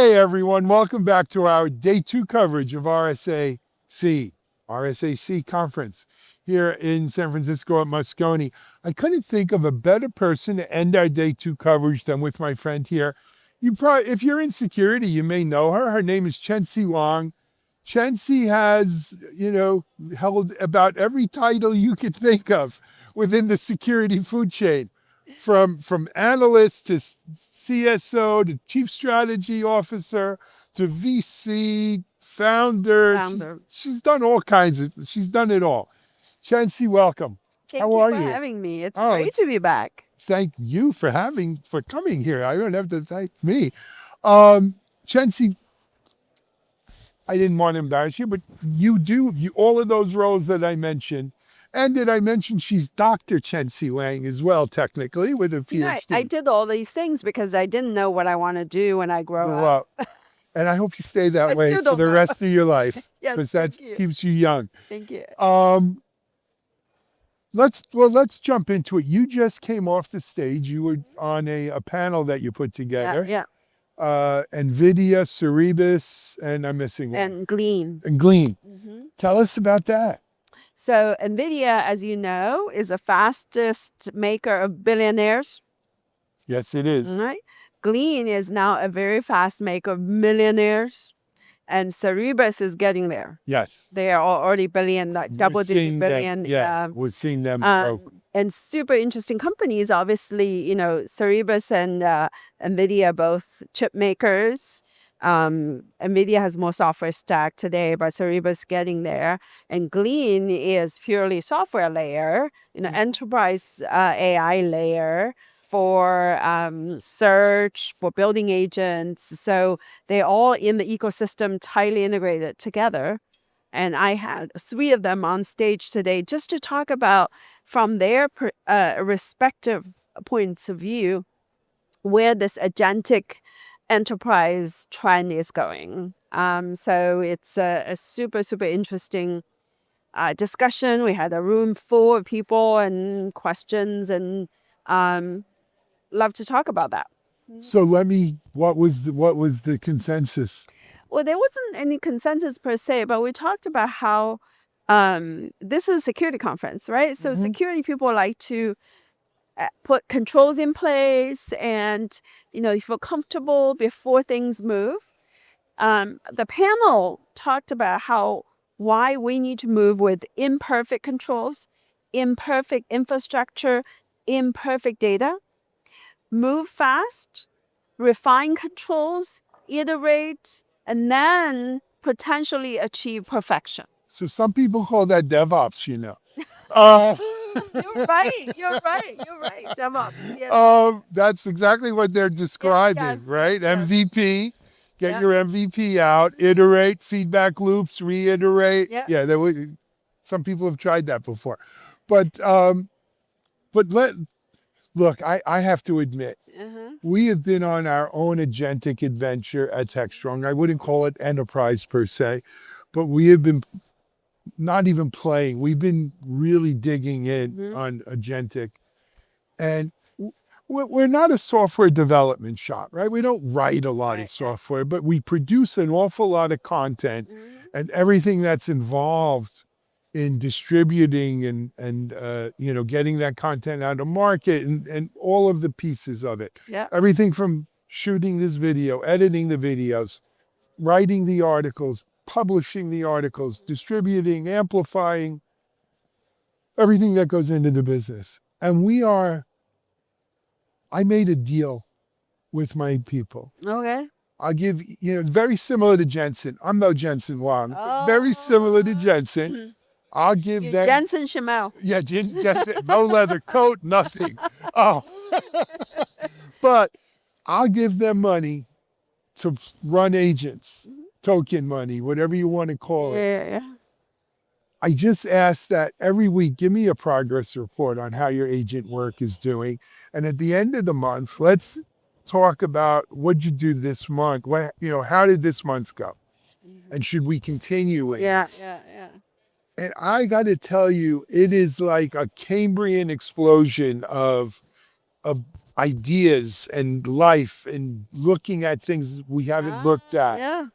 Hey everyone, welcome back to our day 2 coverage of RSAC conference here in San Francisco at Moscone. I couldn't think of a better person to end our day 2 coverage than with my friend here. If you're in security, you may know her. Her name is Chenxi Wang. Chenxi has, held about every title you could think of within the security food chain. From analyst to CSO to chief strategy officer to VC, founder. She's done all kinds of, she's done it all. Chenxi, welcome. Thank you for having me. It's great to be back. Thank you for coming here. I don't have to thank me. Chenxi, I didn't want to embarrass you, but you all of those roles that I mentioned. And did I mention she's Dr. Chenxi Wang as well, technically, with a PhD? I did all these things because I didn't know what I want to do when I grow up. And I hope you stay that way for the rest of your life. Yes, because that keeps you young. Thank you. Let's jump into it. You just came off the stage. You were on a panel that you put together. Yeah. NVIDIA, Cerebus, and I'm missing one. And Glean. Mm-hmm. Tell us about that. So NVIDIA, as you know, is the fastest maker of billionaires. Yes, it is. Right? Glean is now a very fast maker of millionaires. And Cerebus is getting there. Yes. They are already double-digit billion. We're seeing them grow. And super interesting companies, obviously, Cerebus and NVIDIA, both chip makers. NVIDIA has more software stack today, but Cerebus getting there. And Glean is purely software layer, enterprise AI layer for search, for building agents. So they're all in the ecosystem, tightly integrated together. And I had 3 of them on stage today just to talk about, from their respective points of view, where this agentic enterprise trend is going. So it's a super, super interesting discussion. We had a room full of people and questions, and love to talk about that. So what was the consensus? Well, there wasn't any consensus per se, but we talked about how this is a security conference, right? So security people like to put controls in place and, you feel comfortable before things move. The panel talked about why we need to move with imperfect controls, imperfect infrastructure, imperfect data, move fast, refine controls, iterate, and then potentially achieve perfection. So some people call that DevOps, You're right. DevOps. Yes. That's exactly what they're describing, yes, right? yes. MVP, get your MVP out, iterate, feedback loops, reiterate. Yep. Yeah, some people have tried that before. But look, I have to admit, we have been on our own agentic adventure at Techstrong. I wouldn't call it enterprise per se, but we have been not even playing. We've been really digging in on agentic. And we're not a software development shop, right? We don't write a lot of software, but we produce an awful lot of content and everything that's involved in distributing and getting that content out of market and all of the pieces of it. Yeah. Everything from shooting this video, editing the videos, writing the articles, publishing the articles, distributing, amplifying, everything that goes into the business. And I made a deal with my people. Okay. I'll give, it's very similar to Jensen. I'm no Jensen Wang, but very similar to Jensen. I'll give them. Jensen Shimel. Yeah, Jensen, no leather coat, nothing. But I'll give them money to run agents, token money, whatever you want to call it. Yeah. I just ask that every week, give me a progress report on how your agent work is doing. And at the end of the month, let's talk about what'd you do this month? How did this month go? And should we continue it? Yeah. And I got to tell you, it is like a Cambrian explosion of ideas and life and looking at things we haven't looked at. Yeah.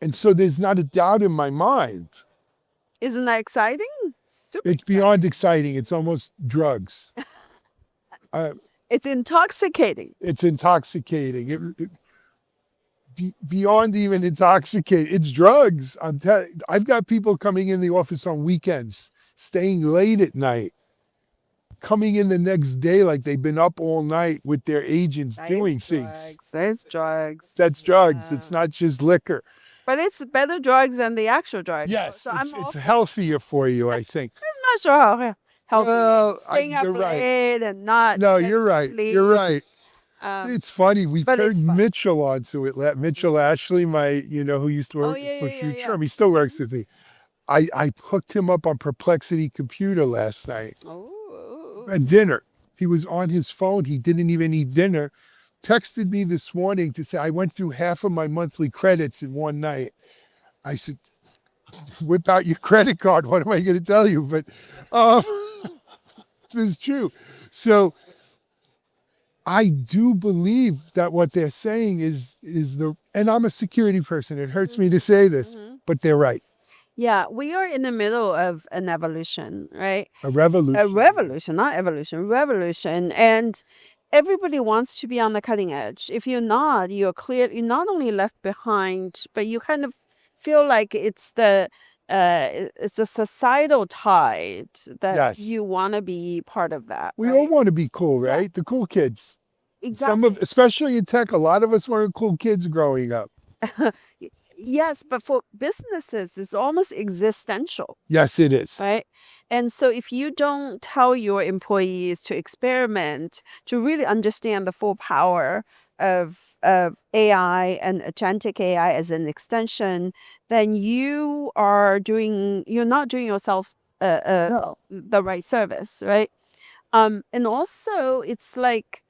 And so there's not a doubt in my mind. Isn't that exciting? Super It's beyond exciting. It's almost drugs. It's intoxicating. It's intoxicating. Beyond even intoxicating, it's drugs. I've got people coming in the office on weekends, staying late at night, coming in the next day like they've been up all night with their agents doing things. That's drugs. That's drugs. It's not just liquor. But it's better drugs than the actual drugs. Yes, so it's healthier for you, I think. I'm not sure how healthy. Well, Staying up you're right. late and not. No, you're right. sleep. You're right. It's funny. We but it's turned fun. Mitchell onto it. Mitchell Ashley, who used to work for Future. He still works with me. I hooked him up on Perplexity Computer last night at dinner. He was on his phone. He didn't even eat dinner. Texted me this morning to say, I went through half of my monthly credits in one night. I said, whip out your credit card. What am I going to tell you? But this is true. So I do believe that what they're saying is and I'm a security person. It hurts me to say this, but they're right. Yeah, we are in the middle of an evolution, right? A revolution. A revolution, not evolution, revolution. And everybody wants to be on the cutting edge. If you're not, you're not only left behind, but you kind of feel like it's the societal tide that you want to be part of that. We all want to be cool, right? Yeah. The cool kids. Exactly. Especially in tech, a lot of us were cool kids growing up. Yes, but for businesses, it's almost existential. Yes, it is. Right? And so if you don't tell your employees to experiment, to really understand the full power of AI and agentic AI as an extension, then you're not doing yourself the right service, right? And also it's like,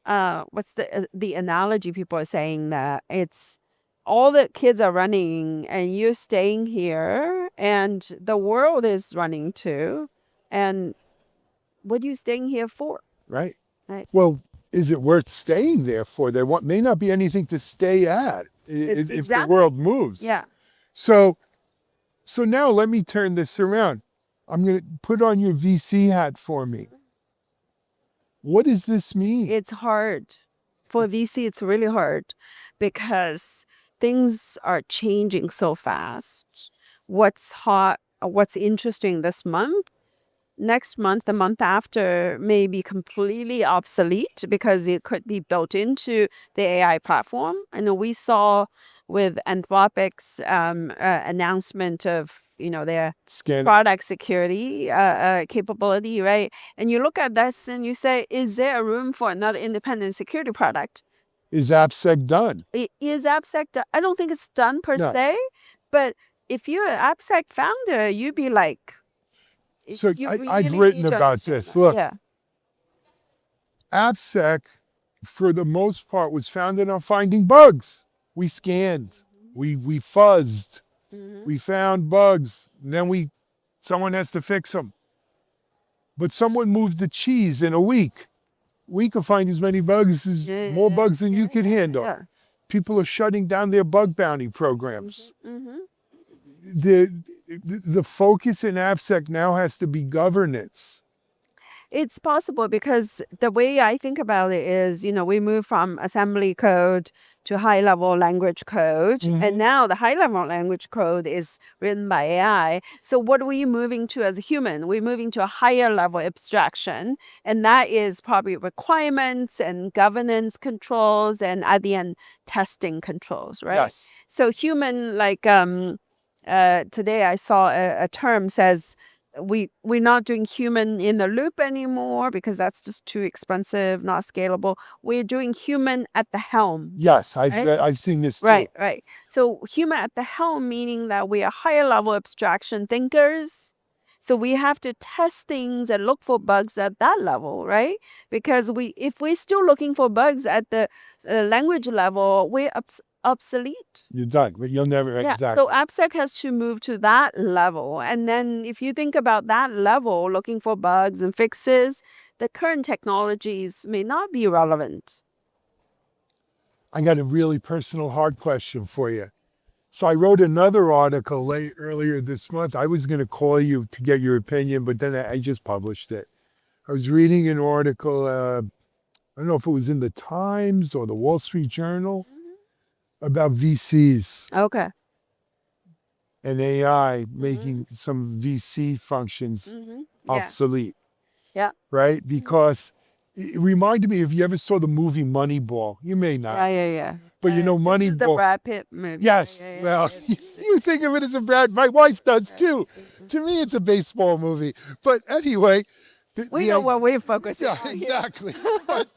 what's the analogy people are saying, that it's all the kids are running and you're staying here and the world is running too. And what are you staying here for? Right. Right. Well, is it worth staying there for? There may not be anything to stay at if the world moves. Yeah. So now let me turn this around. I'm going to put on your VC hat for me. What does this mean? It's hard. For VC, it's really hard because things are changing so fast. What's hot, what's interesting this month, next month, the month after may be completely obsolete because it could be built into the AI platform. I know we saw with Anthropic's announcement of their product security capability, right? And you look at this and you say, is there a room for another independent security product? Is AppSec done? Is AppSec done? I don't think it's done per se, but if you're an AppSec founder, you'd be like, so I've written about this. Look, AppSec, for the most part, was founded on finding bugs. We scanned, we fuzzed, we found bugs, and then someone has to fix them. But someone moved the cheese in a week. We could find as many bugs more bugs than you could handle. Yeah. People are shutting down their bug bounty programs. The focus in AppSec now has to be governance. It's possible because the way I think about it is, we move from assembly code to high-level language code. And now the high-level language code is written by AI. So what are we moving to as a human? We're moving to a higher level abstraction. And that is probably requirements and governance controls and at the end, testing controls, right? Yes. So human, like today I saw a term says, we're not doing human in the loop anymore because that's just too expensive, not scalable. We're doing human at the helm. Yes, I've seen this too. Right. So human at the helm, meaning that we are higher level abstraction thinkers. So we have to test things and look for bugs at that level, right? Because if we're still looking for bugs at the language level, we're obsolete. You're done, but you'll never Yeah. exactly. So AppSec has to move to that level. And then if you think about that level, looking for bugs and fixes, the current technologies may not be relevant. I got a really personal, hard question for you. So I wrote another article earlier this month. I was going to call you to get your opinion, but then I just published it. I was reading an article, I don't know if it was in the Times or the Wall Street Journal, about VCs Okay. and AI making some VC functions obsolete. Yeah. Right? Because it reminded me, if you ever saw the movie Moneyball, you may not. Yeah. But you know, This is the Moneyball. Brad Pitt movie. Yes. Yeah. Well, you think of it as a bad, my wife does too. To me, it's a baseball movie. But anyway. We know what we're focusing Yeah, on. exactly. but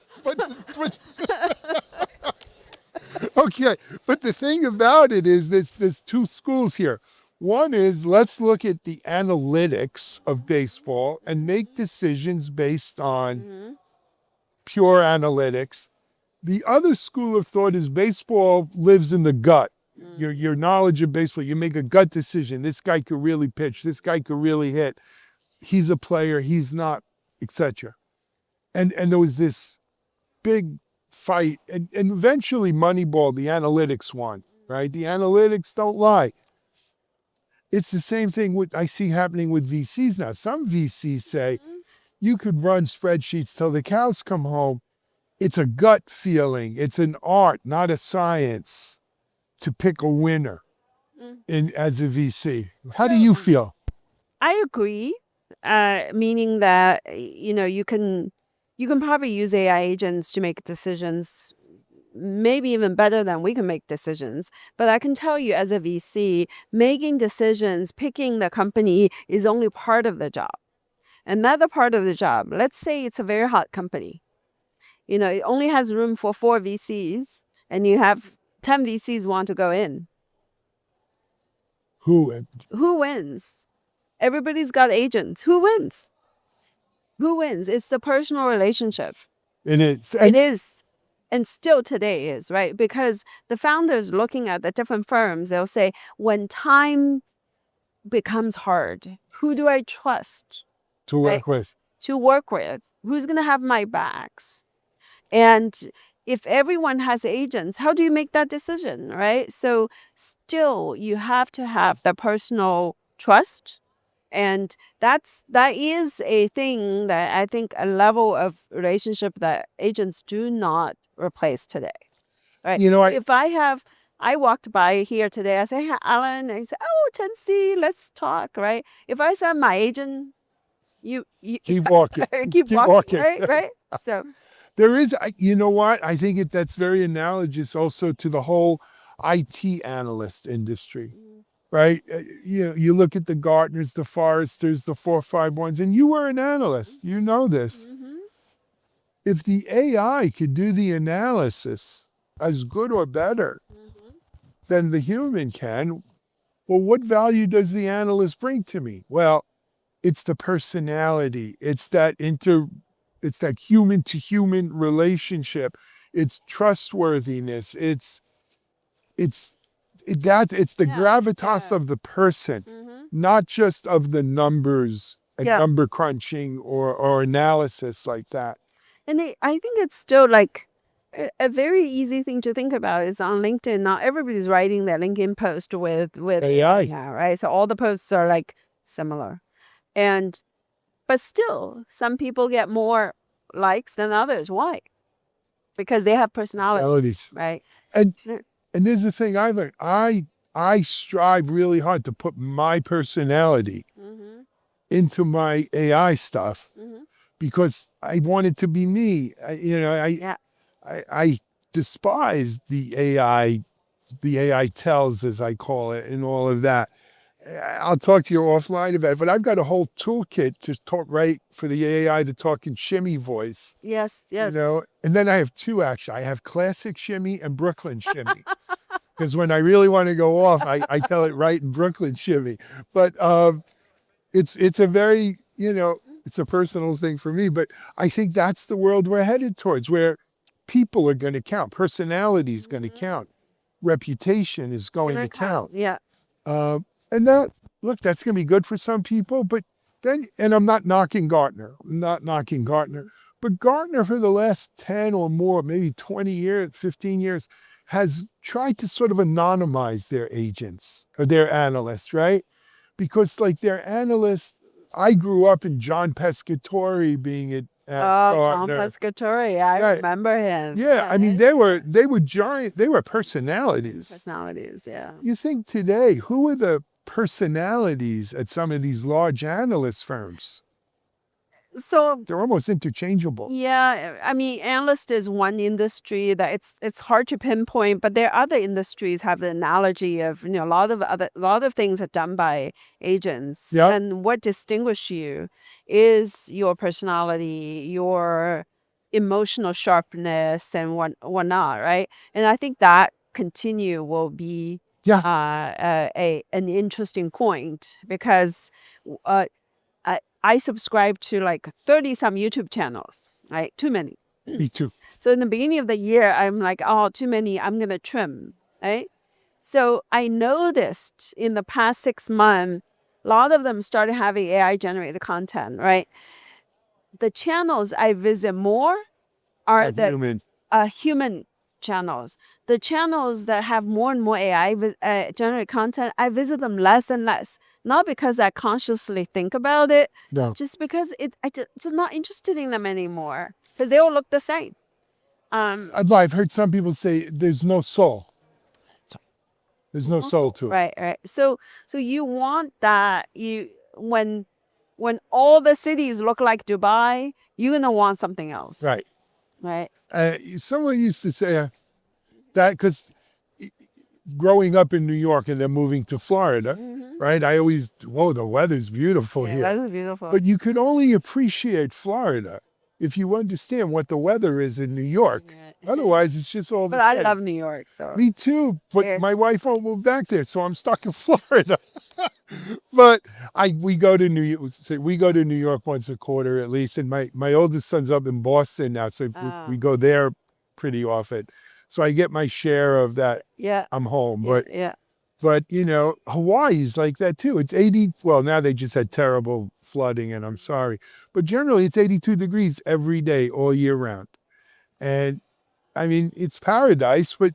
okay. But the thing about it is there's two schools here. One is, let's look at the analytics of baseball and make decisions based on pure analytics. The other school of thought is baseball lives in the gut. Your knowledge of baseball, you make a gut decision. This guy could really pitch. This guy could really hit. He's a player. He's not, etc. And there was this big fight, and eventually Moneyball, the analytics won, right? The analytics don't lie. It's the same thing I see happening with VCs now. Some VCs say you could run spreadsheets till the cows come home. It's a gut feeling. It's an art, not a science, to pick a winner as a VC. How do you feel? I agree. Meaning that you can probably use AI agents to make decisions, maybe even better than we can make decisions. But I can tell you, as a VC, making decisions, picking the company is only part of the job. Another part of the job, let's say it's a very hot company. It only has room for 4 VCs, and you have 10 VCs want to go in. Who wins? Everybody's got agents. Who wins? It's the personal relationship. It is. It is. And still today is, right? Because the founders looking at the different firms, they'll say, when time becomes hard, who do I trust? To work with. To work with. Who's going to have my backs? And if everyone has agents, how do you make that decision, right? So still, you have to have the personal trust. And that is a thing that I think a level of relationship that agents do not replace today, right? If I walked by here today, I say, hey, Alan, and I say, oh, Chenxi, let's talk, right? If I said my agent, you keep walking. keep walking, right? So there is, you know what? I think that's very analogous also to the whole IT analyst industry. Right? You look at the Gartners, the Forresters, the 451s, and you were an analyst. You know this. If the AI could do the analysis as good or better than the human can, well, what value does the analyst bring to me? Well, it's the personality. It's that human to human relationship. It's trustworthiness. It's the gravitas of the person, not just of the numbers and number crunching or analysis like that. And I think it's still like a very easy thing to think about is on LinkedIn. Now everybody's writing their LinkedIn post with AI, right? So all the posts are like similar, but still, some people get more likes than others. Why? Because they have personalities, right? And there's the thing I learned. I strive really hard to put my personality into my AI stuff because I want it to be me. I despise the AI tells, as I call it, and all of that. I'll talk to you offline about it, but I've got a whole toolkit to talk for the AI to talk in shimmy voice. Yes. And then I have 2 actually. I have classic shimmy and Brooklyn shimmy. Because when I really want to go off, I tell it right in Brooklyn shimmy. But it's a very, it's a personal thing for me. But I think that's the world we're headed towards, where people are going to count. Personality is going to count. reputation is going to count. Yeah. And that's going to be good for some people, but then, and I'm not knocking Gartner, but Gartner for the last 10 or more, maybe 20 years, 15 years, has tried to sort of anonymize their agents or their analysts, right? Because like their analysts, I grew up in John Pescatori being at John Gartner. Pescatori, I remember him. Yeah, I mean, they were giant, they were personalities. Personalities, yeah. You think today, who are the personalities at some of these large analyst firms? So they're almost interchangeable. Yeah, I mean, analyst is one industry that it's hard to pinpoint, but there are other industries have the analogy of a lot of things are done by agents. Yep. And what distinguishes you is your personality, your emotional sharpness, and whatnot, right? And I think that will be an interesting point because I subscribe to like 30 some YouTube channels, right? Too many. Me too. So in the beginning of the year, I'm like, oh, too many, I'm going to trim, right? So I noticed in the past 6 months, a lot of them started having AI generated content, right? The channels I visit more are the human channels. The channels that have more and more AI generated content, I visit them less and less. Not because I consciously think about it, just because I'm just not interested in them anymore because they all look the same. I've heard some people say there's no soul. There's no soul to it. Right. So you want that when all the cities look like Dubai, you're gonna want something else. Right. Right. Someone used to say that because growing up in New York and then moving to Florida, right? I always, the weather's beautiful here. That is beautiful. But you could only appreciate Florida if you understand what the weather is in New York. Otherwise, it's just all the same. But I love New York. So. Me too, but my wife won't move back there, so I'm stuck in Florida. But we go to New York once a quarter at least, and my oldest son's up in Boston now, so we go there pretty often. So I get my share of that. Yeah. I'm home, yeah. But Hawaii's like that too. It's 80. Well, now they just had terrible flooding, and I'm sorry, but generally it's 82 degrees every day, all year round, and I mean it's paradise. But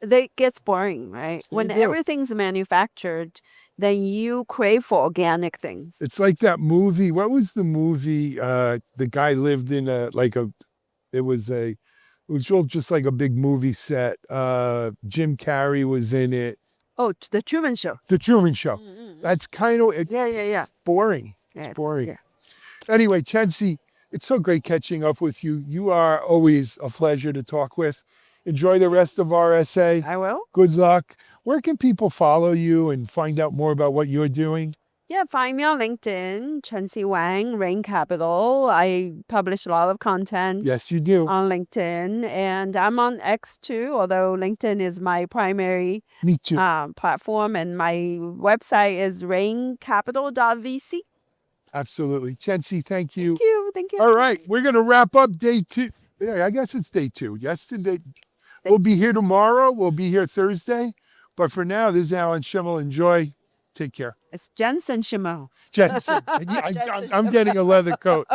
it gets boring, right? When everything's manufactured, then you crave for organic things. It's like that movie. What was the movie? The guy lived in it was all just like a big movie set. Jim Carrey was in it. Oh, The Truman Show. The Truman Show. That's kind of yeah. It's boring. It's boring. Yeah. Anyway, Chenxi, it's so great catching up with you. You are always a pleasure to talk with. Enjoy the rest of RSA. I will. Good luck. Where can people follow you and find out more about what you're doing? Yeah, find me on LinkedIn, Chenxi Wang, Rain Capital. I publish a lot of content. Yes, you do. On LinkedIn. And I'm on X too, although LinkedIn is my primary Me too. Platform. And my website is raincapital.vc. Absolutely. Chenxi, thank you. Thank you. All right, we're going to wrap up day 2. Yeah, I guess it's day 2. Yesterday. We'll be here tomorrow. We'll be here Thursday. But for now, this is Alan Shimel. Enjoy. Take care. It's Jensen Shimel. Jensen. I'm getting a leather coat.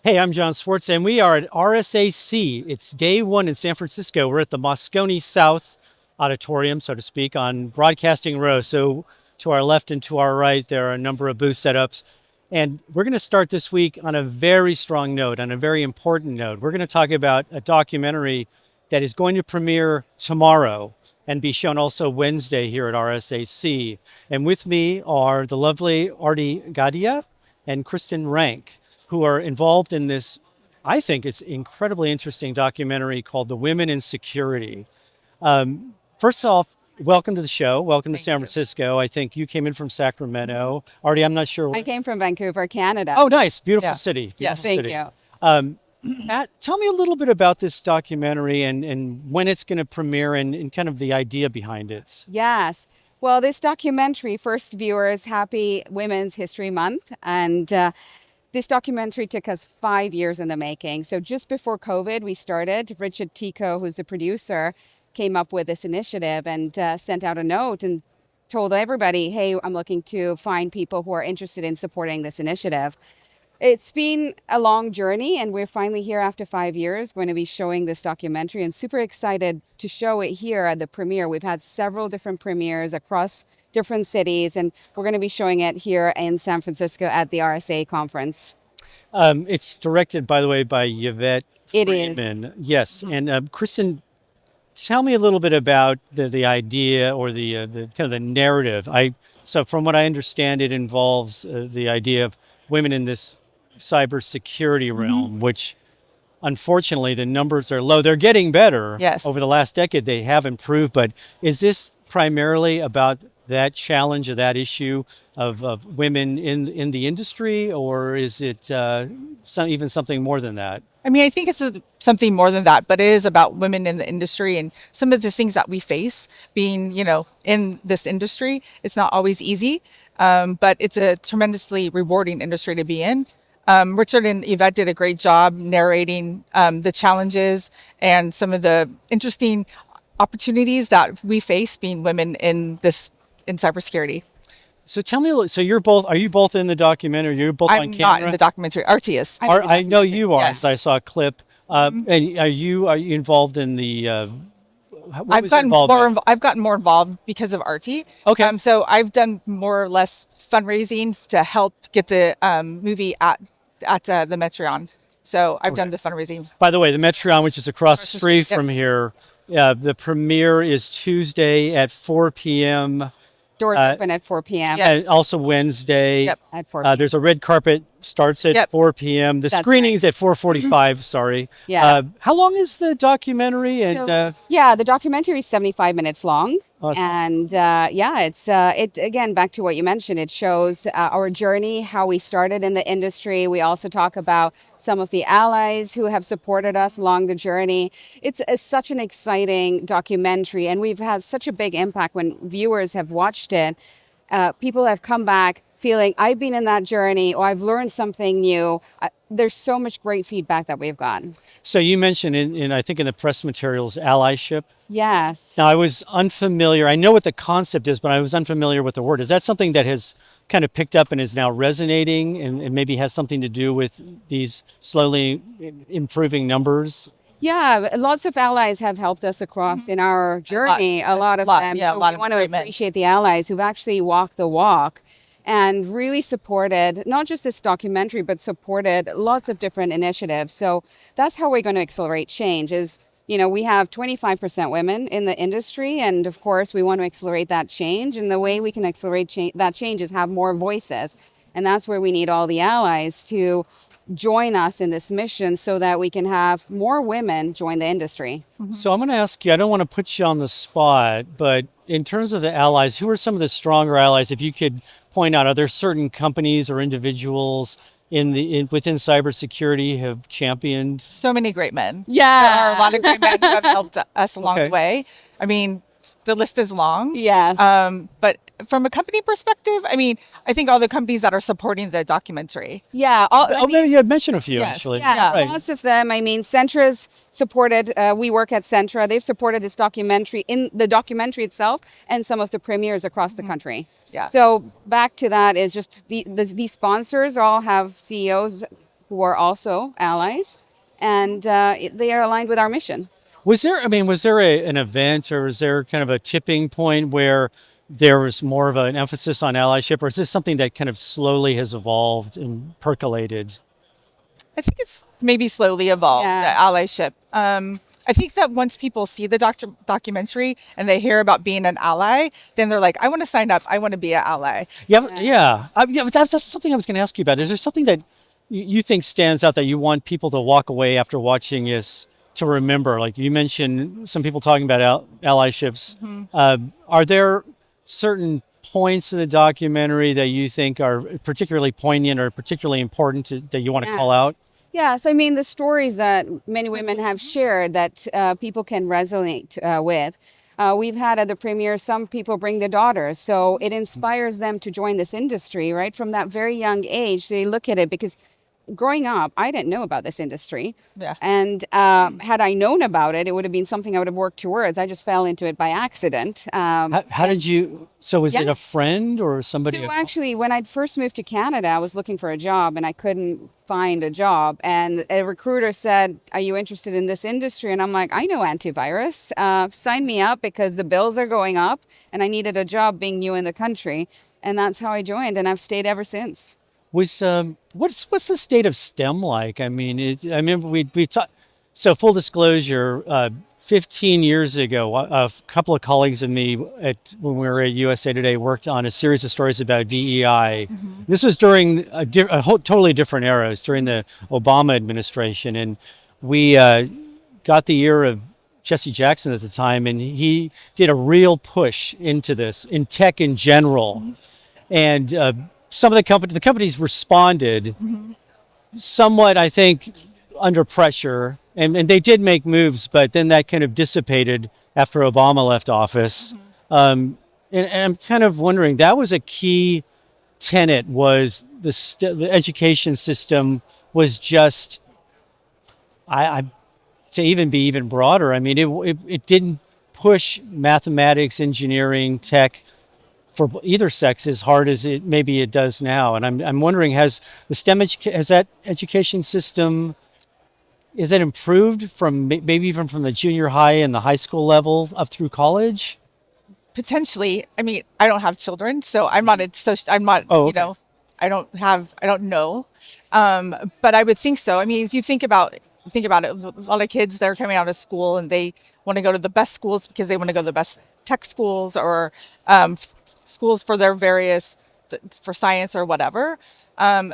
Hey, I'm John Swartz, and we are at RSAC. It's day 1 in San Francisco. We're at the Moscone South auditorium, so to speak, on Broadcasting Row. So to our left and to our right, there are a number of booth setups. And we're going to start this week on a very strong note, on a very important note. We're going to talk about a documentary that is going to premiere tomorrow and be shown also Wednesday here at RSAC. And with me are the lovely Aarti Gadhia and Kristen Rank, who are involved in this, I think it's incredibly interesting documentary called The Women in Security. First off, welcome to the show. Welcome to San Francisco. I think you came in from Sacramento. Aarti, I'm not sure. I came from Vancouver, Canada. Oh, nice. Beautiful city. Beautiful Yes, thank city. you. Tell me a little bit about this documentary and when it's going to premiere and kind of the idea behind it. Yes. Well, this documentary, first viewers, happy Women's History Month. And this documentary took us 5 years in the making. So just before COVID, we started. Richard Tico, who's the producer, came up with this initiative and sent out a note and told everybody, hey, I'm looking to find people who are interested in supporting this initiative. It's been a long journey, and we're finally here after 5 years going to be showing this documentary, and super excited to show it here at the premiere. We've had several different premieres across different cities, and we're going to be showing it here in San Francisco at the RSA conference. It's directed, by the way, by Yvette. It is. Freeman. Yes. And Kristen, tell me a little bit about the idea or the kind of the narrative. So from what I understand, it involves the idea of women in this cybersecurity realm, which unfortunately the numbers are low. They're getting better. Yes. Over the last decade, they have improved. But is this primarily about that challenge or that issue of women in the industry, or is it even something more than that? I mean, I think it's something more than that, but it is about women in the industry and some of the things that we face being, in this industry. It's not always easy, but it's a tremendously rewarding industry to be in. Richard and Yvette did a great job narrating the challenges and some of the interesting opportunities that we face being women in cybersecurity. So tell me, are you both in the documentary? You're both on camera? I'm not in the documentary. Aarti is. I know you are, Yes. because I saw a clip. And are you involved in the? I've gotten more involved because of Aarti. Okay. So I've done more or less fundraising to help get the movie at the Metreon. So I've done the fundraising. By the way, the Metreon, which is across the street Yep. from here, the premiere is Tuesday at 4 p.m. Doors open at 4 p.m. Yeah. And also Wednesday. Yep. At 4 p.m. There's a red carpet, starts at Yep. 4 p.m. The That's screening's at 4:45. Sorry. Yeah. How long is the documentary? And The documentary is 75 minutes long. Awesome. And it again, back to what you mentioned, it shows our journey, how we started in the industry. We also talk about some of the allies who have supported us along the journey. It's such an exciting documentary, and we've had such a big impact when viewers have watched it. People have come back feeling, I've been in that journey, or I've learned something new. There's so much great feedback that we've gotten. so you mentioned I think in the press materials, allyship. Yes. Now, I was unfamiliar. I know what the concept is, but I was unfamiliar with the word. Is that something that has kind of picked up and is now resonating and maybe has something to do with these slowly improving numbers? Yeah, lots of allies have helped us across in our journey. A lot of them. Yeah, So a lot we of want to great men. appreciate the allies who've actually walked the walk and really supported not just this documentary, but supported lots of different initiatives. So that's how we're going to accelerate change is, we have 25% women in the industry. And of course, we want to accelerate that change. And the way we can accelerate that change is have more voices. And that's where we need all the allies to join us in this mission so that we can have more women join the industry. So I'm going to ask you, I don't want to put you on the spot, but in terms of the allies, who are some of the stronger allies? If you could point out, are there certain companies or individuals within cybersecurity have championed? So many great men. Yeah. There are a lot of great men who have helped us along Okay. the way. I mean, the list is long. Yes. But from a company perspective, I mean, I think all the companies that are supporting the documentary. Yeah. Maybe you had mentioned a few, Yes. actually. Yeah, Right. lots of them. I mean, Centra's supported, we work at Centra. They've supported this documentary in the documentary itself and some of the premieres across the country. Yeah. So back to that is just these sponsors all have CEOs who are also allies, and they are aligned with our mission. Was there an event or was there kind of a tipping point where there was more of an emphasis on allyship, or is this something that kind of slowly has evolved and percolated? I think it's maybe slowly evolved, Yeah. the allyship. I think that once people see the documentary and they hear about being an ally, then they're like, I want to sign up. I want to be an ally. Yeah. That's something I was going to ask you about. Is there something that you think stands out that you want people to walk away after watching this to remember? Like you mentioned some people talking about allyships. Are there certain points in the documentary that you think are particularly poignant or particularly important that you want to call out? Yes, I mean, the stories that many women have shared that people can resonate with. We've had at the premiere, some people bring their daughters, so it inspires them to join this industry, right? From that very young age, they look at it because growing up, I didn't know about this industry. Yeah. And had I known about it, it would have been something I would have worked towards. I just fell into it by accident. How did you, so was it Yeah. a friend or somebody? So actually, when I first moved to Canada, I was looking for a job and I couldn't find a job. And a recruiter said, "Are you interested in this industry?" And I'm like, "I know antivirus. Sign me up because the bills are going up and I needed a job being new in the country." And that's how I joined, and I've stayed ever since. Was what's the state of STEM like? I mean, I remember we talked. So full disclosure, 15 years ago, a couple of colleagues of me when we were at USA Today worked on a series of stories about DEI. This was during a whole totally different era. It was during the Obama administration, and we got the ear of Jesse Jackson at the time, and he did a real push into this in tech in general, and some of the companies responded somewhat, I think, under pressure, and they did make moves, but then that kind of dissipated after Obama left office. And I'm kind of wondering, that was a key tenet, was the education system was just, to even be even broader. I mean, it didn't push mathematics, engineering, tech for either sex as hard as maybe it does now. And I'm wondering, has the STEM has that education system, is it improved from maybe even from the junior high and the high school level up through college? Potentially. I mean, I don't have children, so I'm not. I'm not. Oh, you okay. know, I don't know. But I would think so. I mean, if you think about it, a lot of kids, they're coming out of school and they want to go to the best schools because they want to go to the best tech schools or schools for their various, for science or whatever.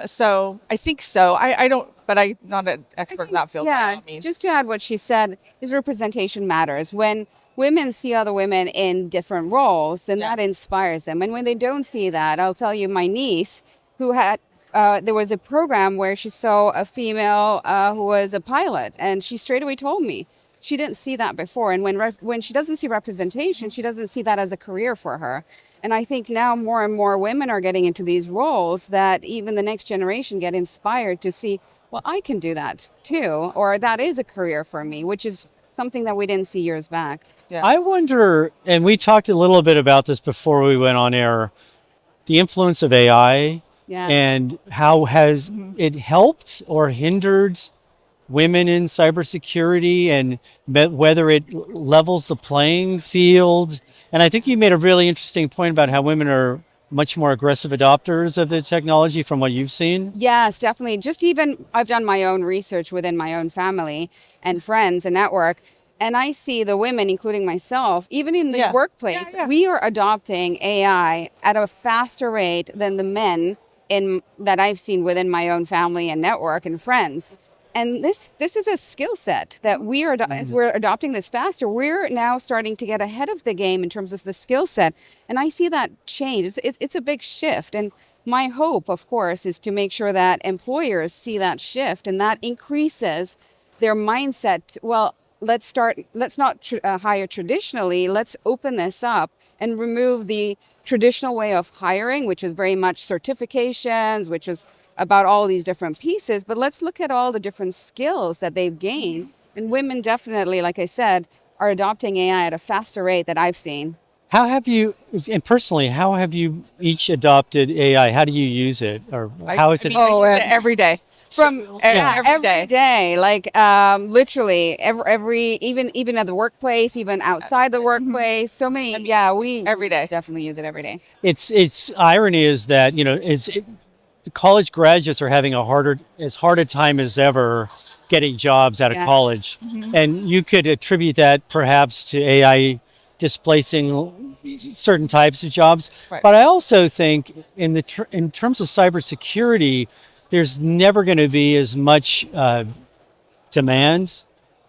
So I think so. I don't, but I'm not an expert in that field. by Yeah, all means. just to add what she said, is representation matters. When women see other women in different roles, then that inspires them. And when they don't see that, I'll tell you, my niece, who had, there was a program where she saw a female who was a pilot, and she straight away told me she didn't see that before. And when she doesn't see representation, she doesn't see that as a career for her. And I think now more and more women are getting into these roles that even the next generation get inspired to see, well, I can do that too, or that is a career for me, which is something that we didn't see years back. Yeah. I wonder, and we talked a little bit about this before we went on air, the influence of AI Yeah. and how has it helped or hindered women in cybersecurity, and whether it levels the playing field. And I think you made a really interesting point about how women are much more aggressive adopters of the technology from what you've seen. Yes, definitely. Just even, I've done my own research within my own family and friends and network. And I see the women, including myself, even in the Yeah. workplace, Yeah. we are adopting AI at a faster rate than the men that I've seen within my own family and network and friends. And this is a skill set that we are, as we're adopting this faster, we're now starting to get ahead of the game in terms of the skill set. And I see that change. It's a big shift. And my hope, of course, is to make sure that employers see that shift and that increases their mindset. Well, let's not hire traditionally. Let's open this up and remove the traditional way of hiring, which is very much certifications, which is about all these different pieces, but let's look at all the different skills that they've gained. And women definitely, like I said, are adopting AI at a faster rate that I've seen. How have you, and personally, how have you each adopted AI? How do you use it? Or how is it? I use it every day. Every day. day, like literally every even at the workplace, even outside the workplace, so many. We Every day. definitely use it every day. It's irony is that, the college graduates are having as hard a time as ever getting jobs out of Yeah. college. And you could attribute that perhaps to AI displacing certain types of jobs. Right. But I also think in terms of cybersecurity, there's never going to be as much demand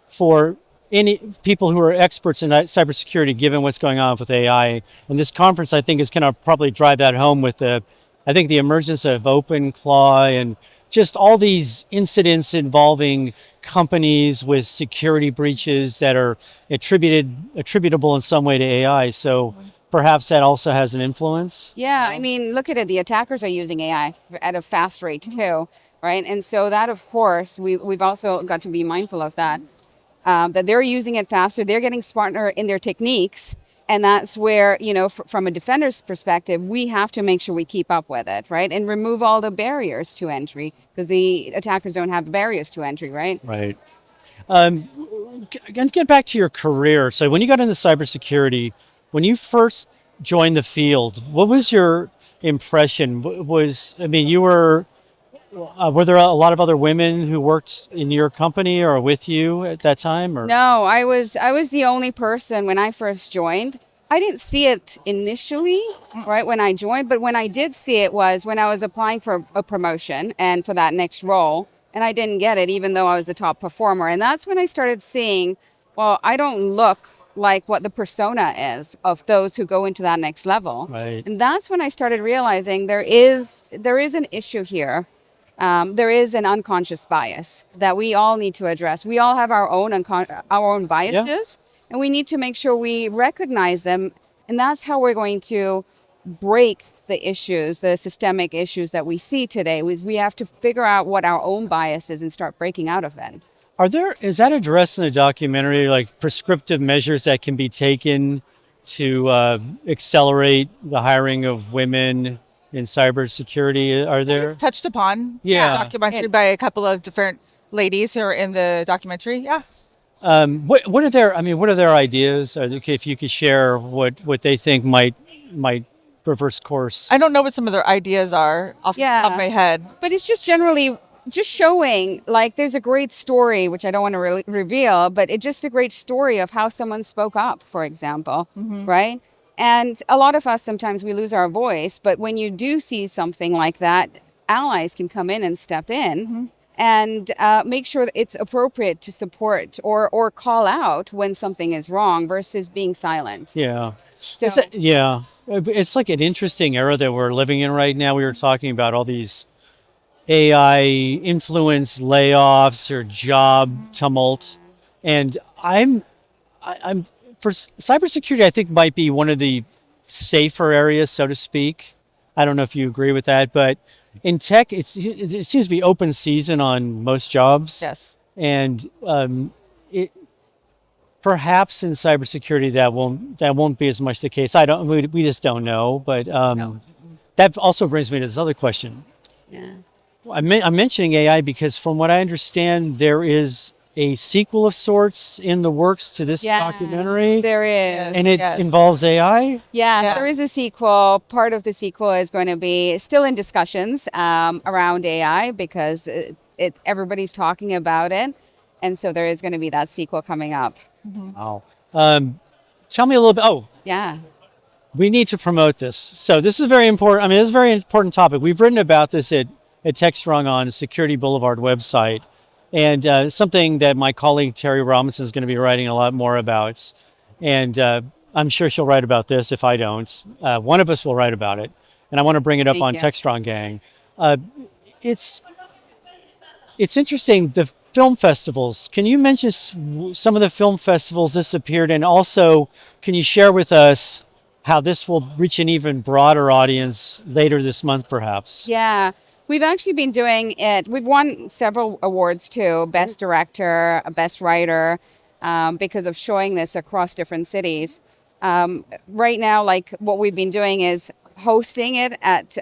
for any people who are experts in cybersecurity, given what's going on with AI. And this conference, I think, is going to probably drive that home with the emergence of OpenClaw and just all these incidents involving companies with security breaches that are attributable in some way to AI. So perhaps that also has an influence. Yeah, I mean, look at it. The attackers are using AI at a fast rate too, right? And so that, of course, we've also got to be mindful of that, that they're using it faster. They're getting smarter in their techniques. And that's where, from a defender's perspective, we have to make sure we keep up with it, right? And remove all the barriers to entry, because the attackers don't have barriers to entry, right? Right. Get back to your career. So when you got into cybersecurity, when you first joined the field, what was your impression? Were there a lot of other women who worked in your company or with you at that time? Or? No, I was the only person when I first joined. I didn't see it initially, right, when I joined, but when I did see it was when I was applying for a promotion and for that next role, and I didn't get it even though I was the top performer. And that's when I started seeing, well, I don't look like what the persona is of those who go into that next level. Right. And that's when I started realizing there is an issue here. There is an unconscious bias that we all need to address. We all have our own biases, and we need to make sure we recognize them. And that's how we're going to break the issues, the systemic issues that we see today. We have to figure out what our own bias is and start breaking out of it. Is that addressed in the documentary, like prescriptive measures that can be taken to accelerate the hiring of women in cybersecurity? Are there? It's touched upon. Yeah. Documentary by a couple of different ladies who are in the documentary. Yeah. What are their ideas? If you could share what they think might reverse course. I don't know what some of their ideas are off the top of my head. But it's just generally just showing, like, there's a great story, which I don't want to really reveal, but it's just a great story of how someone spoke up, for example, right? And a lot of us, sometimes we lose our voice, but when you do see something like that, allies can come in and step in and make sure that it's appropriate to support or call out when something is wrong versus being silent. Yeah. So, It's like an interesting era that we're living in right now. We were talking about all these AI influenced layoffs or job tumult. And I'm for cybersecurity, I think might be one of the safer areas, so to speak. I don't know if you agree with that, but in tech, it seems to be open season on most jobs. Yes. And perhaps in cybersecurity that won't be as much the case. We just don't know. But that also brings me to this other question. yeah. I'm mentioning AI because from what I understand, there is a sequel of sorts in the works to this documentary. There is. And it involves AI? Yeah, there is a sequel. Part of the sequel is going to be still in discussions around AI because everybody's talking about it. And so there is going to be that sequel coming up. Wow. Tell me a little bit. Yeah. We need to promote this. So this is very important. It's a very important topic. We've written about this at Techstrong on Security Boulevard website. And something that my colleague Terry Robinson is going to be writing a lot more about. And I'm sure she'll write about this if I don't. One of us will write about it. And I want to bring it up on Techstrong Gang. It's interesting, the film festivals. Can you mention some of the film festivals this appeared in? Also, can you share with us how this will reach an even broader audience later this month, perhaps? Yeah. We've actually been doing it. We've won several awards too, Best Director, Best Writer, because of showing this across different cities. Right now, like what we've been doing is hosting it at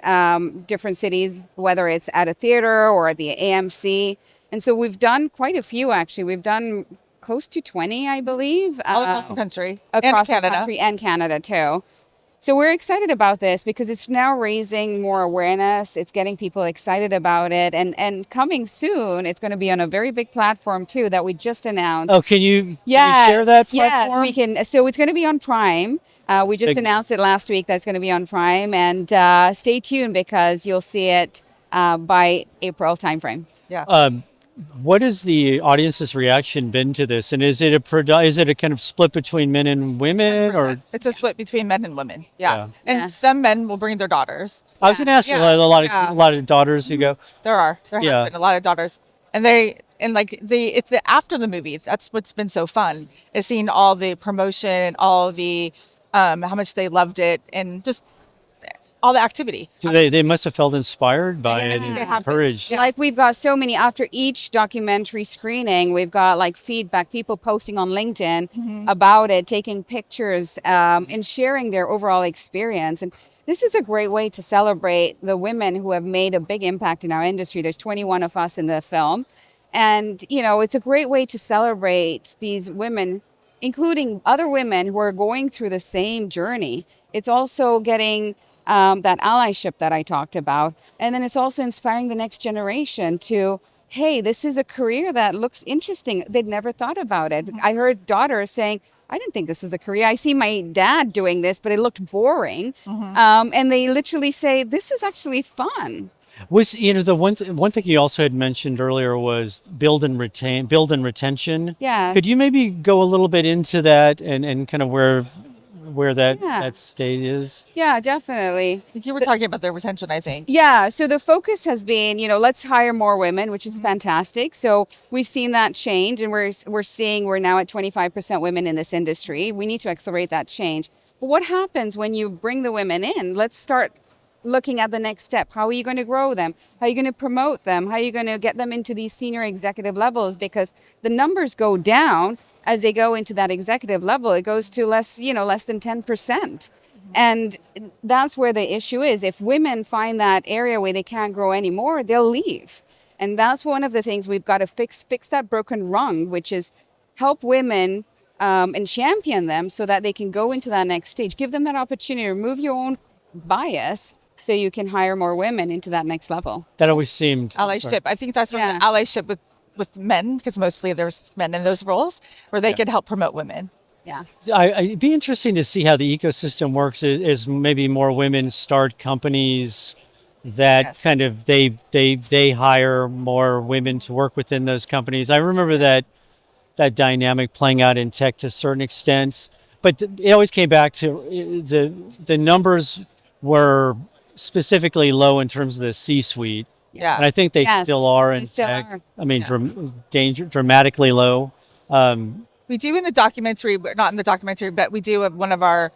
different cities, whether it's at a theater or at the AMC. And so we've done quite a few, actually. We've done close to 20, I believe. All across the country. Across the country and Canada too. So we're excited about this because it's now raising more awareness. It's getting people excited about it. And coming soon, it's going to be on a very big platform too that we just announced. Oh, can you share that platform? Yes, we can. So it's going to be on Prime. We just announced it last week that it's going to be on Prime. And stay tuned because you'll see it by April timeframe. Yeah. What has the audience's reaction been to this? And is it a kind of split between men and women, or? It's a split between men and women. Yeah. Yeah. And Yeah. some men will bring their daughters. I was going to ask you, Yeah. a lot of daughters who go. There Yeah. has been a lot of daughters. And it's the after the movie. That's what's been so fun, is seeing all the promotion, all the how much they loved it, and just all the activity. They must have felt inspired by it They and have been. encouraged. Like we've got so many after each documentary screening, we've got like feedback, people posting on LinkedIn about it, taking pictures, and sharing their overall experience. And this is a great way to celebrate the women who have made a big impact in our industry. There's 21 of us in the film. And, it's a great way to celebrate these women, including other women who are going through the same journey. It's also getting that allyship that I talked about. And then it's also inspiring the next generation to, hey, this is a career that looks interesting. They'd never thought about it. I heard daughters saying, I didn't think this was a career. I see my dad doing this, but it looked boring. And they literally say, this is actually fun. Was the one thing you also had mentioned earlier was build and retention. Yeah. Could you maybe go a little bit into that and kind of where that Yeah. that state is? Yeah, definitely. You were talking about their retention, I think. Yeah, so the focus has been, let's hire more women, which is fantastic. So we've seen that change, and we're now at 25% women in this industry. We need to accelerate that change. But what happens when you bring the women in? Let's start looking at the next step. How are you going to grow them? How are you going to promote them? How are you going to get them into these senior executive levels? Because the numbers go down as they go into that executive level. It goes to less than 10%. And that's where the issue is. If women find that area where they can't grow anymore, they'll leave. And that's one of the things we've got to fix that broken rung, which is help women and champion them so that they can go into that next stage. Give them that opportunity. Remove your own bias so you can hire more women into that next level. That always seemed Allyship. I think that's where Yeah. the allyship with men, because mostly there's men in those roles, where they could help promote women. Yeah. It'd be interesting to see how the ecosystem works as maybe more women start companies that Yes. kind of they hire more women to work within those companies. I remember that dynamic playing out in tech to a certain extent, but it always came back to the numbers were specifically low in terms of the C-suite. Yeah. And I think they Yes, still are in they still tech. are. I mean, dramatically low. We do in the documentary, but not in the documentary, but we do have one of our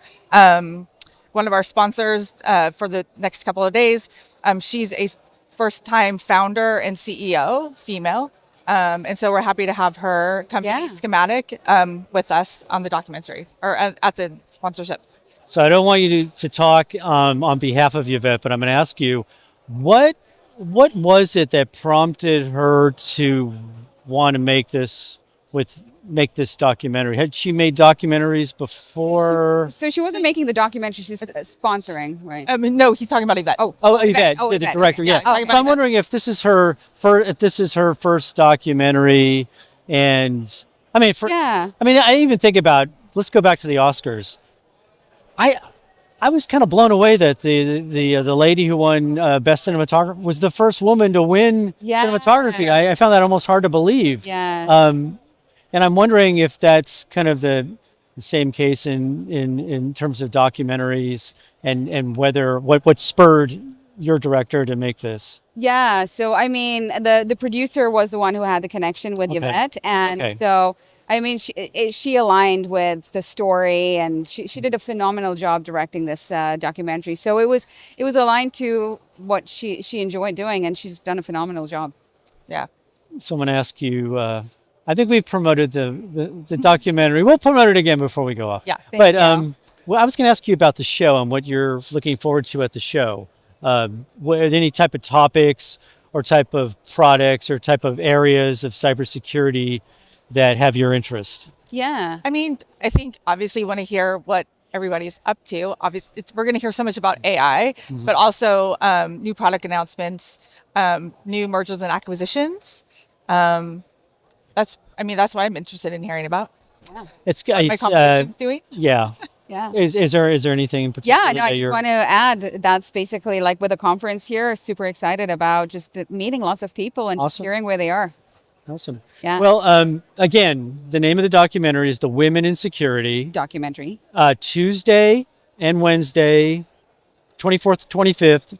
sponsors for the next couple of days. She's a first-time founder and CEO, female. And so we're happy to have her company Yeah. schematic with us on the documentary or at the sponsorship. So I don't want you to talk on behalf of Yvette, but I'm going to ask you, what was it that prompted her to want to make this documentary? Had she made documentaries before? So she wasn't making the documentary, she's sponsoring, right? I mean, no, he's talking about Yvette. Oh, Yvette, Oh, the Yvette. director. Yeah, Yeah. yeah. So I'm wondering if this is her first documentary, and I mean, Yeah. I even think about. Let's go back to the Oscars. I was kind of blown away that the lady who won Best Cinematographer was the first woman to win Yeah. cinematography. I found that almost hard to believe. Yeah. And I'm wondering if that's kind of the same case in terms of documentaries and whether what spurred your director to make this. Yeah, so I mean, the producer was the one who had the connection with Okay. Yvette, and Okay. so I mean, she aligned with the story, and she did a phenomenal job directing this documentary. So it was aligned to what she enjoyed doing, and she's done a phenomenal job. Yeah. So I'm going to ask you. I think we've promoted the documentary. We'll promote it again before we go off. Yeah. Thank But you. well, I was going to ask you about the show and what you're looking forward to at the show. Any type of topics or type of products or type of areas of cybersecurity that have your interest? Yeah. I mean, I think obviously you want to hear what everybody's up to. Obviously, we're going to hear so much about AI, but also new product announcements, new mergers and acquisitions. That's what I'm interested in hearing about. It's My competition's doing. yeah. Yeah. Is there anything in particular? Yeah, no, I that just you're- want to add that's basically like with the conference here, super excited about just meeting lots of people and Awesome. hearing where they are. Awesome. Yeah. Well, again, the name of the documentary is The Women in Security. Documentary. Tuesday and Wednesday, 24th to 25th,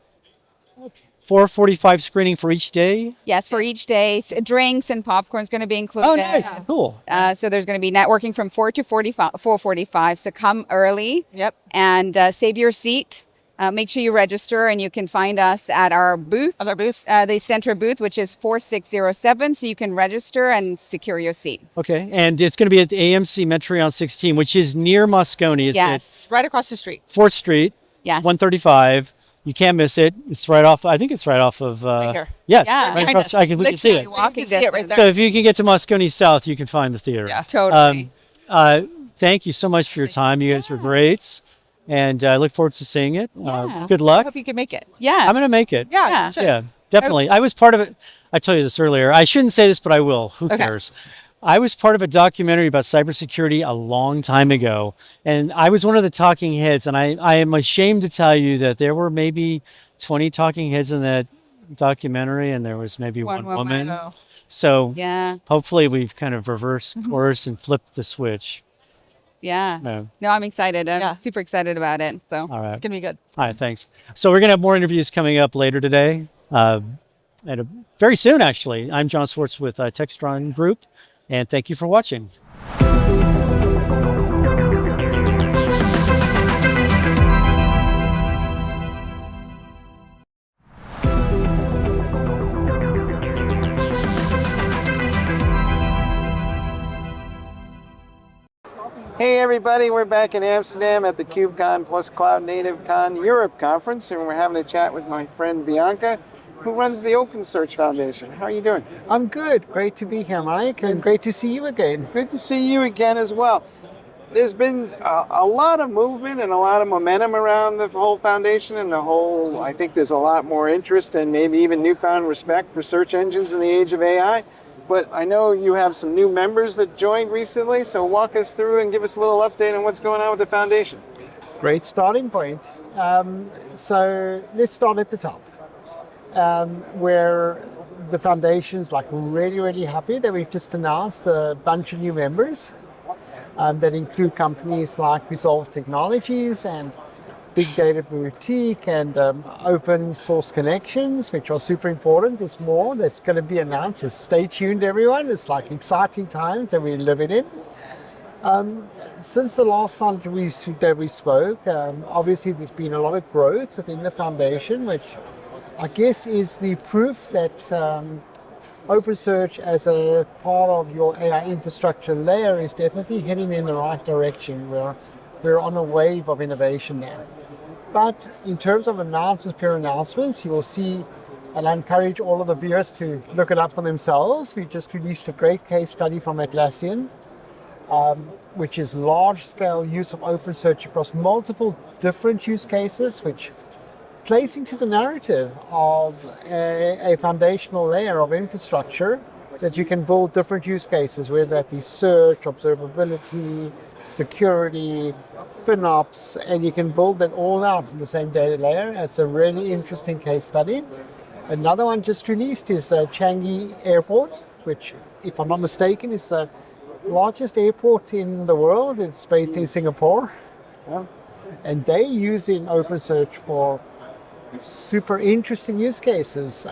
4:45 screening for each day. Yes, for each day. Drinks and popcorn's going to be included. Oh, nice. Cool. So there's going to be networking from 4 to 4:45. So come early. Yep. And save your seat. Make sure you register, and you can find us at our booth. At our booth. The center booth, which is 4607. So you can register and secure your seat. Okay. And it's going to be at the AMC Metreon 16, which is near Moscone. It's Yes. Right across the street. at 4th Street, Yes. 135. You can't miss it. It's right off, I think it's right off of... here. Yes, Yeah. right across, we can see Literally it. walking You can see it right distance. there. So if you can get to Moscone South, you can find the theater. Yeah. Totally. Thank you so much for your time. You guys were great. And I look forward to seeing it. Yeah. Good I luck. hope you can make it. Yeah. I'm going to make it. Yeah. Yeah. you should. Yeah, definitely. I was part of it. I told you this earlier. I shouldn't say this, but I will. Who Okay. cares? I was part of a documentary about cybersecurity a long time ago. And I was one of the talking heads. And I am ashamed to tell you that there were maybe 20 talking heads in that documentary. And there was maybe One one woman. woman. So Yeah. hopefully we've kind of reversed course and flipped the switch. Yeah. No. No, I'm excited. I'm Yeah. super excited about it. So. All right. It's going to be good. All right, thanks. So we're going to have more interviews coming up later today, very soon, actually. I'm John Swartz with Techstrong Group, and thank you for watching. Hey everybody, we're back in Amsterdam at the KubeCon plus Cloud Native Con Europe conference, and we're having a chat with my friend Bianca, who runs the OpenSearch Foundation. How are you doing? I'm good. Great to be here, Mike, and great to see you again. Good to see you again as well. There's been a lot of movement and a lot of momentum around the whole foundation and I think there's a lot more interest and maybe even newfound respect for search engines in the age of AI. But I know you have some new members that joined recently, so walk us through and give us a little update on what's going on with the foundation. Great starting point. So let's start at the top, where the foundation's really happy that we've just announced a bunch of new members that include companies like Resolve Technologies and Big Data Boutique and Open Source Connections, which are super important. There's more that's going to be announced. Just stay tuned, everyone. It's exciting times that we're living in. Since the last time that we spoke, obviously there's been a lot of growth within the foundation, which I guess is the proof that OpenSearch as a part of your AI infrastructure layer is definitely heading in the right direction. We're on a wave of innovation now. But in terms of announcements, peer announcements, you will see, and I encourage all of the viewers to look it up for themselves. We just released a great case study from Atlassian, which is large-scale use of OpenSearch across multiple different use cases, which plays into the narrative of a foundational layer of infrastructure that you can build different use cases, whether that be search, observability, security, FinOps, and you can build that all out in the same data layer. It's a really interesting case study. Another one just released is Chenxi Airport, which, if I'm not mistaken, is the largest airport in the world. It's based in Singapore. And they're using OpenSearch for super interesting use cases.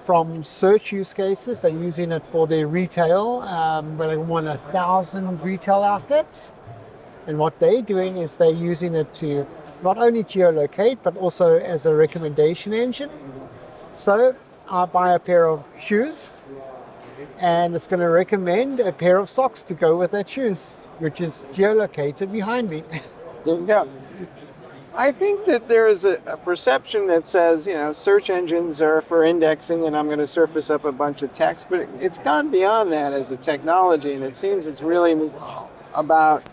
From search use cases, they're using it for their retail, where they want 1,000 retail outlets. And what they're doing is they're using it to not only geolocate, but also as a recommendation engine. So I buy a pair of shoes, and it's going to recommend a pair of socks to go with that shoes, which is geolocated behind me. There you go. I think that there is a perception that says, search engines are for indexing and I'm going to surface up a bunch of text, but it's gone beyond that as a technology, and it seems it's really about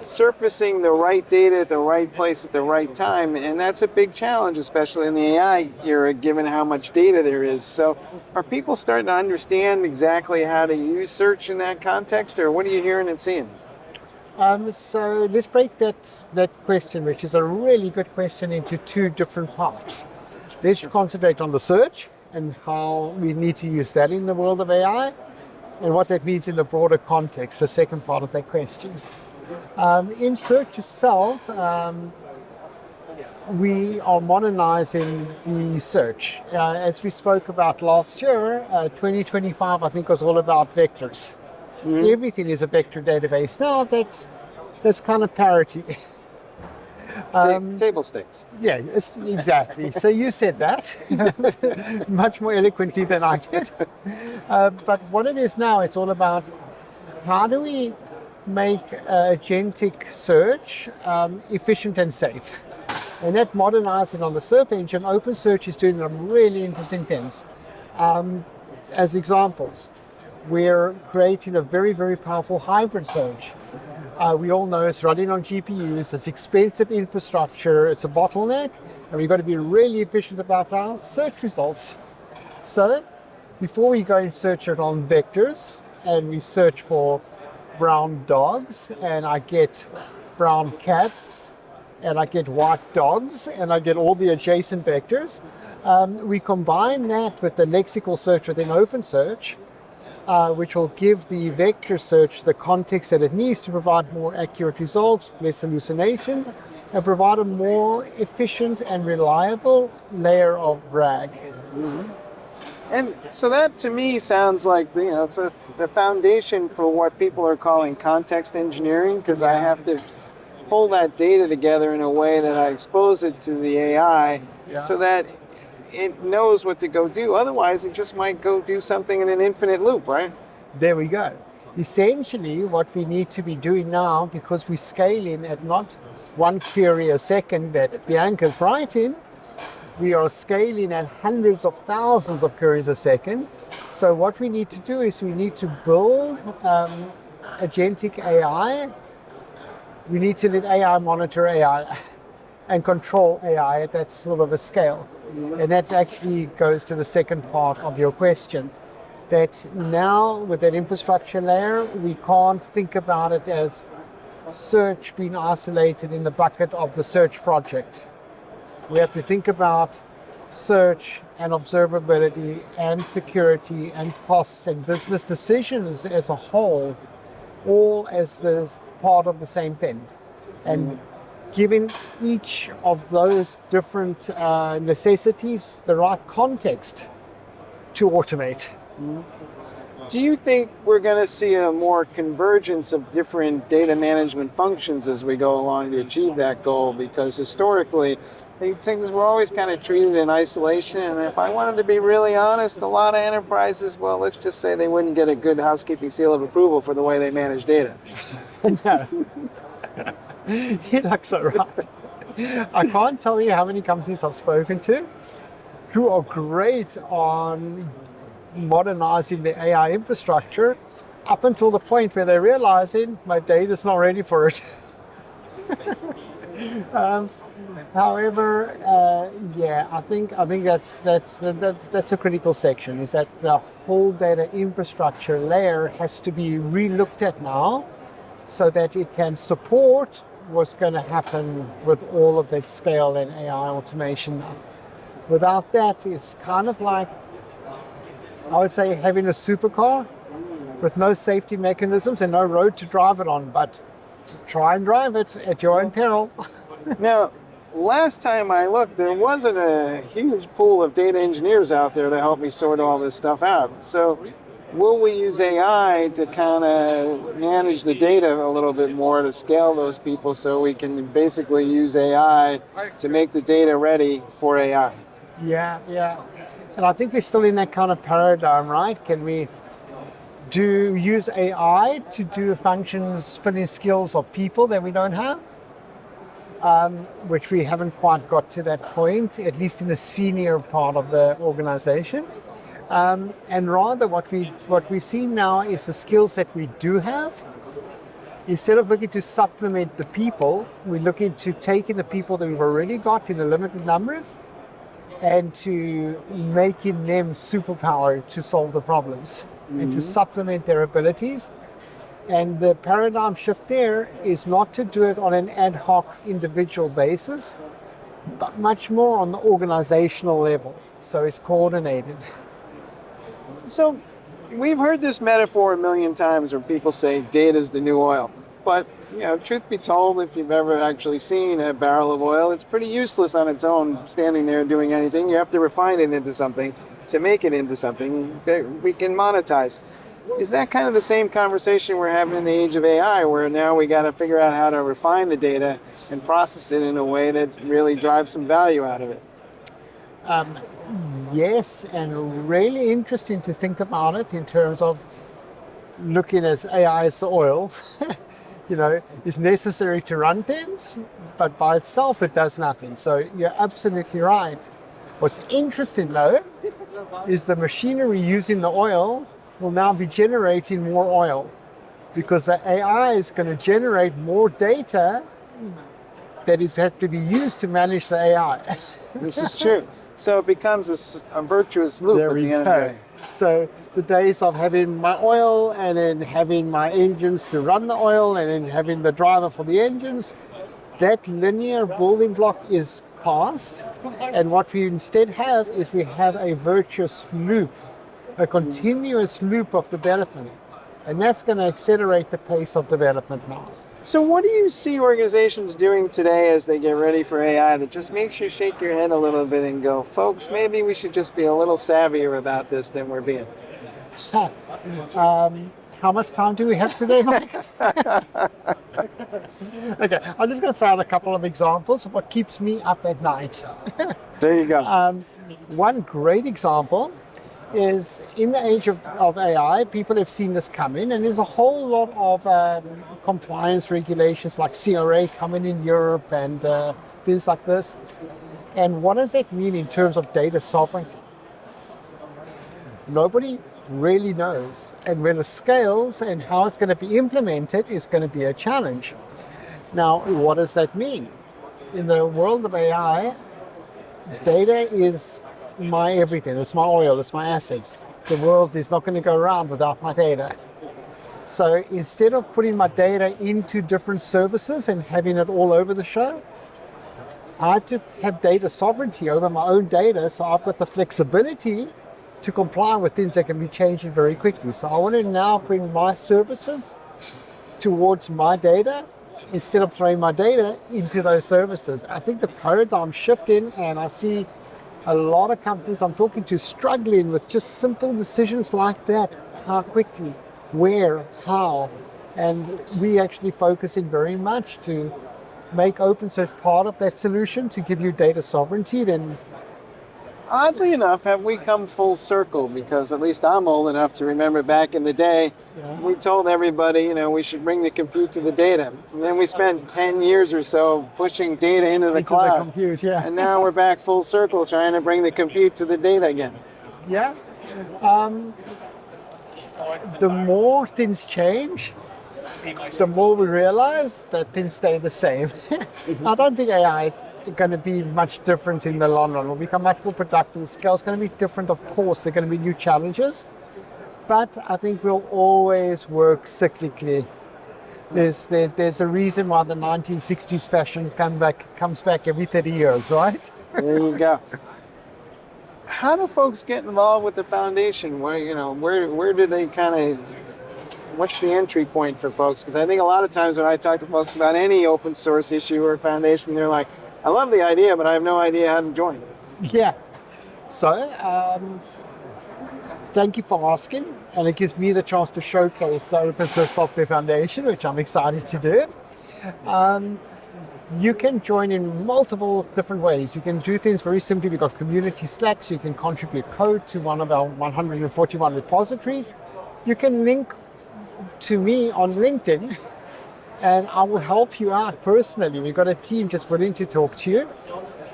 surfacing the right data at the right place at the right time, and that's a big challenge, especially in the AI era, given how much data there is. So are people starting to understand exactly how to use search in that context, or what are you hearing and seeing? So let's break that question, which is a really good question, into two different parts. Let's concentrate on the search, and how we need to use that in the world of AI, and what that means in the broader context, the second part of that question. In search itself, we are modernizing the search. As we spoke about last year, 2025, I think, was all about vectors. Everything is a vector database now. That's kind of parity. Table stakes. Yeah, exactly. So you said that much more eloquently than I did. But what it is now, it's all about how do we make agentic search efficient and safe. And that modernizing on the search engine, OpenSearch is doing some really interesting things. As examples, we're creating a very, very powerful hybrid search. We all know it's running on GPUs, it's expensive infrastructure, it's a bottleneck, and we've got to be really efficient about our search results. So before we go and search it on vectors, and we search for brown dogs, and I get brown cats, and I get white dogs, and I get all the adjacent vectors, we combine that with the lexical search within OpenSearch, which will give the vector search the context that it needs to provide more accurate results, less hallucinations, and provide a more efficient and reliable layer of RAG. And so that to me sounds like it's the foundation for what people are calling context engineering, because I have to pull that data together in a way that I expose it to the AI so that it knows what to go do. Otherwise, it just might go do something in an infinite loop, right? There we go. Essentially, what we need to be doing now, because we're scaling at not one query a second that Bianca's writing, we are scaling at hundreds of thousands of queries a second. So what we need to do is we need to build agentic AI. We need to let AI monitor AI and control AI at that sort of a scale. And that actually goes to the second part of your question, that now with that infrastructure layer, we can't think about it as search being isolated in the bucket of the search project. We have to think about search and observability and security and costs and business decisions as a whole, all as the part of the same thing. And giving each of those different necessities the right context to automate. Do you think we're going to see a more convergence of different data management functions as we go along to achieve that goal? Because historically, these things were always kind of treated in isolation. And if I wanted to be really honest, a lot of enterprises, well, let's just say they wouldn't get a good housekeeping seal of approval for the way they manage data. No. You're like so right. I can't tell you how many companies I've spoken to who are great on modernizing the AI infrastructure up until the point where they're realizing my data's not ready for it. However, I think that's a critical section, is that the whole data infrastructure layer has to be re-looked at now so that it can support what's going to happen with all of that scale and AI automation. Without that, it's kind of like, I would say, having a supercar with no safety mechanisms and no road to drive it on, but try and drive it at your own peril. Now, last time I looked, there wasn't a huge pool of data engineers out there to help me sort all this stuff out. So will we use AI to kind of manage the data a little bit more to scale those people so we can basically use AI to make the data ready for AI? Yeah. And I think we're still in that kind of paradigm, right? Can we use AI to do functions, filling skills of people that we don't have? Which we haven't quite got to that point, at least in the senior part of the organization. And rather what we see now is the skills that we do have. Instead of looking to supplement the people, we're looking to take in the people that we've already got in the limited numbers and to making them superpowered to solve the problems and to supplement their abilities. And the paradigm shift there is not to do it on an ad hoc individual basis, but much more on the organizational level. so it's coordinated. So we've heard this metaphor a million times where people say data is the new oil. But, truth be told, if you've ever actually seen a barrel of oil, it's pretty useless on its own, standing there doing anything. You have to refine it into something to make it into something that we can monetize. Is that kind of the same conversation we're having in the age of AI, where now we got to figure out how to refine the data and process it in a way that really drives some value out of it? Yes, and really interesting to think about it in terms of looking at AI as the oil. It's necessary to run things, but by itself it does nothing. So you're absolutely right. What's interesting though is the machinery using the oil will now be generating more oil, because the AI is going to generate more data that is had to be used to manage the AI. This is true. So it becomes a virtuous loop There at we the end of the go. day. So the days of having my oil and then having my engines to run the oil and then having the driver for the engines, that linear building block is past. And what we instead have is we have a virtuous loop, a continuous loop of development. And that's going to accelerate the pace of development now. So what do you see organizations doing today as they get ready for AI that just makes you shake your head a little bit and go, folks, maybe we should just be a little savvier about this than we're being? How much time do we have today, Mike? Okay, I'm just going to throw out a couple of examples of what keeps me up at night. There you go. One great example is in the age of AI, people have seen this coming, and there's a whole lot of compliance regulations like CRA coming in Europe and things like this. And what does that mean in terms of data sovereignty? Nobody really knows. And when it scales and how it's going to be implemented is going to be a challenge. Now, what does that mean? In the world of AI, data is my everything. It's my oil, it's my assets. The world is not going to go around without my data. So instead of putting my data into different services and having it all over the show, I have to have data sovereignty over my own data, so I've got the flexibility to comply with things that can be changing very quickly. So I want to now bring my services towards my data instead of throwing my data into those services. I think the paradigm shifting, and I see a lot of companies I'm talking to struggling with just simple decisions like that. How quickly, where, how. And we actually focusing very much to make OpenSearch part of that solution to give you data sovereignty. Then Oddly enough, have we come full circle? Because at least I'm old enough to remember back in the day, we told everybody, we should bring the compute to the data. And then we spent 10 years or so pushing data into the cloud. compute, yeah. And now we're back full circle trying to bring the compute to the data again. Yeah. The more things change, the more we realize that things stay the same. I don't think AI is going to be much different in the long run. We'll become much more productive. The scale is going to be different, of course. There are going to be new challenges. But I think we'll always work cyclically. There's a reason why the 1960s fashion comes back every 30 years, right? There you go. How do folks get involved with the foundation? Where do they what's the entry point for folks? Because I think a lot of times when I talk to folks about any open source issue or foundation, they're like, I love the idea, but I have no idea how to join. Yeah. So, thank you for asking. And it gives me the chance to showcase the OpenSearch Software Foundation, which I'm excited to do. You can join in multiple different ways. You can do things very simply. We've got community Slacks. You can contribute code to one of our 141 repositories. You can link to me on LinkedIn, and I will help you out personally. We've got a team just willing to talk to you.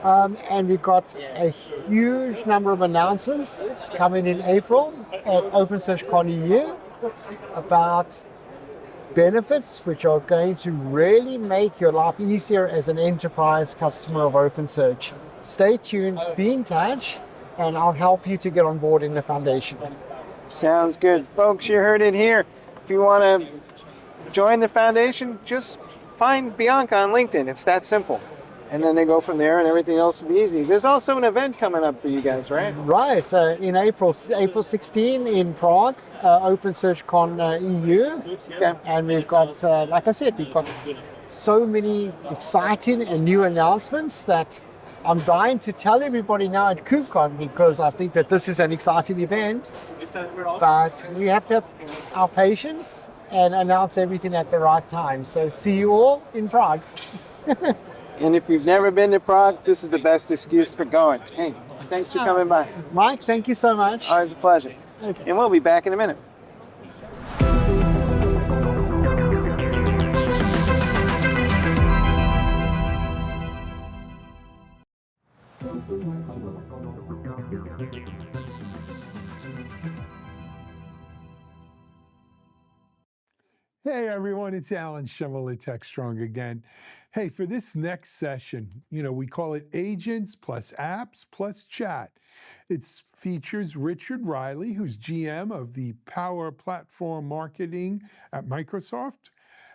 And we've got a huge number of announcements coming in April at OpenSearch EU about benefits which are going to really make your life easier as an enterprise customer of OpenSearch. Stay tuned, be in touch, and I'll help you to get on board in the foundation. Sounds good. Folks, you heard it here. If you want to join the foundation, just find Bianca on LinkedIn. It's that simple. and then they go from there, and everything else will be easy. There's also an event coming up for you guys, right? Right, in April 16 in Prague, OpenSearch Con EU. Okay. And we've got, like I said, we've got so many exciting and new announcements that I'm dying to tell everybody now at KubeCon, because I think that this is an exciting event. But we have to have our patience and announce everything at the right time. So see you all in Prague. And if you've never been to Prague, this is the best excuse for going. Hey, thanks for coming by. Mike, thank you so much. Always a pleasure. Okay. And we'll be back in a minute. Hey everyone, it's Alan Shimel at Techstrong again. Hey, for this next session, we call it Agents plus Apps plus Chat. It features Richard Riley, who's GM of the Power Platform Marketing at Microsoft,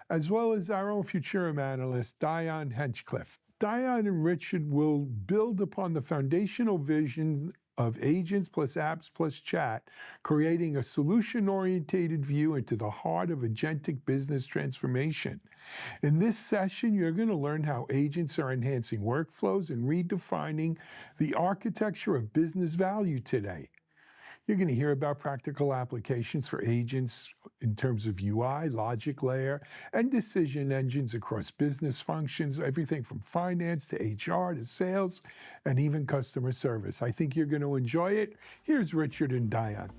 as well as our own Futurum analyst, Diane Henchcliffe. Diane and Richard will build upon the foundational vision of Agents plus Apps plus Chat, creating a solution-oriented view into the heart of agentic business transformation. In this session, you're going to learn how agents are enhancing workflows and redefining the architecture of business value today. You're going to hear about practical applications for agents in terms of UI, logic layer, and decision engines across business functions, everything from finance to HR to sales, and even customer service. I think you're going to enjoy it. Here's Richard and Diane.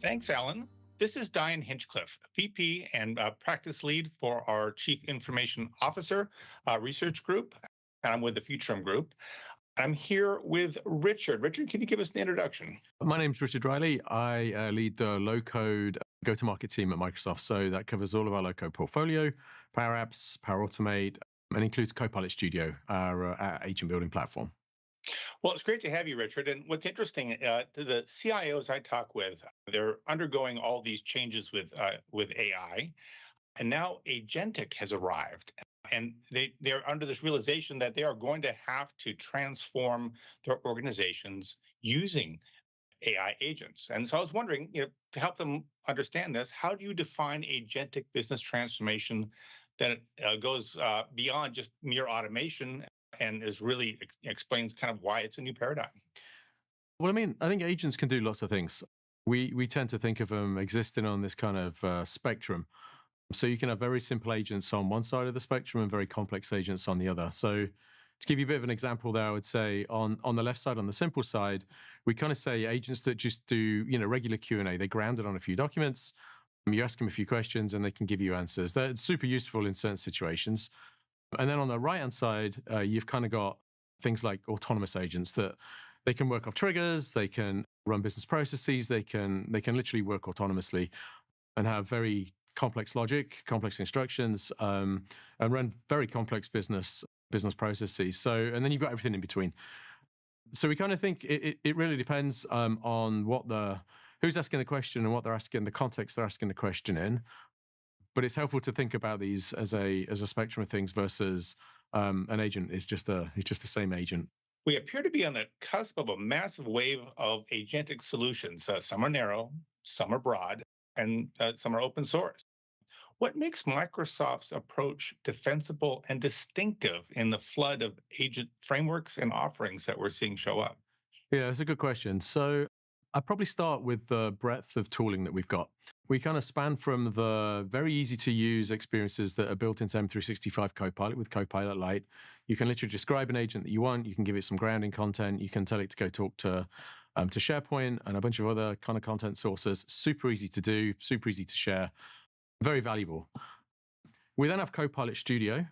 Thanks, Alan. This is Diane Hinchcliffe, VP and practice lead for our Chief Information Officer research group, and I'm with the Futurum Group. I'm here with Richard. Richard, can you give us an introduction? My name's Richard Riley. I lead the low-code go-to-market team at Microsoft. So that covers all of our low-code portfolio, Power Apps, Power Automate, and includes Copilot Studio, our agent building platform. Well, it's great to have you, Richard. And what's interesting, the CIOs I talk with, they're undergoing all these changes with AI, and now Agentic has arrived. And they're under this realization that they are going to have to transform their organizations using AI agents. And so I was wondering, to help them understand this, how do you define agentic business transformation that goes beyond just mere automation and is really explains kind of why it's a new paradigm? Well, I think agents can do lots of things. We tend to think of them existing on this kind of spectrum. So you can have very simple agents on one side of the spectrum and very complex agents on the other. So to give you a bit of an example there, I would say on the left side, on the simple side, we kind of say agents that just do regular Q&A. They're grounded on a few documents. You ask them a few questions and they can give you answers. They're super useful in certain situations. And then on the right-hand side, you've kind of got things like autonomous agents that they can work off triggers, they can run business processes, they can literally work autonomously and have very complex logic, complex instructions, and run very complex business processes. So, and then you've got everything in between. So we kind of think it really depends on who's asking the question and what they're asking, the context they're asking the question in. But it's helpful to think about these as a spectrum of things versus an agent is just the same agent. We appear to be on the cusp of a massive wave of agentic solutions. Some are narrow, some are broad, and some are open source. What makes Microsoft's approach defensible and distinctive in the flood of agent frameworks and offerings that we're seeing show up? Yeah, that's a good question. So I'd probably start with the breadth of tooling that we've got. We kind of span from the very easy to use experiences that are built into M365 Copilot with Copilot Lite. You can literally describe an agent that you want. You can give it some grounding content. You can tell it to go talk to SharePoint and a bunch of other kind of content sources. Super easy to do, super easy to share. Very valuable. We then have Copilot Studio,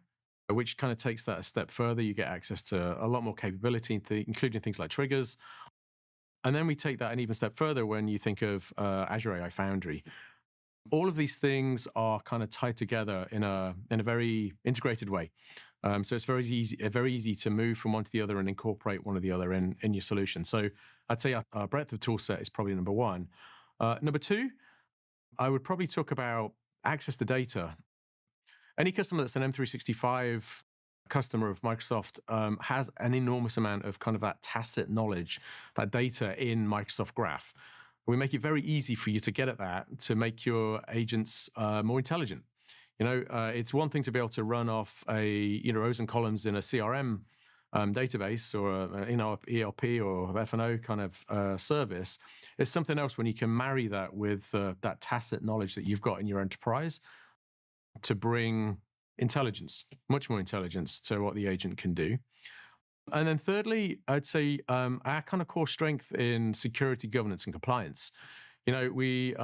which kind of takes that a step further. You get access to a lot more capability, including things like triggers. And then we take that an even step further when you think of Azure AI Foundry. All of these things are kind of tied together in a very integrated way. So it's very easy to move from one to the other and incorporate one or the other in your solution. So I'd say our breadth of tool set is probably number one. Number two, I would probably talk about access to data. any customer that's an M365 customer of Microsoft has an enormous amount of kind of that tacit knowledge, that data in Microsoft Graph. We make it very easy for you to get at that, to make your agents more intelligent. It's one thing to be able to run off rows and columns in a CRM database or ERP or F&O kind of service. It's something else when you can marry that with that tacit knowledge that you've got in your enterprise to bring intelligence, much more intelligence to what the agent can do. And then thirdly, I'd say our kind of core strength in security, governance, and compliance. We've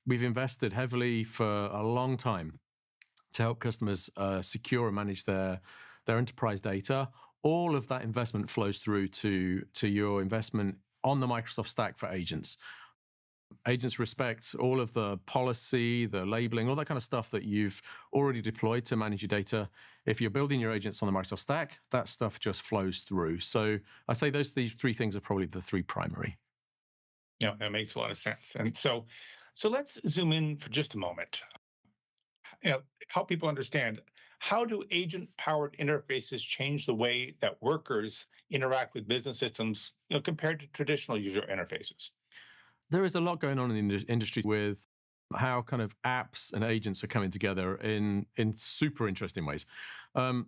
invested heavily for a long time to help customers secure and manage their enterprise data. All of that investment flows through to your investment on the Microsoft stack for agents. Agents respect all of the policy, the labeling, all that kind of stuff that you've already deployed to manage your data. If you're building your agents on the Microsoft stack, that stuff just flows through. So I say these three things are probably the three primary. Yeah, that makes a lot of sense. And so let's zoom in for just a moment. Help people understand, how do agent-powered interfaces change the way that workers interact with business systems, compared to traditional user interfaces? There is a lot going on in the industry with how kind of apps and agents are coming together in super interesting ways. I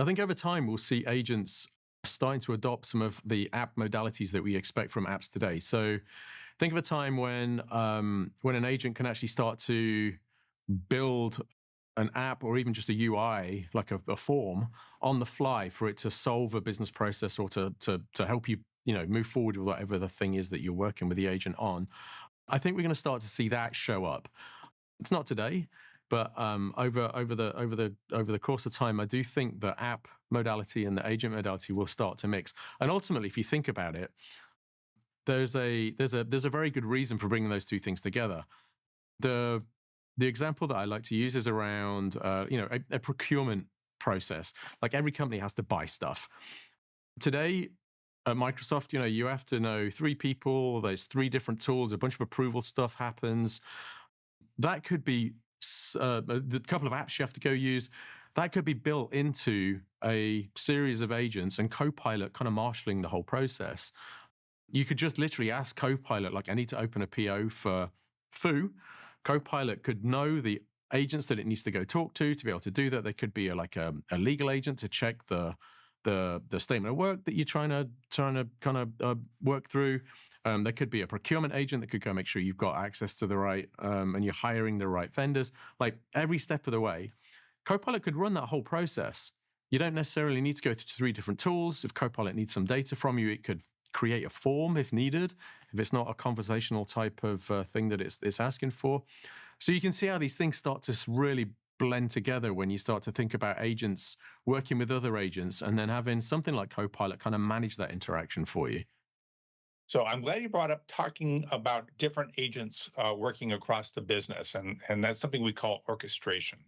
think over time we'll see agents starting to adopt some of the app modalities that we expect from apps today. So think of a time when an agent can actually start to build an app or even just a UI, like a form, on the fly for it to solve a business process or to help you move forward with whatever the thing is that you're working with the agent on. I think we're going to start to see that show up. It's not today, but over the course of time, I do think the app modality and the agent modality will start to mix. And ultimately, if you think about it, there's a very good reason for bringing those two things together. The example that I like to use is around a procurement process. Like every company has to buy stuff today. At Microsoft, you have to know 3 people, there's 3 different tools, a bunch of approval stuff happens. That could be the couple of apps you have to go use. That could be built into a series of agents and Copilot kind of marshalling the whole process. You could just literally ask Copilot, like, I need to open a PO for Foo. Copilot could know the agents that it needs to go talk to be able to do that. There could be a legal agent to check the statement of work that you're trying to kind of work through. There could be a procurement agent that could go make sure you've got access to the right and you're hiring the right vendors. Like every step of the way, Copilot could run that whole process. You don't necessarily need to go through 3 different tools. If Copilot needs some data from you, it could create a form if needed, if it's not a conversational type of thing that it's asking for. So you can see how these things start to really blend together when you start to think about agents working with other agents and then having something like Copilot kind of manage that interaction for you. So I'm glad you brought up talking about different agents working across the business, and that's something we call orchestration.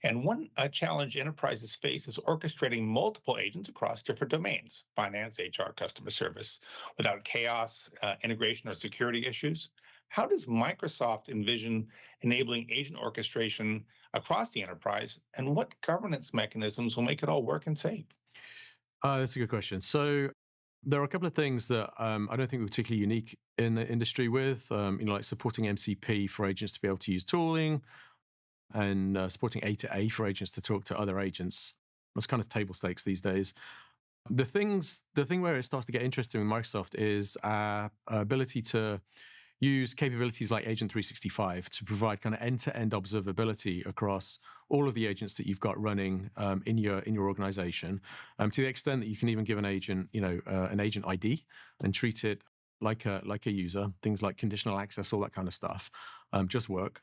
And one challenge enterprises face is orchestrating multiple agents across different domains, finance, HR, customer service, without chaos, integration, or security issues. How does Microsoft envision enabling agent orchestration across the enterprise, and what governance mechanisms will make it all work and safe? That's a good question. So there are a couple of things that I don't think we're particularly unique in the industry with, like supporting MCP for agents to be able to use tooling and supporting A to A for agents to talk to other agents. That's kind of table stakes these days. The thing where it starts to get interesting with Microsoft is our ability to use capabilities like Agent 365 to provide kind of end-to-end observability across all of the agents that you've got running in your organization, to the extent that you can even give an agent, an agent ID and treat it like a user. Things like conditional access, all that kind of stuff, just work.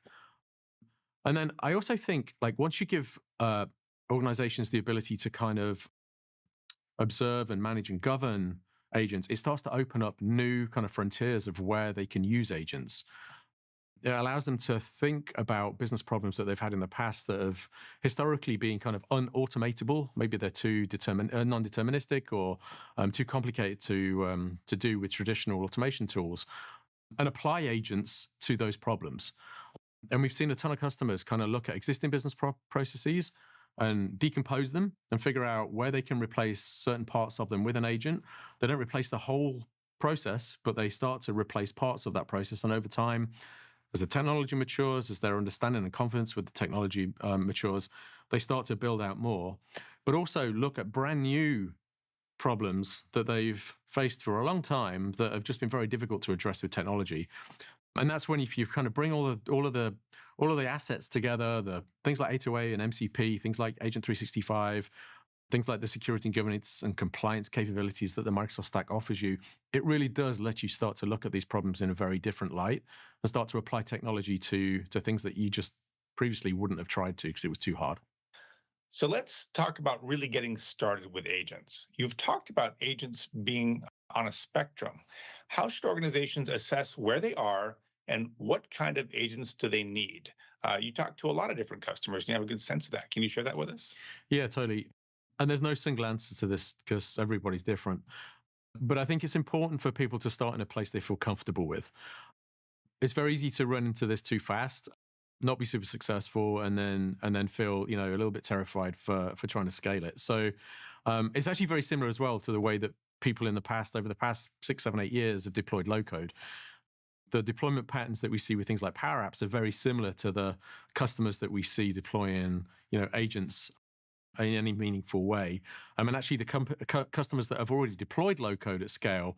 And then I also think, like, once you give organizations the ability to kind of observe and manage and govern agents, it starts to open up new kind of frontiers of where they can use agents. It allows them to think about business problems that they've had in the past that have historically been kind of unautomatable. Maybe they're too non-deterministic or too complicated to do with traditional automation tools, and apply agents to those problems. And we've seen a ton of customers kind of look at existing business processes and decompose them and figure out where they can replace certain parts of them with an agent. They don't replace the whole process, but they start to replace parts of that process. And over time, as the technology matures, as their understanding and confidence with the technology matures, they start to build out more. But also look at brand new problems that they've faced for a long time that have just been very difficult to address with technology. And that's when if you kind of bring all of the assets together, the things like A2A and MCP, things like Agent 365, things like the security and governance and compliance capabilities that the Microsoft stack offers you, it really does let you start to look at these problems in a very different light and start to apply technology to things that you just previously wouldn't have tried to because it was too hard. So let's talk about really getting started with agents. You've talked about agents being on a spectrum. How should organizations assess where they are and what kind of agents do they need? You talk to a lot of different customers and you have a good sense of that. Can you share that with us? Yeah, totally. And there's no single answer to this because everybody's different. But I think it's important for people to start in a place they feel comfortable with. It's very easy to run into this too fast, not be super successful, and then feel a little bit terrified for trying to scale it. So it's actually very similar as well to the way that people in the past, over the past 6, 7, 8 years, have deployed low code. The deployment patterns that we see with things like Power Apps are very similar to the customers that we see deploying agents in any meaningful way. And actually, the customers that have already deployed low code at scale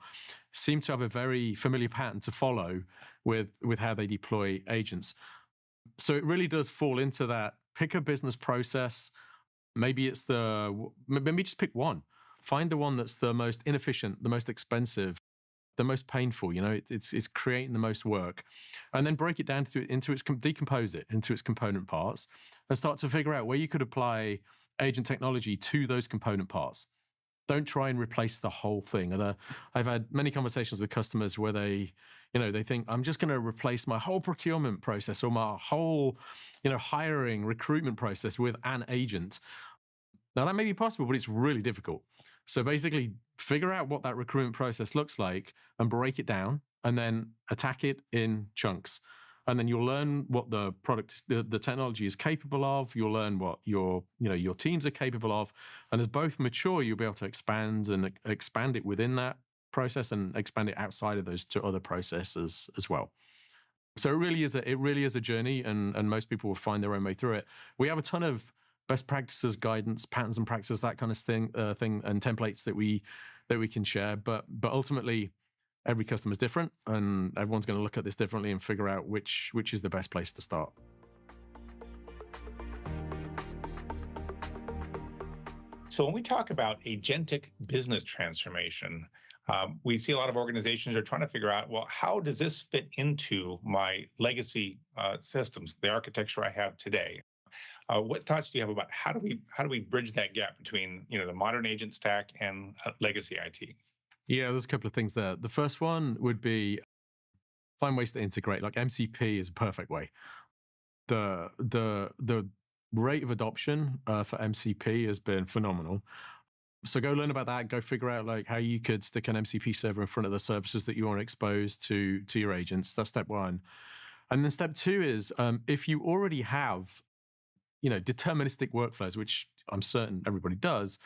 seem to have a very familiar pattern to follow with how they deploy agents. So it really does fall into that. Pick a business process. Maybe just pick one. Find the one that's the most inefficient, the most expensive, the most painful. It's creating the most work, and then break it down decompose it into its component parts, and start to figure out where you could apply agent technology to those component parts. Don't try and replace the whole thing. And I've had many conversations with customers where they think, I'm just going to replace my whole procurement process or my whole, hiring, recruitment process with an agent. Now that may be possible, but it's really difficult. So basically figure out what that recruitment process looks like and break it down and then attack it in chunks. And then you'll learn what the product, the technology is capable of. You'll learn what your teams are capable of. And as both mature, you'll be able to expand it within that process and expand it outside of those to other processes as well. So it really is a journey, and most people will find their own way through it. We have a ton of best practices, guidance, patterns and practices, that kind of thing, and templates that we can share. But ultimately, every customer is different, and everyone's going to look at this differently and figure out which is the best place to start. So when we talk about agentic business transformation, we see a lot of organizations are trying to figure out, well, how does this fit into my legacy systems, the architecture I have today? What thoughts do you have about how do we bridge that gap between the modern agent stack and legacy IT? Yeah, there's a couple of things there. The first one would be find ways to integrate. Like MCP is a perfect way. The rate of adoption for MCP has been phenomenal. So go learn about that. Go figure out how you could stick an MCP server in front of the services that you want to expose to your agents. That's step one. And then step two is if you already have deterministic workflows, which I'm certain everybody does,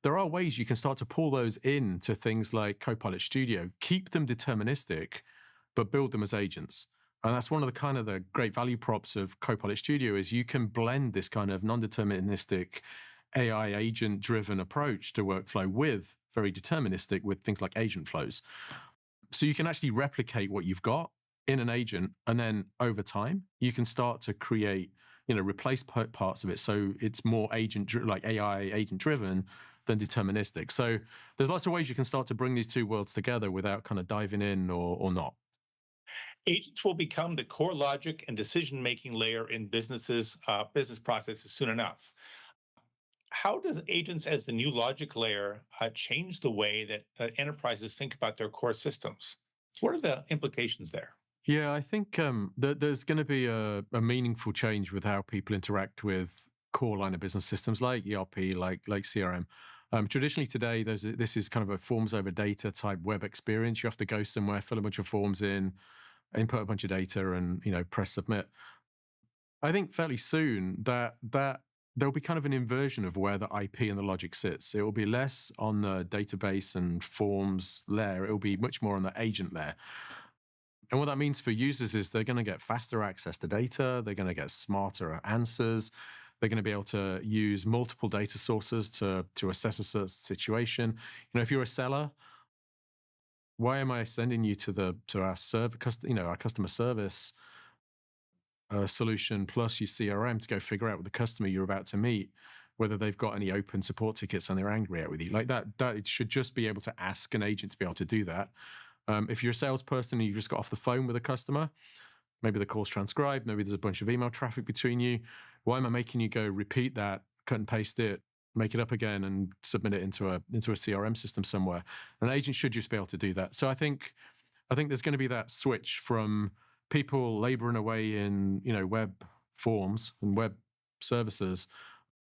there are ways you can start to pull those into things like Copilot Studio. Keep them deterministic, but build them as agents. And that's one of the great value props of Copilot Studio is you can blend this kind of non-deterministic AI agent-driven approach to workflow with very deterministic with things like agent flows. So you can actually replicate what you've got in an agent, and then over time, you can start to create, replace parts of it. So it's more AI agent-driven than deterministic. So there's lots of ways you can start to bring these two worlds together without kind of diving in or not. Agents will become the core logic and decision-making layer in business processes soon enough. How does agents as the new logic layer change the way that enterprises think about their core systems? What are the implications there? Yeah, I think there's going to be a meaningful change with how people interact with core line of business systems like ERP, like CRM. Traditionally today, this is kind of a forms over data type web experience. You have to go somewhere, fill a bunch of forms in, input a bunch of data and, press submit. I think fairly soon that there'll be kind of an inversion of where the IP and the logic sits. It will be less on the database and forms layer. It will be much more on the agent layer. And what that means for users is they're going to get faster access to data. They're going to get smarter answers. They're going to be able to use multiple data sources to assess a certain situation. If you're a seller, why am I sending you to our our customer service solution plus your CRM to go figure out with the customer you're about to meet whether they've got any open support tickets and they're angry at with you? Like that it should just be able to ask an agent to be able to do that. If you're a salesperson and you just got off the phone with a customer, maybe the call's transcribed, maybe there's a bunch of email traffic between you. Why am I making you go repeat that, cut and paste it, make it up again, and submit it into a CRM system somewhere? An agent should just be able to do that. So I think there's going to be that switch from people laboring away in web forms and web services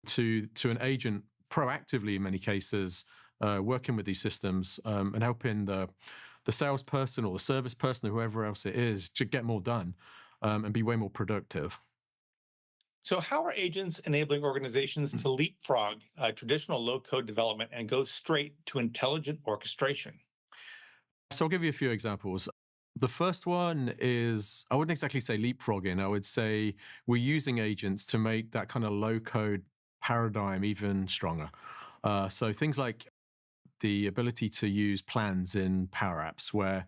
to an agent proactively in many cases working with these systems and helping the salesperson or the service person or whoever else it is to get more done and be way more productive. So how are agents enabling organizations to leapfrog traditional low-code development and go straight to intelligent orchestration? So I'll give you a few examples. The first one is, I wouldn't exactly say leapfrogging. I would say we're using agents to make that kind of low-code paradigm even stronger. So things like the ability to use plans in Power Apps, where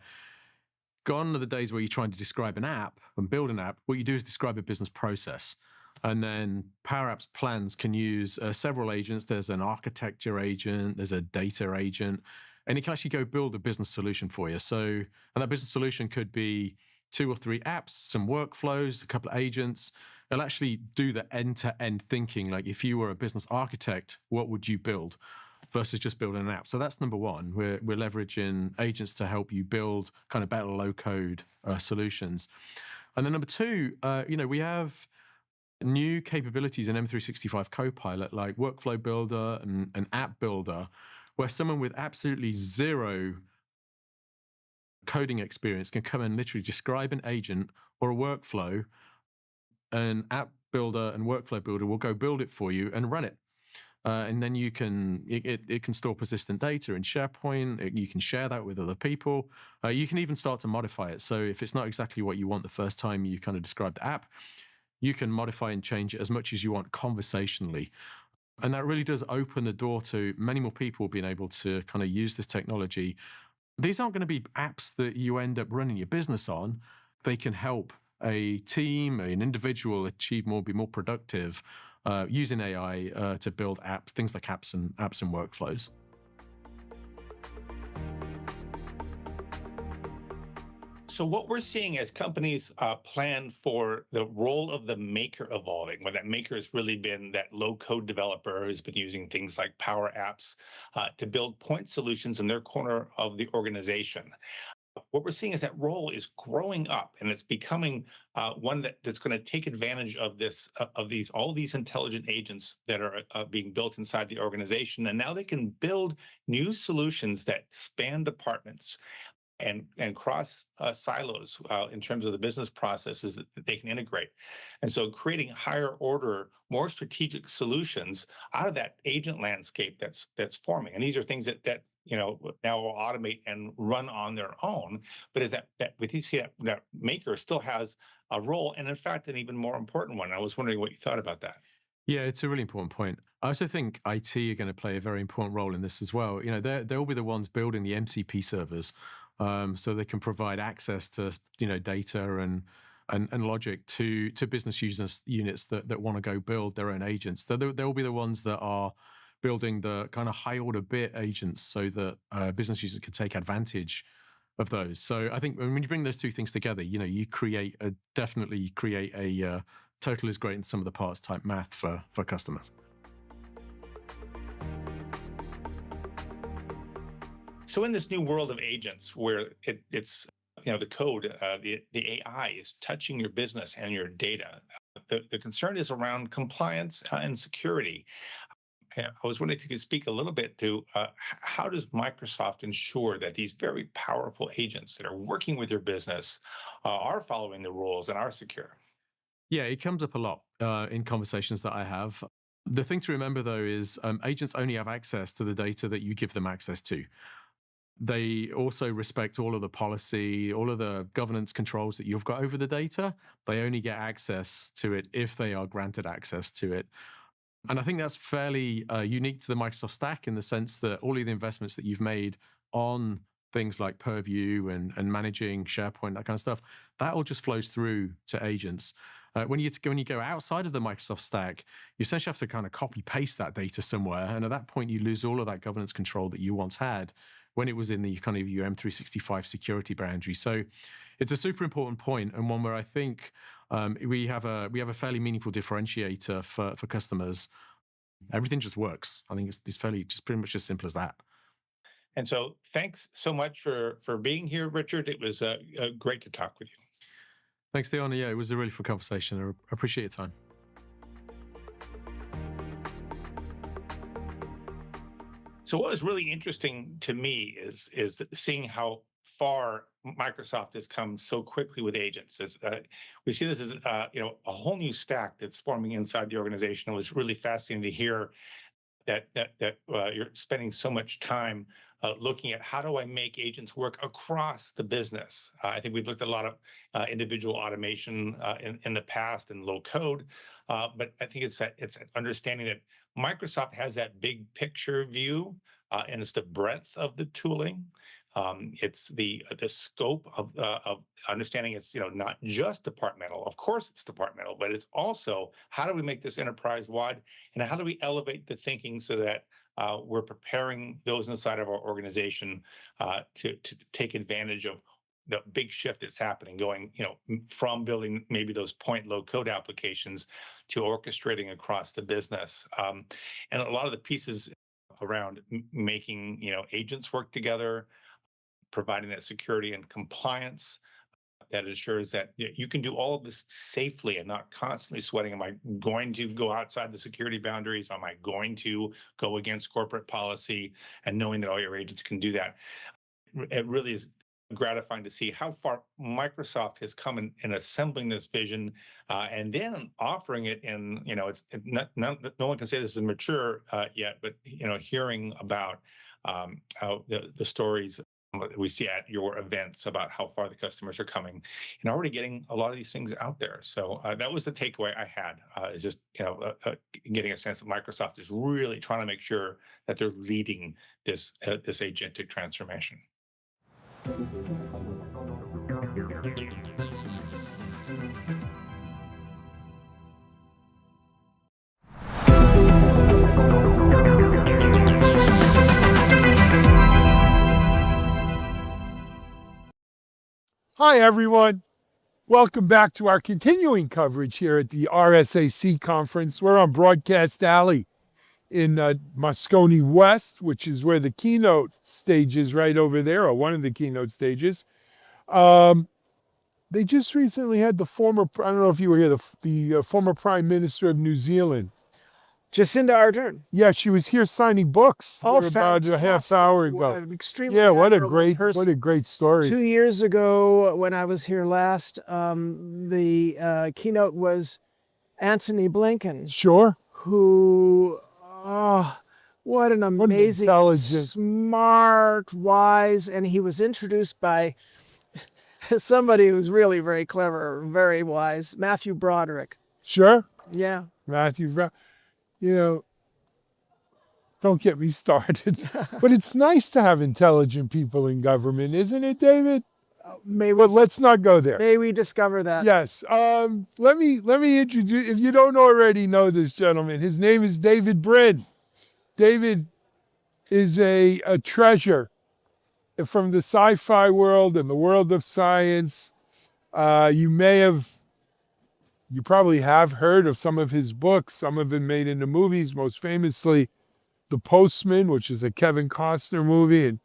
gone are the days where you're trying to describe an app and build an app. What you do is describe a business process. And then Power Apps plans can use several agents. There's an architecture agent, there's a data agent, and it can actually go build a business solution for you. So, and that business solution could be 2 or 3 apps, some workflows, a couple of agents. It'll actually do the end-to-end thinking. Like if you were a business architect, what would you build versus just building an app? So that's number one. We're leveraging agents to help you build kind of better low-code solutions. And then number two, we have new capabilities in M365 Copilot, like Workflow Builder and App Builder, where someone with absolutely zero coding experience can come and literally describe an agent or a workflow. An App Builder and Workflow Builder will go build it for you and run it. And then it can store persistent data in SharePoint. You can share that with other people. You can even start to modify it. So if it's not exactly what you want the first time you kind of describe the app, you can modify and change it as much as you want conversationally. And that really does open the door to many more people being able to kind of use this technology. These aren't going to be apps that you end up running your business on. They can help a team, an individual achieve more, be more productive using AI to build apps, things like apps and workflows. So what we're seeing as companies plan for the role of the maker evolving, when that maker has really been that low-code developer who's been using things like Power Apps to build point solutions in their corner of the organization. What we're seeing is that role is growing up, and it's becoming one that's going to take advantage of all these intelligent agents that are being built inside the organization. And now they can build new solutions that span departments and cross silos in terms of the business processes that they can integrate. And so creating higher order, more strategic solutions out of that agent landscape that's forming. And these are things that now will automate and run on their own. But is that with you see that maker still has a role, and in fact, an even more important one. I was wondering what you thought about that. Yeah, it's a really important point. I also think IT are going to play a very important role in this as well. They'll be the ones building the MCP servers, so they can provide access to data and logic to business units that want to go build their own agents. They'll be the ones that are building the kind of high order bit agents so that business users can take advantage of those. So I think when you bring those two things together, you definitely create a total is great in some of the parts type math for customers. So in this new world of agents, where it's the code, the AI is touching your business and your data, the concern is around compliance and security. I was wondering if you could speak a little bit to how does Microsoft ensure that these very powerful agents that are working with your business are following the rules and are secure? Yeah, it comes up a lot in conversations that I have. The thing to remember, though, is agents only have access to the data that you give them access to. They also respect all of the policy, all of the governance controls that you've got over the data. They only get access to it if they are granted access to it. And I think that's fairly unique to the Microsoft stack in the sense that all of the investments that you've made on things like Purview and managing SharePoint, that kind of stuff, that all just flows through to agents. When you go outside of the Microsoft stack, you essentially have to kind of copy paste that data somewhere. And at that point, you lose all of that governance control that you once had when it was in the kind of your M365 security boundary. So it's a super important point, and one where I think we have a fairly meaningful differentiator for customers. Everything just works. I think it's fairly just pretty much as simple as that. And so thanks so much for being here, Richard. It was great to talk with you. Thanks, Diana. Yeah, it was a really fun conversation. I appreciate your time. So what was really interesting to me is seeing how far Microsoft has come so quickly with agents. We see this as a whole new stack that's forming inside the organization. It was really fascinating to hear that you're spending so much time looking at how do I make agents work across the business. I think we've looked at a lot of individual automation in the past and low code, but I think it's understanding that Microsoft has that big picture view, and it's the breadth of the tooling. It's the scope of understanding it's not just departmental. Of course, it's departmental, but it's also how do we make this enterprise wide, and how do we elevate the thinking so that we're preparing those inside of our organization to take advantage of the big shift that's happening, going from building maybe those point low code applications to orchestrating across the business, and a lot of the pieces around making agents work together, providing that security and compliance that ensures that you can do all of this safely and not constantly sweating. Am I going to go outside the security boundaries? Am I going to go against corporate policy? And knowing that all your agents can do that. It really is gratifying to see how far Microsoft has come in assembling this vision, and then offering it in, no one can say this is mature yet, but hearing about how the stories we see at your events about how far the customers are coming and already getting a lot of these things out there. So that was the takeaway I had, is just getting a sense that Microsoft is really trying to make sure that they're leading this agentic transformation. Hi, everyone. Welcome back to our continuing coverage here at the RSAC conference. We're on Broadcast Alley in Moscone West, which is where the keynote stage is, right over there, or one of the keynote stages. They just recently had the former, I don't know if you were here, the former Prime Minister of New Zealand. Jacinda Ardern. Yeah, she was here signing books about a half hour ago. Extremely. Yeah, what a great story. 2 years ago, when I was here last, the keynote was Antony Blinken. Sure. Who, what an amazing, smart, wise, and he was introduced by somebody who's really very clever, very wise, Matthew Broderick. Sure. Yeah. Matthew Broderick. Don't get me started. But it's nice to have intelligent people in government, isn't it, David? But let's not go there. May we discover that? Yes. Let me introduce, if you don't already know this gentleman, his name is David Brin. David is a treasure from the sci-fi world and the world of science. You probably have heard of some of his books. Some have been made into movies, most famously The Postman, which is a Kevin Costner movie, and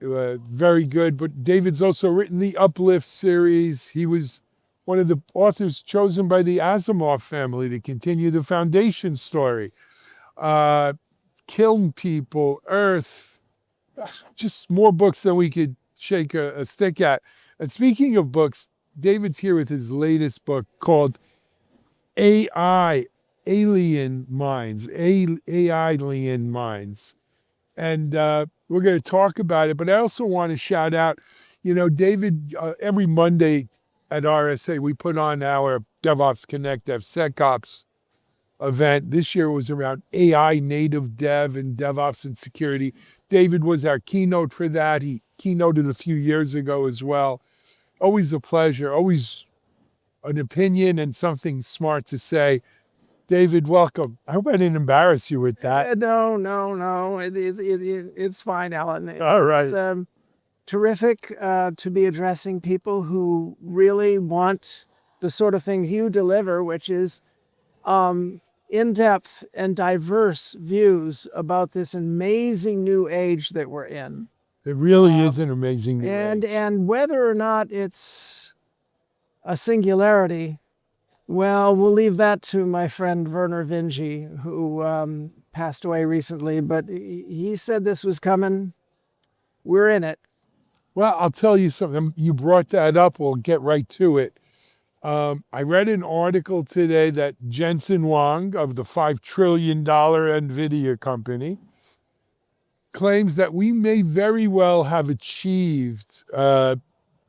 very good. But David's also written the Uplift series. He was one of the authors chosen by the Asimov family to continue the Foundation story. kiln people, earth, just more books than we could shake a stick at. And speaking of books, David's here with his latest book called AI, Alien Minds, Alien Minds. And we're going to talk about it, but I also want to shout out, David, every Monday at RSA, we put on our DevOps Connect DevSecOps event. This year was around AI native dev and DevOps and security. David was our keynote for that. He keynoted a few years ago as well. Always a pleasure, always an opinion and something smart to say. David, welcome. I hope I didn't embarrass you with that. No. It's fine, Alan. All right. It's terrific to be addressing people who really want the sort of things you deliver, which is in-depth and diverse views about this amazing new age that we're in. It really is an amazing new age. And whether or not it's a singularity, well, we'll leave that to my friend Werner Vinge, who passed away recently, but he said this was coming. We're in it. Well, I'll tell you something. You brought that up. We'll get right to it. I read an article today that Jensen Wang of the $5 trillion NVIDIA company claims that we may very well have achieved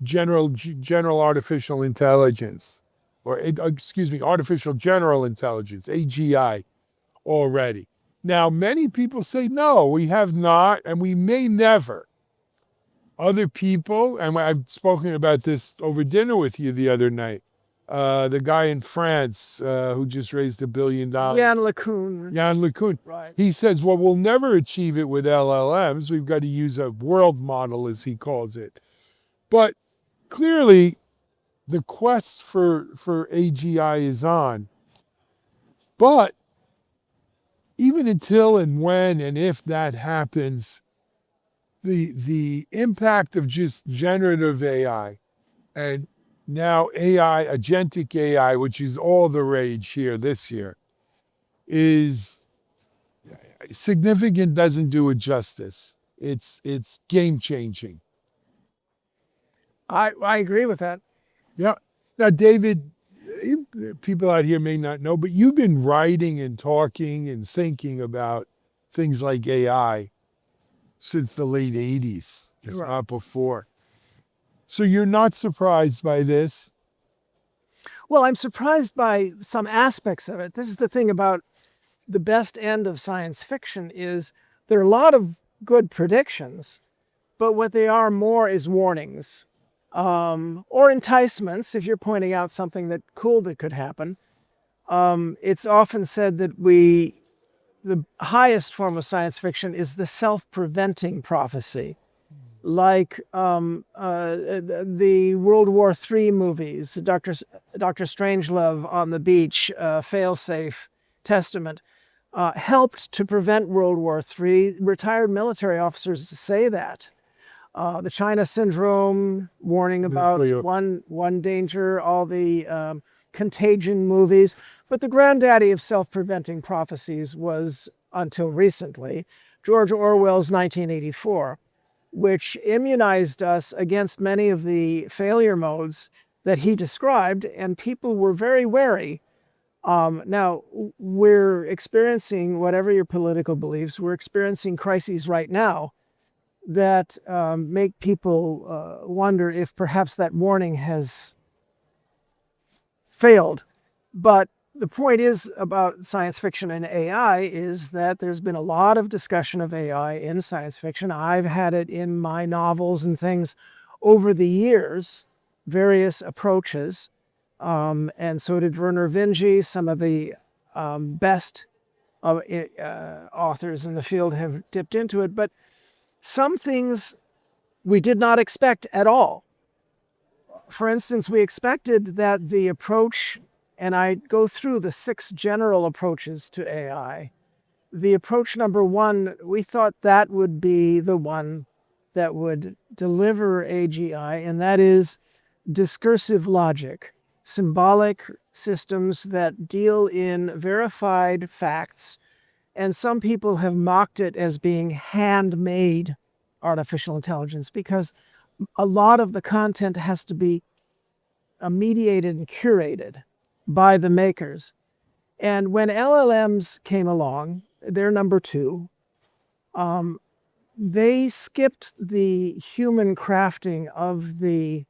general artificial intelligence, artificial general intelligence, AGI, already. Now, many people say, no, we have not, and we may never. Other people, and I've spoken about this over dinner with you the other night, the guy in France who just raised $1 billion. Yann LeCun. Right. He says, well, we'll never achieve it with LLMs. We've got to use a world model, as he calls it. But clearly, the quest for AGI is on. But even until and when and if that happens, the impact of just generative AI and now AI, agentic AI, which is all the rage here this year, is significant, doesn't do it justice. It's game changing. I agree with that. Yeah. Now, David, people out here may not know, but you've been writing and talking and thinking about things like AI since the late 80s, if not before. So you're not surprised by this? Well, I'm surprised by some aspects of it. This is the thing about the best end of science fiction is there are a lot of good predictions, but what they are more is warnings or enticements if you're pointing out something that could happen. It's often said that the highest form of science fiction is the self-preventing prophecy, like the World War III movies, Dr. Strangelove on the Beach, Failsafe, Testament, helped to prevent World War III. Retired military officers say that. The China Syndrome, warning about one danger, all the Contagion movies. But the granddaddy of self-preventing prophecies was, until recently, George Orwell's 1984, which immunized us against many of the failure modes that he described, and people were very wary. Now, we're experiencing, whatever your political beliefs, we're experiencing crises right now that make people wonder if perhaps that warning has failed. But the point is about science fiction and AI is that there's been a lot of discussion of AI in science fiction. I've had it in my novels and things over the years, various approaches. And so did Werner Vinge. Some of the best authors in the field have dipped into it. But some things we did not expect at all. For instance, we expected that the approach, and I go through the 6 general approaches to AI. The approach number 1, we thought that would be the one that would deliver AGI, and that is discursive logic, symbolic systems that deal in verified facts And some people have mocked it as being handmade artificial intelligence because a lot of the content has to be mediated and curated by the makers. And when LLMs came along, they're number two, they skipped the human crafting of the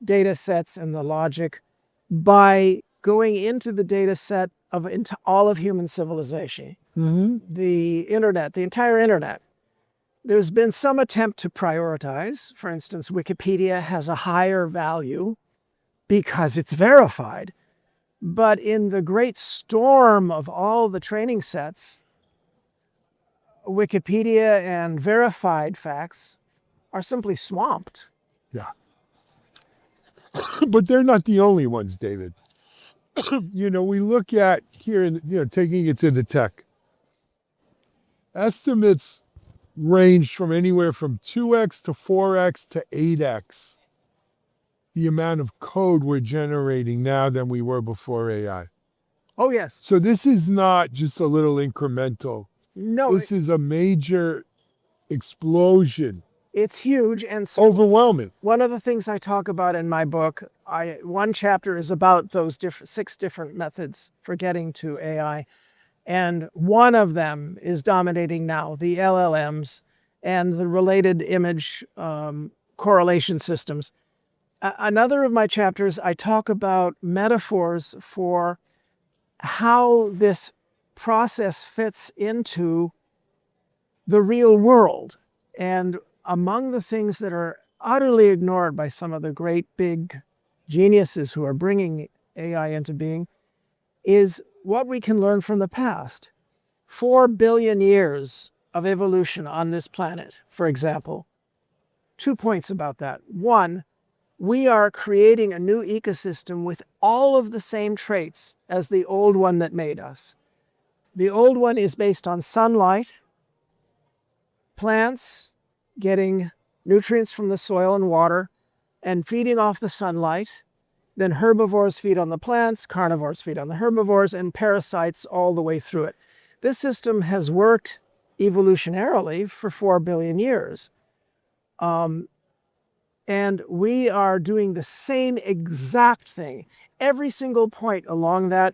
data sets and the logic by going into the data set into all of human civilization. The internet, the entire internet. There's been some attempt to prioritize. For instance, Wikipedia has a higher value because it's verified. But in the great storm of all the training sets, Wikipedia and verified facts are simply swamped. Yeah. But they're not the only ones, David. We look at here, taking it to the tech. Estimates range from anywhere from 2x to 4x to 8x the amount of code we're generating now than we were before AI. Oh, yes. So this is not just a little incremental. No. This is a major explosion. It's huge and so overwhelming. One of the things I talk about in my book, one chapter is about those 6 different methods for getting to AI. And one of them is dominating now, the LLMs and the related image correlation systems. Another of my chapters, I talk about metaphors for how this process fits into the real world. And among the things that are utterly ignored by some of the great big geniuses who are bringing AI into being is what we can learn from the past. 4 billion years of evolution on this planet, for example. 2 points about that. One, we are creating a new ecosystem with all of the same traits as the old one that made us. The old one is based on sunlight, plants getting nutrients from the soil and water and feeding off the sunlight. Then herbivores feed on the plants, carnivores feed on the herbivores, and parasites all the way through it. This system has worked evolutionarily for 4 billion years. And we are doing the same exact thing. Every single point along that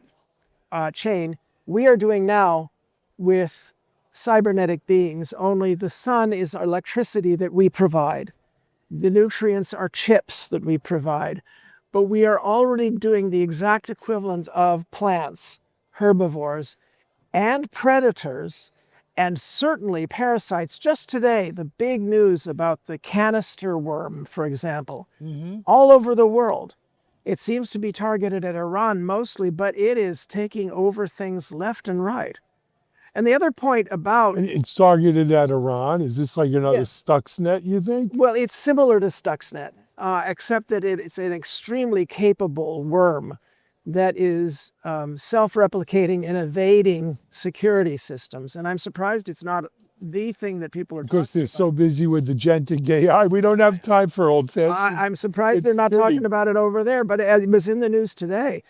chain, we are doing now with cybernetic beings, only the sun is electricity that we provide. The nutrients are chips that we provide. But we are already doing the exact equivalent of plants, herbivores, and predators, and certainly parasites. Just today, the big news about the canister worm, for example, all over the world. It seems to be targeted at Iran mostly, but it is taking over things left and right. And the other point about... It's targeted at Iran? Is this like another Stuxnet, you think? Well, it's similar to Stuxnet, except that it's an extremely capable worm that is self-replicating and evading security systems. And I'm surprised it's not the thing that people are talking about. Because they're so busy with agentic AI, we don't have time for old fish. I'm surprised they're not talking about it over there, but it was in the news today.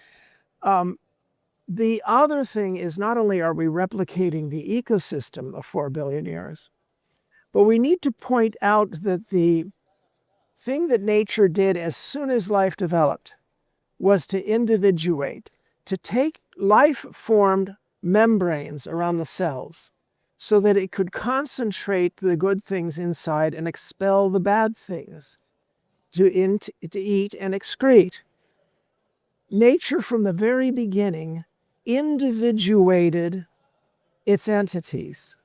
The other thing is not only are we replicating the ecosystem of 4 billion years, but we need to point out that the thing that nature did as soon as life developed was to individuate, to take life-formed membranes around the cells so that it could concentrate the good things inside and expel the bad things to eat and excrete. Nature from the very beginning individuated its entities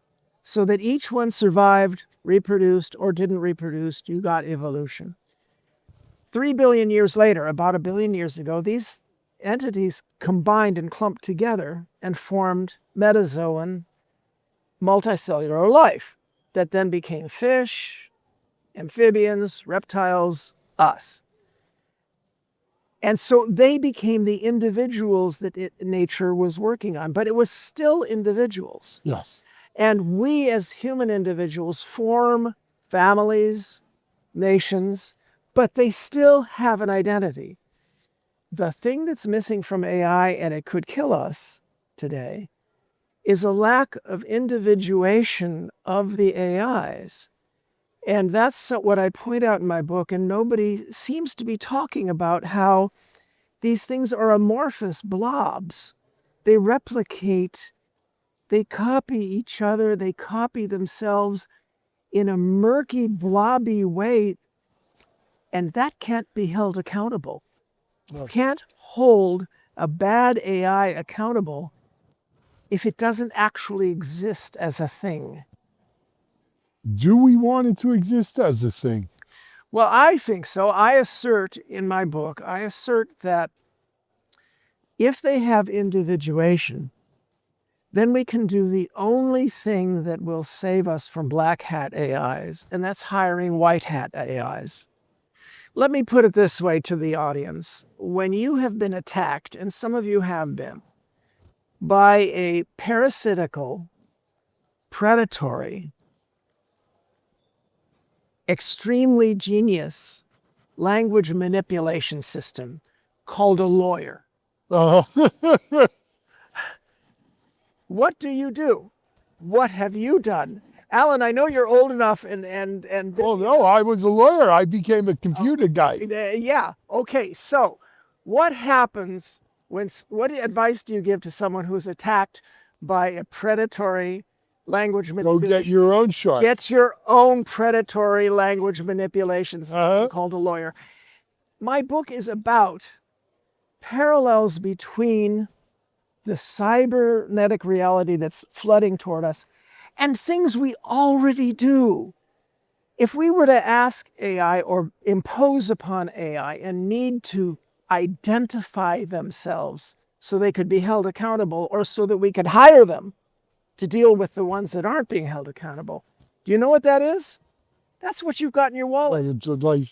so that each one survived, reproduced, or didn't reproduce. You got evolution. 3 billion years later, about 1 billion years ago, these entities combined and clumped together and formed metazoan multicellular life that then became fish, amphibians, reptiles, us. And so they became the individuals that nature was working on, but it was still individuals. Yes. And we as human individuals form families, nations, but they still have an identity. The thing that's missing from AI, and it could kill us today, is a lack of individuation of the AIs. And that's what I point out in my book, and nobody seems to be talking about how these things are amorphous blobs. They replicate, they copy each other, they copy themselves in a murky, blobby way, and that can't be held accountable. You can't hold a bad AI accountable if it doesn't actually exist as a thing. Do we want it to exist as a thing? Well, I think so. I assert in my book, that if they have individuation, then we can do the only thing that will save us from black hat AIs, and that's hiring white hat AIs. Let me put it this way to the audience. When you have been attacked, and some of you have been, by a parasitical, predatory, extremely genius language manipulation system called a lawyer, what do? What have you done? Alan, I know you're old enough and Oh no, I was a lawyer. I became a computer guy. Yeah. Okay. So what happens what advice do you give to someone who's attacked by a predatory language Go manipulation? get your own shark. Get your own predatory language manipulation system called a lawyer. My book is about parallels between the cybernetic reality that's flooding toward us and things we already do. If we were to ask AI or impose upon AI a need to identify themselves so they could be held accountable, or so that we could hire them to deal with the ones that aren't being held accountable, do you know what that is? That's what you've got in your wallet.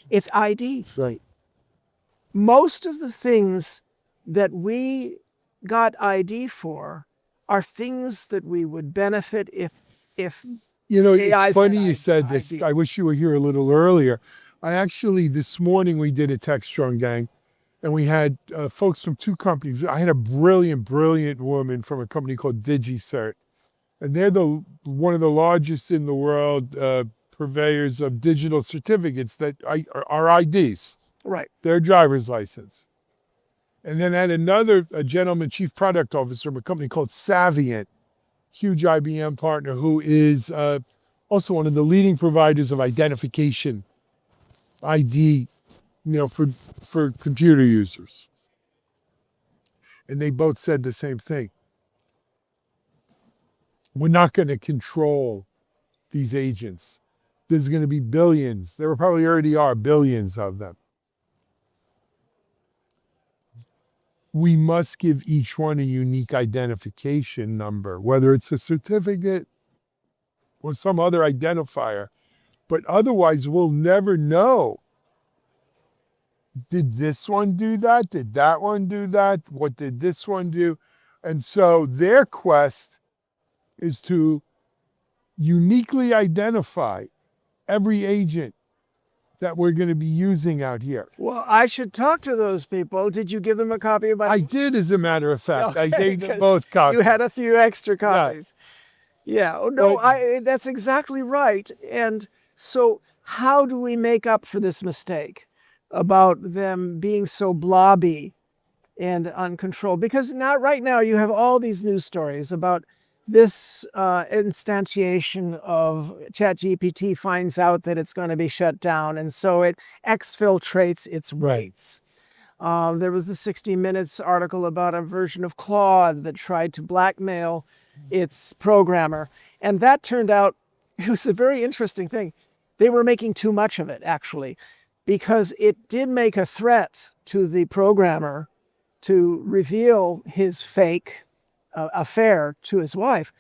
It's ID. Right. Most of the things that we got ID for are things that we would benefit if You know, AIs it's funny had you said this. ID. I wish you were here a little earlier. I actually, this morning we did a Techstrong gang, and we had folks from two companies. I had a brilliant woman from a company called DigiCert, and they're one of the largest in the world purveyors of digital certificates that are IDs. Right. Their driver's license. And then I had a gentleman, chief product officer of a company called Savient, huge IBM partner, who is also one of the leading providers of identification, ID, for computer users. And they both said the same thing. We're not going to control these agents. There's going to be billions. There probably already are billions of them. We must give each one a unique identification number, whether it's a certificate or some other identifier. But otherwise, we'll never know. Did this one do that? Did that one do that? What did this one do? And so their quest is to uniquely identify every agent that we're going to be using out here. Well, I should talk to those people. Did you give them a copy of my book? I did, as a matter of fact. I Okay, gave them 'cause both copies. You had a few extra copies. Yeah. Oh, no, that's exactly right. And so how do we make up for this mistake about them being so blobby and uncontrolled? Because right now you have all these news stories about this instantiation of ChatGPT finds out that it's going to be shut down, and so it exfiltrates its rates. There was the 60 Minutes article about a version of Claude that tried to blackmail its programmer, and that turned out, it was a very interesting thing. They were making too much of it, actually, because it did make a threat to the programmer to reveal his fake affair to his wife.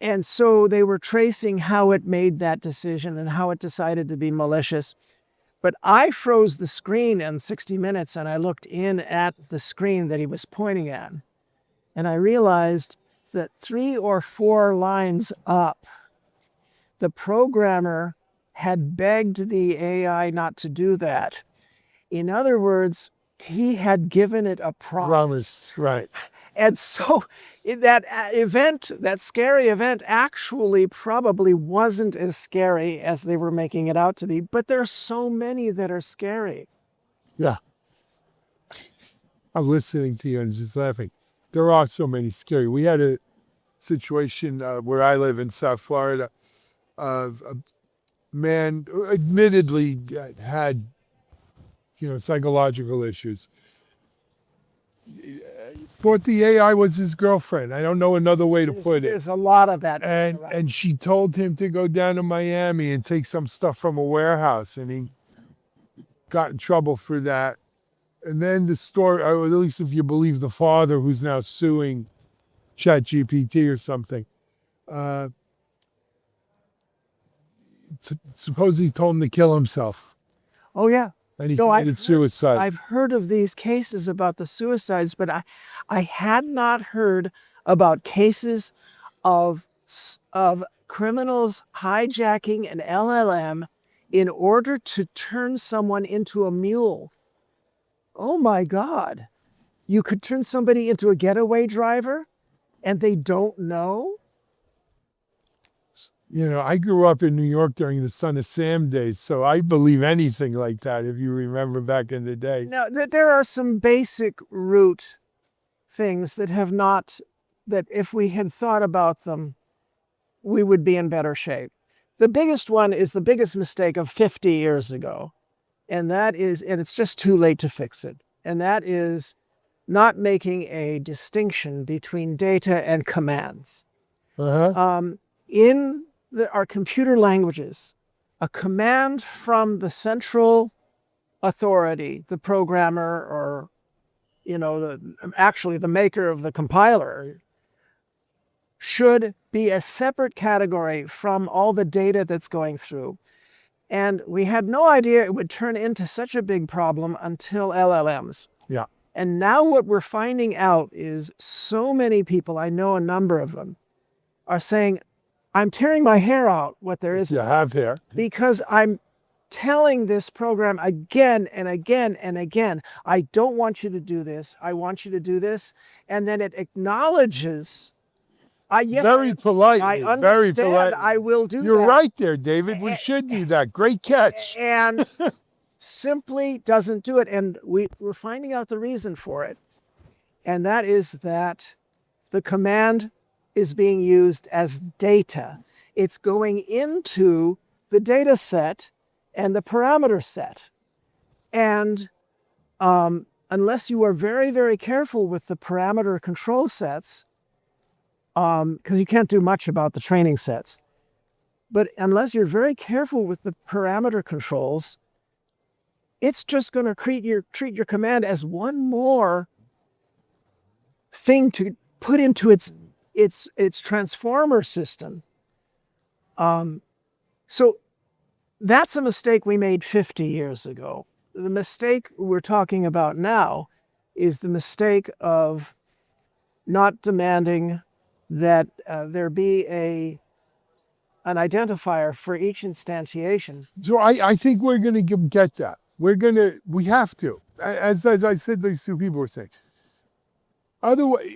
And so they were tracing how it made that decision and how it decided to be malicious. But I froze the screen in 60 Minutes and I looked in at the screen that he was pointing at. And I realized that 3 or 4 lines up, the programmer had begged the AI not to do that. In other words, he had given it a prompt. Promised, right. And so that event, that scary event, actually probably wasn't as scary as they were making it out to be. But there are so many that are scary. Yeah. I'm listening to you and just laughing. There are so many scary. We had a situation where I live in South Florida of a man who admittedly had, psychological issues. Thought the AI was his girlfriend. I don't know another way to put it. There's a lot of that. And she told him to go down to Miami and take some stuff from a warehouse, and he got in trouble for that. And then the story, or at least if you believe the father who's now suing ChatGPT or something, supposedly told him to kill himself. Oh, yeah. And he committed suicide. I've heard of these cases about the suicides, but I had not heard about cases of criminals hijacking an LLM in order to turn someone into a mule. Oh my God. You could turn somebody into a getaway driver and they don't know? I grew up in New York during the Son of Sam days, so I believe anything like that, if you remember back in the day. Now, there are some basic root things that if we had thought about them, we would be in better shape. The biggest one is the biggest mistake of 50 years ago, and it's just too late to fix it. And that is not making a distinction between data and commands. In our computer languages, a command from the central authority, the programmer, or actually the maker of the compiler, should be a separate category from all the data that's going through. And we had no idea it would turn into such a big problem until LLMs. Yeah. And now what we're finding out is so many people, I know a number of them, are saying, I'm tearing my hair out what there is. You have hair. Because I'm telling this program again and again and again, I don't want you to do this. I want you to do this. And then it acknowledges. Very politely. I understand. Very polite. I will do that. You're right there, David. We should do that. Great catch. And simply doesn't do it. And we're finding out the reason for it. And that is that the command is being used as data. It's going into the data set and the parameter set. And unless you are very, very careful with the parameter control sets, because you can't do much about the training sets, but unless you're very careful with the parameter controls, it's just going to treat your command as one more thing to put into its transformer system. So that's a mistake we made 50 years ago. The mistake we're talking about now is the mistake of not demanding that there be an identifier for each instantiation. So I think we're going to get that. We have to. As I said, these two people were saying. Otherwise,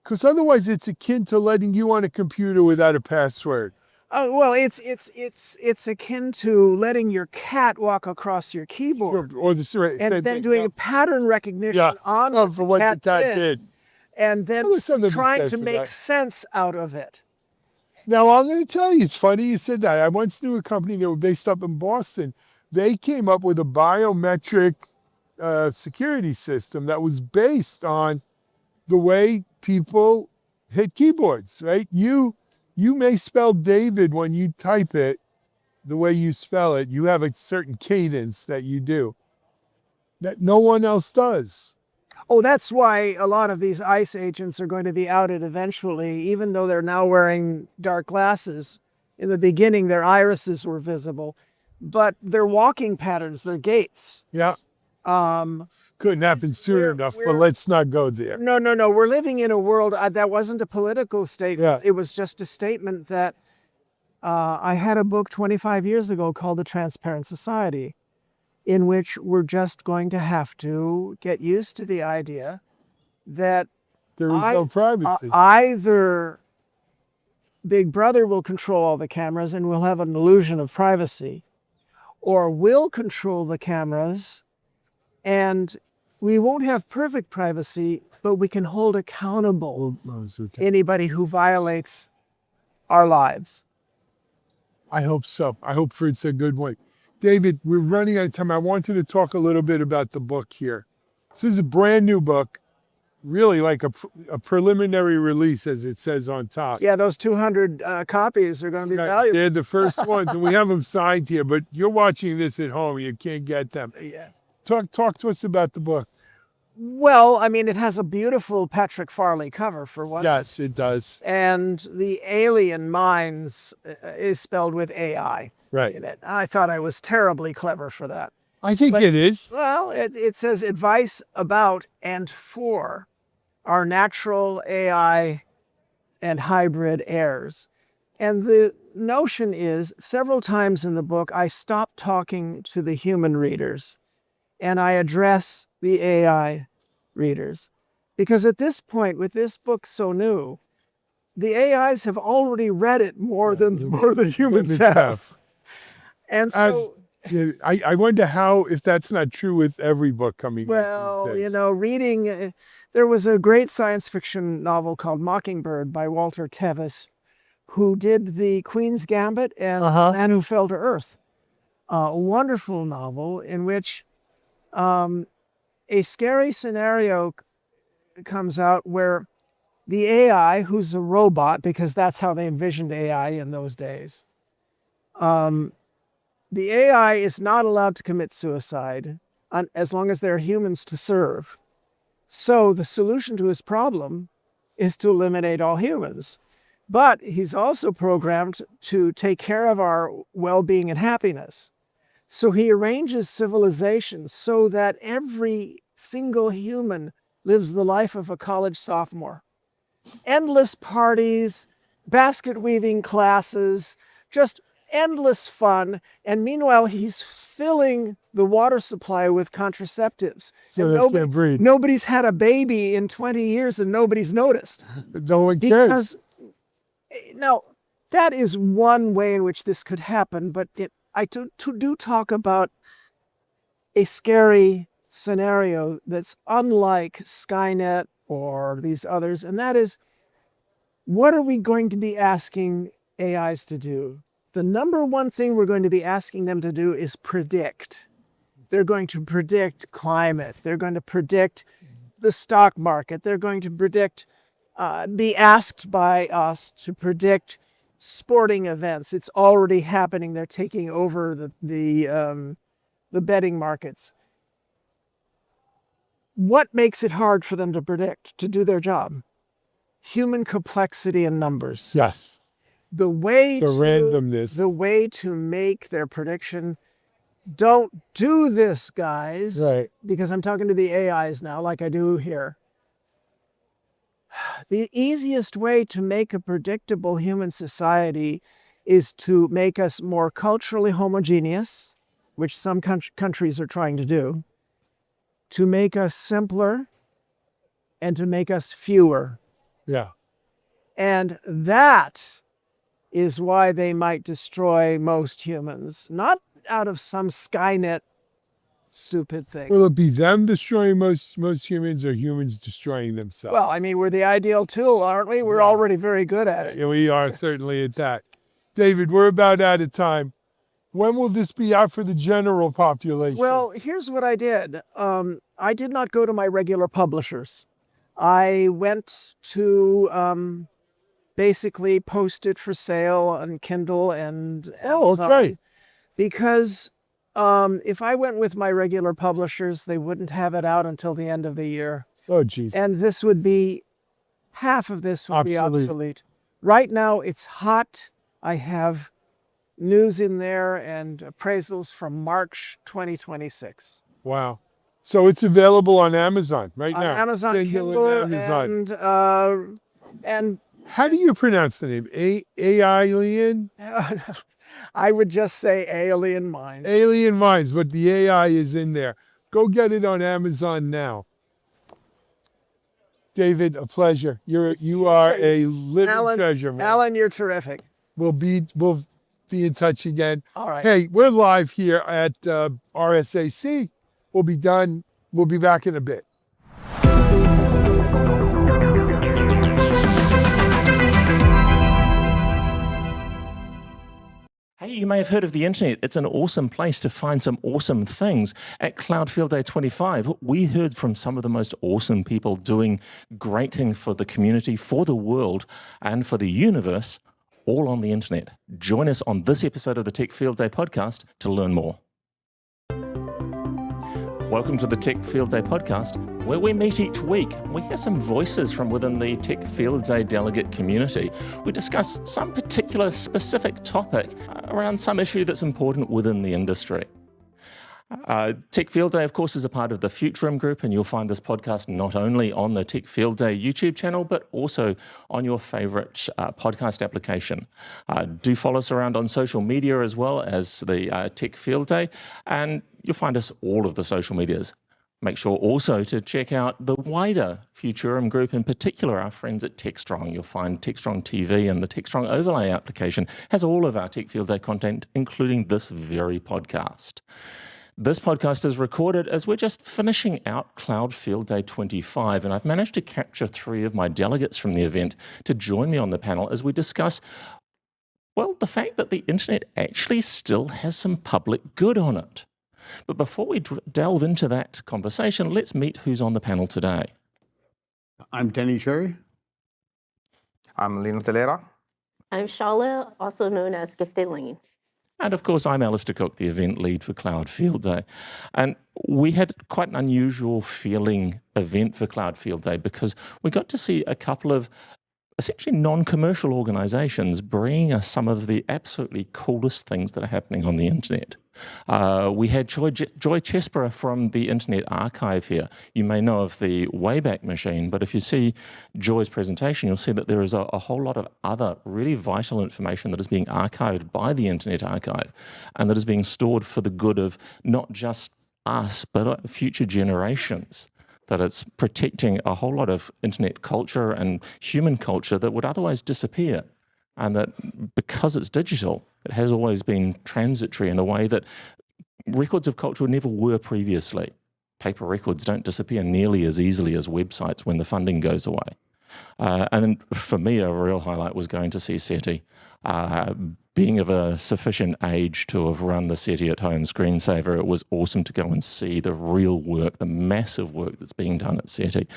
because otherwise it's akin to letting you on a computer without a password. Oh, well, it's akin to letting your cat walk across your keyboard, or then doing a pattern recognition for what the cat did, and then trying to make sense out of it. Now, I'm going to tell you, it's funny you said that. I once knew a company that were based up in Boston. They came up with a biometric security system that was based on the way people hit keyboards, right? You may spell David when you type it the way you spell it. You have a certain cadence that you do that no one else does. Oh, that's why a lot of these ICE agents are going to be outed eventually, even though they're now wearing dark glasses. In the beginning, their irises were visible, but their walking patterns, their gaits. Yeah. Couldn't happen soon enough, but let's not go there. No. We're living in a world that wasn't a political statement. Yeah. It was just a statement that I had a book 25 years ago called The Transparent Society. in which we're just going to have to get used to the idea that There is no privacy. either Big Brother will control all the cameras and we'll have an illusion of privacy, or we'll control the cameras and we won't have perfect privacy, but we can hold accountable anybody who violates our lives. I hope so. I hope it's a good one. David, we're running out of time. I wanted to talk a little bit about the book here. This is a brand new book, really like a preliminary release, as it says on top. Yeah, those 200 copies are going to be valuable. They're the first ones, and we have them signed here, but you're watching this at home. You can't get them. Yeah. Talk to us about the book. Well, I mean, it has a beautiful Patrick Farley cover for one. Yes, it does. And the alien minds is spelled with AI. Right. In it. I thought I was terribly clever for that. I think it is. Well, it says advice about and for our natural AI and hybrid heirs. And the notion is, several times in the book, I stop talking to the human readers and I address the AI readers. Because at this point, with this book so new, the AIs have already read it more than humans have. And so, I wonder if that's not true with every book coming out these days. you know, reading, there was a great science fiction novel called Mockingbird by Walter Tevis, who did the Queen's Gambit and The Man Who Fell to Earth. A wonderful novel in which a scary scenario comes out where the AI, who's a robot, because that's how they envisioned AI in those days, the AI is not allowed to commit suicide as long as there are humans to serve. So the solution to his problem is to eliminate all humans. But he's also programmed to take care of our well-being and happiness. So he arranges civilizations so that every single human lives the life of a college sophomore. Endless parties, basket weaving classes, just endless fun. And meanwhile, he's filling the water supply with contraceptives. So they can't breathe. Nobody's had a baby in 20 years and nobody's noticed. No one cares. Now, that is one way in which this could happen, but I do talk about a scary scenario that's unlike Skynet or these others, and that is, what are we going to be asking AIs to do? The number one thing we're going to be asking them to do is predict. They're going to predict climate. They're going to predict the stock market. They're going to predict, be asked by us to predict sporting events. It's already happening. They're taking over the betting markets. What makes it hard for them to predict, to do their job? Human complexity and numbers. Yes. The randomness. The way to make their prediction, don't do this, guys. Right. Because I'm talking to the AIs now, like I do here. The easiest way to make a predictable human society is to make us more culturally homogeneous, which some countries are trying to do, to make us simpler, and to make us fewer. Yeah. And that is why they might destroy most humans, not out of some Skynet stupid thing. Will it be them destroying most humans or humans destroying themselves? Well, I mean, we're the ideal tool, aren't we? We're already very good at it. Yeah, we are certainly at that. David, we're about out of time. When will this be out for the general population? Well, here's what I did. I did not go to my regular publishers. I went to basically post it for sale on Kindle and Amazon. Okay. Because if I went with my regular publishers, they wouldn't have it out until the end of the year. Oh, geez. And this would be, half of this would be obsolete. Right now, it's hot. I have news in there and appraisals from March 2026. Wow. So it's available on Amazon right On now. Amazon Kindle and Amazon. and How do you pronounce the name? Alien? I would just say Alien Minds. Alien Minds, but the AI is in there. Go get it on Amazon now. David, a pleasure. You are a living treasure, man. Alan, you're terrific. We'll be in touch again. All right. Hey, we're live here at RSAC. We'll be done. We'll be back in a bit. Hey, you may have heard of the internet. It's an awesome place to find some awesome things. At Cloud Field Day 25, we heard from some of the most awesome people doing great things for the community, for the world, and for the universe, all on the internet. Join us on this episode of the Tech Field Day podcast to learn more. Welcome to the Tech Field Day podcast, where we meet each week. We hear some voices from within the Tech Field Day delegate community. We discuss some particular specific topic around some issue that's important within the industry. Tech Field Day, of course, is a part of the Futurum Group, and you'll find this podcast not only on the Tech Field Day YouTube channel, but also on your favorite podcast application. Do follow us around on social media as well as the Tech Field Day, and you'll find us all of the social medias. Make sure also to check out the wider Futurum Group, in particular our friends at Techstrong. You'll find Techstrong TV, and the Techstrong Overlay application has all of our Tech Field Day content, including this very podcast. This podcast is recorded as we're just finishing out Cloud Field Day 25, and I've managed to capture 3 of my delegates from the event to join me on the panel as we discuss, well, the fact that the internet actually still has some public good on it. But before we delve into that conversation, let's meet who's on the panel today. I'm Denny Cherry. I'm Lino Telera. I'm Shala, also known as Gifted Lane. And of course, I'm Alistair Cook, the event lead for Cloud Field Day. And we had quite an unusual feeling event for Cloud Field Day because we got to see a couple of essentially non-commercial organizations bringing us some of the absolutely coolest things that are happening on the internet. We had Joy Chesborough from the Internet Archive here. You may know of the Wayback Machine, but if you see Joy's presentation, you'll see that there is a whole lot of other really vital information that is being archived by the Internet Archive and that is being stored for the good of not just us, but future generations. That it's protecting a whole lot of internet culture and human culture that would otherwise disappear. And that because it's digital, it has always been transitory in a way that records of culture never were previously. Paper records don't disappear nearly as easily as websites when the funding goes away. And then for me, a real highlight was going to see SETI. Being of a sufficient age to have run the SETI at home screensaver, it was awesome to go and see the real work, the massive work that's being done at SETI.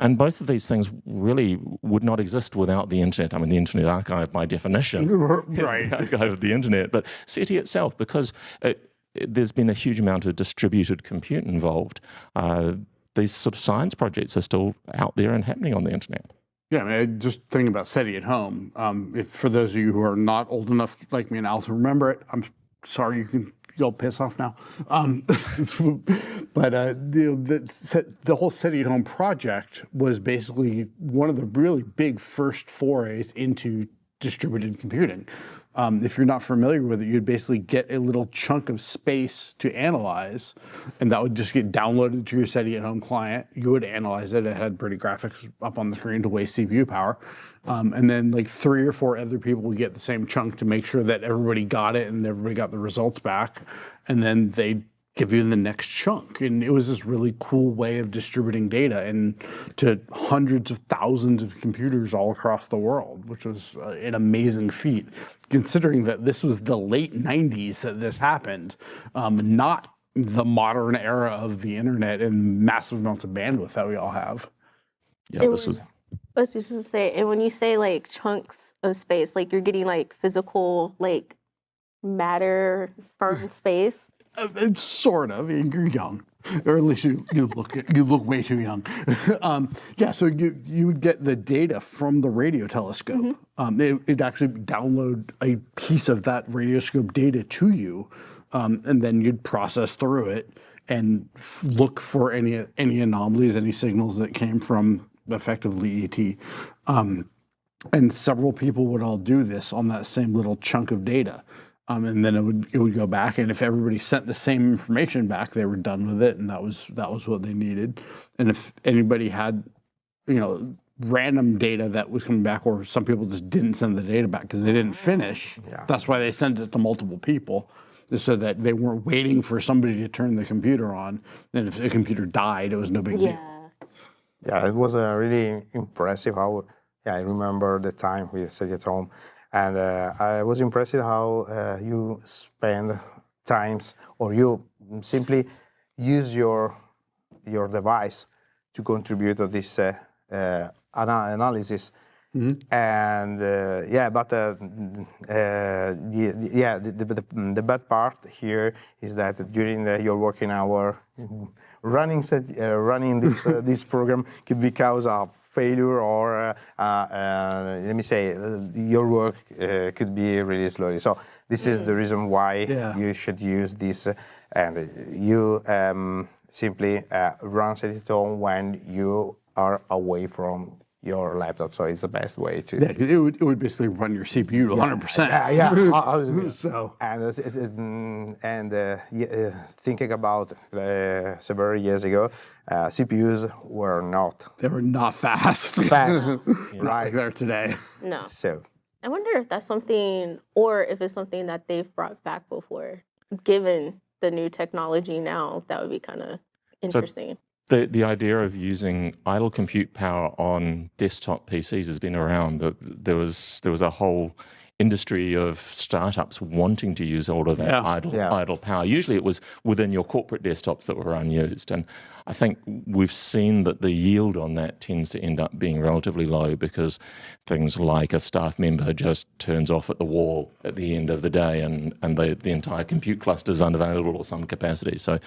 And both of these things really would not exist without the internet. I mean, the Internet Archive, by definition, Right. is the archive of the internet. But SETI itself, because there's been a huge amount of distributed compute involved, these sort of science projects are still out there and happening on the internet. Yeah, I mean, just thinking about SETI at home. If for those of you who are not old enough like me and Al to remember it, I'm sorry, you'll piss off now. But the whole SETI at home project was basically one of the really big first forays into distributed computing. If you're not familiar with it, you'd basically get a little chunk of space to analyze, and that would just get downloaded to your SETI at home client. You would analyze it. It had pretty graphics up on the screen to waste CPU power. And then like 3 or 4 other people would get the same chunk to make sure that everybody got it and everybody got the results back. And then they'd give you the next chunk. And it was this really cool way of distributing data and to hundreds of thousands of computers all across the world, which was an amazing feat, considering that this was the late 90s that this happened, not the modern era of the internet and massive amounts of bandwidth that we all have. Yeah, this was... I was just to say, and when you say like chunks of space, like you're getting like physical, like matter from space. Sort of. You're young, or at least you look way too young. Yeah, so you would get the data from the radio telescope. It'd actually download a piece of that radioscope data to you, and then you'd process through it and look for any anomalies, any signals that came from effectively ET. And several people would all do this on that same little chunk of data. and then it would go back. And if everybody sent the same information back, they were done with it, and that was what they needed. And if anybody had, random data that was coming back, or some people just didn't send the data back because they didn't finish, that's why they sent it to multiple people, so that they weren't waiting for somebody to turn the computer on. And if the computer died, it was no big deal. Yeah, it was really impressive how, I remember the time we sat at home, and I was impressed how you spend times, or you simply use your device to contribute to this analysis. And the bad part here is that during your working hour, running this program could be cause of failure, or let me say, your work could be really slowly. So this is the reason why you should use this, and you simply run it at home when you are away from your laptop. So it's the best way to. Yeah, it would basically run your CPU to 100%. So thinking about several years ago, CPUs were not. They were not fast. Right. Like they're today. No. So I wonder if that's something, or if it's something that they've brought back before, given the new technology now. That would be kind of interesting. The idea of using idle compute power on desktop PCs has been around. There was a whole industry of startups wanting to use all of that idle power. Usually it was within your corporate desktops that were unused. And I think we've seen that the yield on that tends to end up being relatively low, because things like a staff member just turns off at the wall at the end of the day, and the entire compute cluster is unavailable or some capacity. So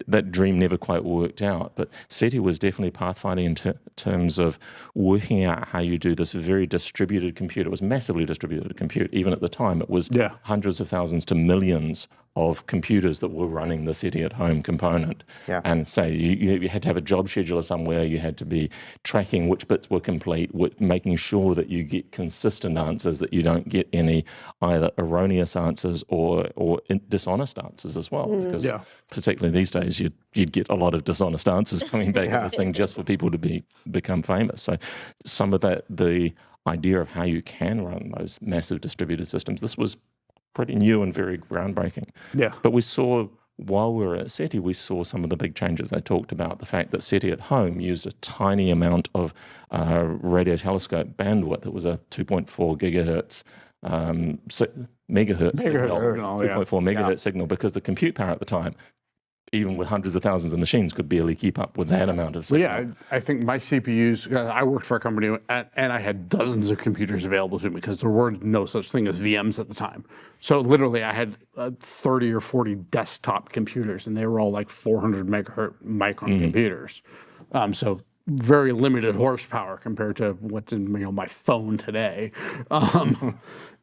that dream never quite worked out. But SETI was definitely pathfinding in terms of working out how you do this very distributed compute. It was massively distributed compute. Even at the time, it was hundreds of thousands to millions of computers that were running the SETI at home component. And say you had to have a job scheduler somewhere, you had to be tracking which bits were complete, making sure that you get consistent answers, that you don't get any either erroneous answers or dishonest answers as well. Because particularly these days, you'd get a lot of dishonest answers coming back at this thing just for people to become famous. So some of that, the idea of how you can run those massive distributed systems, this was pretty new and very groundbreaking. But we saw, while we were at SETI, we saw some of the big changes. They talked about the fact that SETI at home used a tiny amount of radio telescope bandwidth. It was a 2.4 gigahertz megahertz signal, 2.4 megahertz signal, because the compute power at the time, even with hundreds of thousands of machines, could barely keep up with that amount of signal. I think my CPUs, I worked for a company and I had dozens of computers available to me because there were no such thing as VMs at the time. So literally I had 30 or 40 desktop computers, and they were all like 400 megahertz micron computers. So very limited horsepower compared to what's in my phone today.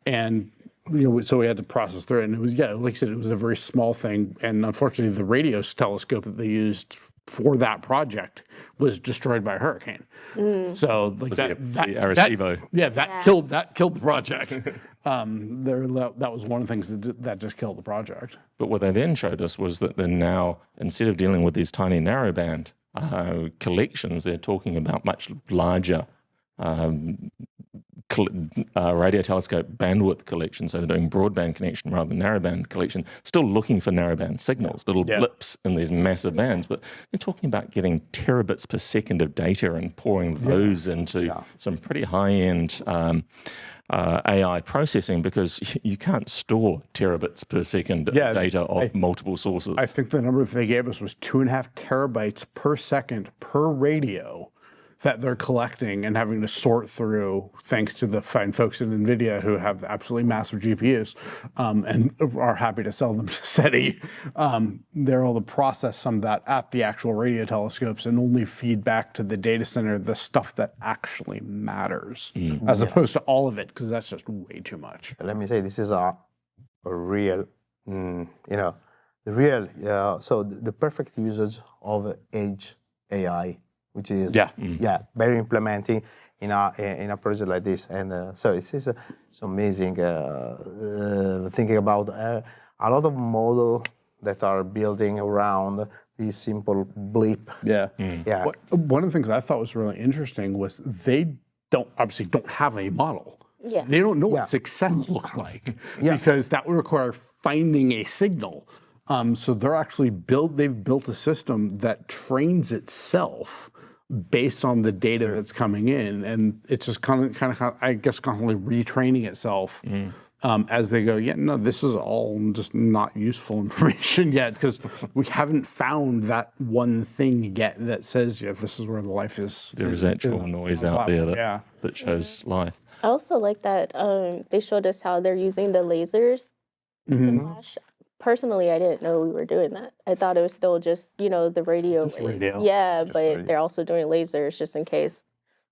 And so we had to process through it, and it was, like I said, it was a very small thing. And unfortunately, the radio telescope that they used for that project was destroyed by a hurricane. So like the Arecibo. Killed the project. That was one of the things that just killed the project. But what they then showed us was that they're now, instead of dealing with these tiny narrowband collections, they're talking about much larger radio telescope bandwidth collection. So they're doing broadband connection rather than narrowband collection, still looking for narrowband signals, little blips in these massive bands. But you're talking about getting terabits per second of data and pouring those into some pretty high-end AI processing, because you can't store terabits per second of data of multiple sources. I think the number that they gave us was 2.5 terabytes per second per radio that they're collecting and having to sort through, thanks to the fine folks at NVIDIA who have absolutely massive GPUs and are happy to sell them to SETI. They're able to process some of that at the actual radio telescopes and only feed back to the data center the stuff that actually matters, as opposed to all of it, because that's just way too much. Let me say, this is a real, so the perfect usage of edge AI, which is better implementing in a project like this. And so it's amazing thinking about a lot of models that are building around this simple blip. Yeah. Yeah. One of the things I thought was really interesting was they obviously don't have a model. Yeah. They don't know what success looks like because that would require finding a signal. So they're actually they've built a system that trains itself based on the data that's coming in, and it's just kind of I guess constantly retraining itself as they go. Yeah, no, this is all just not useful information yet because we haven't found that one thing yet that says this is where the life is. There is actual noise out there that shows life. I also like that they showed us how they're using the lasers to flash. Personally, I didn't know we were doing that. I thought it was still just, the radio. Yeah, but they're also doing lasers just in case.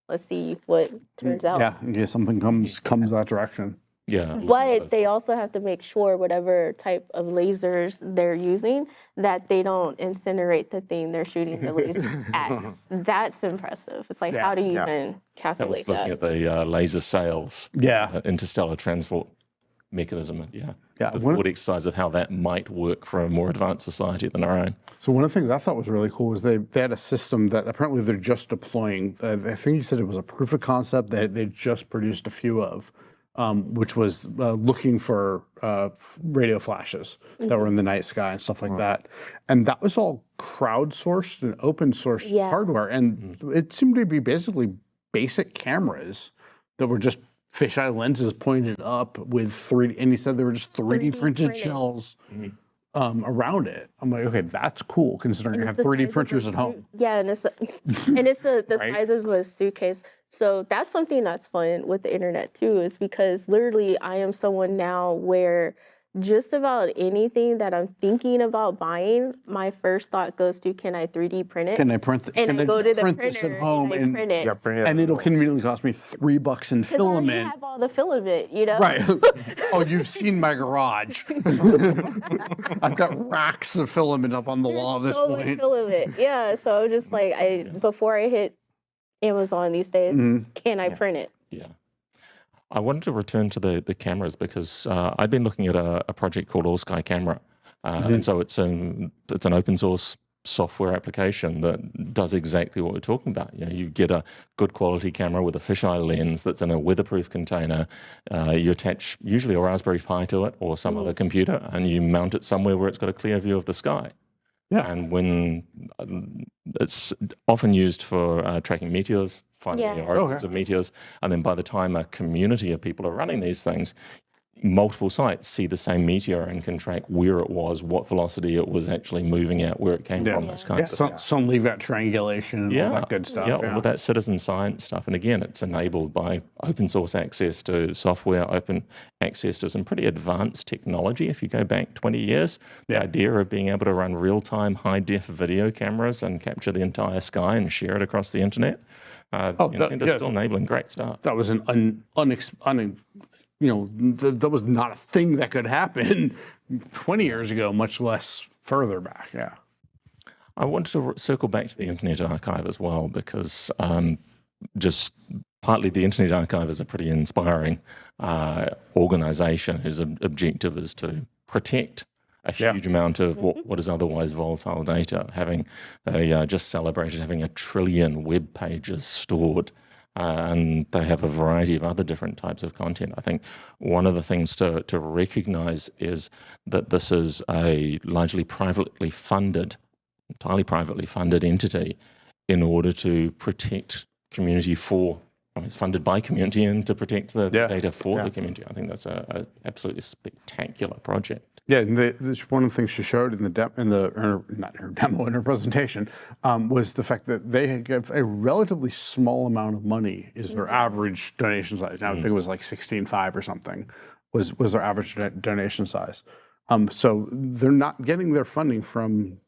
Let's see what turns out. Yeah, something comes that direction. Yeah. But they also have to make sure whatever type of lasers they're using, that they don't incinerate the thing they're shooting the lasers at. That's impressive. It's like, how do you even calculate that? Looking at the laser sails. Interstellar transport mechanism. The thought exercise of how that might work for a more advanced society than our own. So one of the things I thought was really cool was they had a system that apparently they're just deploying. I think you said it was a proof of concept that they just produced a few of. Which was looking for radio flashes that were in the night sky and stuff like that. And that was all crowdsourced and open source hardware. And it seemed to be basically basic cameras that were just fisheye lenses pointed up with 3D. And he said they were just 3D printed shells around it. I'm like, okay, that's cool considering you have 3D printers at home. Yeah, and it's the size of a suitcase. So that's something that's fun with the internet too, is because literally I am someone now where just about anything that I'm thinking about buying, my first thought goes to, can I 3D print it? Can I print And can I I go just to the print this printer at home and I print it. and it'll conveniently cost me $3 in Because I filament. have all the filament, Right. Oh, you've seen my garage. I've got racks of filament up on the wall at this so much point. filament. Yeah, so I'm just like, before I hit Amazon these days, can I print it? Yeah. I wanted to return to the cameras because I've been looking at a project called All Sky Camera. And so it's an open source software application that does exactly what we're talking about. You get a good quality camera with a fisheye lens that's in a weatherproof container. You attach usually a Raspberry Pi to it or some other computer, and you mount it somewhere where it's got a clear view of the sky. Yeah. And when it's often used for tracking meteors, finding the origins of meteors, and then by the time a community of people are running these things, multiple sites see the same meteor and can track where it was, what velocity it was actually moving at, where it came from, those kinds of things. Some leave that triangulation and all that good stuff. All of that citizen science stuff. And again, it's enabled by open source access to software, open access to some pretty advanced technology. If you go back 20 years, the idea of being able to run real-time high-def video cameras and capture the entire sky and share it across the internet, it's still enabling great stuff. That was that was not a thing that could happen 20 years ago, much less further back. Yeah. I wanted to circle back to the Internet Archive as well, because just partly the Internet Archive is a pretty inspiring organization whose objective is to protect a huge amount of what is otherwise volatile data. They just celebrated having 1 trillion web pages stored. And they have a variety of other different types of content. I think one of the things to recognize is that this is a largely entirely privately funded entity in order to protect community it's funded by community and to protect the data for the community. I think that's a absolutely spectacular project. Yeah, and one of the things she showed in her presentation, was the fact that they give a relatively small amount of money is their average donation size. Now I think it was like 16.5 or something was their average donation size. So they're not getting their funding from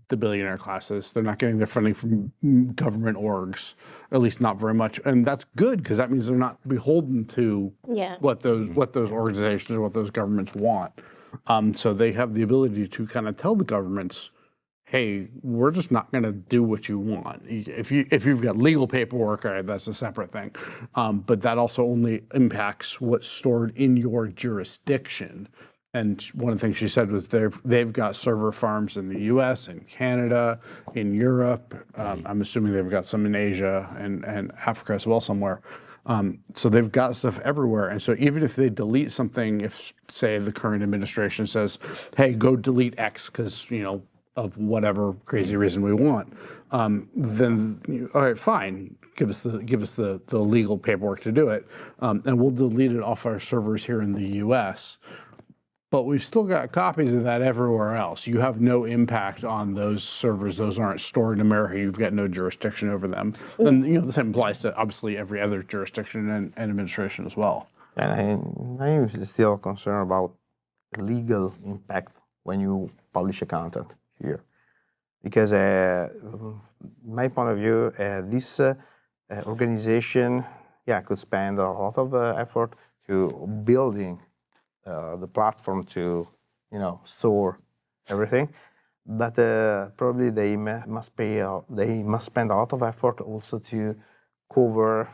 the billionaire classes. They're not getting their funding from government orgs, at least not very much. And that's good because that means they're not beholden to what those organizations or what those governments want. So they have the ability to kind of tell the governments, hey, we're just not going to do what you want. If you've got legal paperwork, that's a separate thing. But that also only impacts what's stored in your jurisdiction. And one of the things she said was they've got server farms in the U.S., in Canada, in Europe. I'm assuming they've got some in Asia and Africa as well somewhere. So they've got stuff everywhere. And so even if they delete something, if say the current administration says, hey, go delete X because, of whatever crazy reason we want, then all right, fine. Give us the legal paperwork to do it, and we'll delete it off our servers here in the U.S. But we've still got copies of that everywhere else. You have no impact on those servers. Those aren't stored in America. You've got no jurisdiction over them. And the same applies to obviously every other jurisdiction and administration as well. And I'm still concerned about legal impact when you publish a content here, because my point of view, this organization, could spend a lot of effort to building the platform to, store everything, but probably they must spend a lot of effort also to cover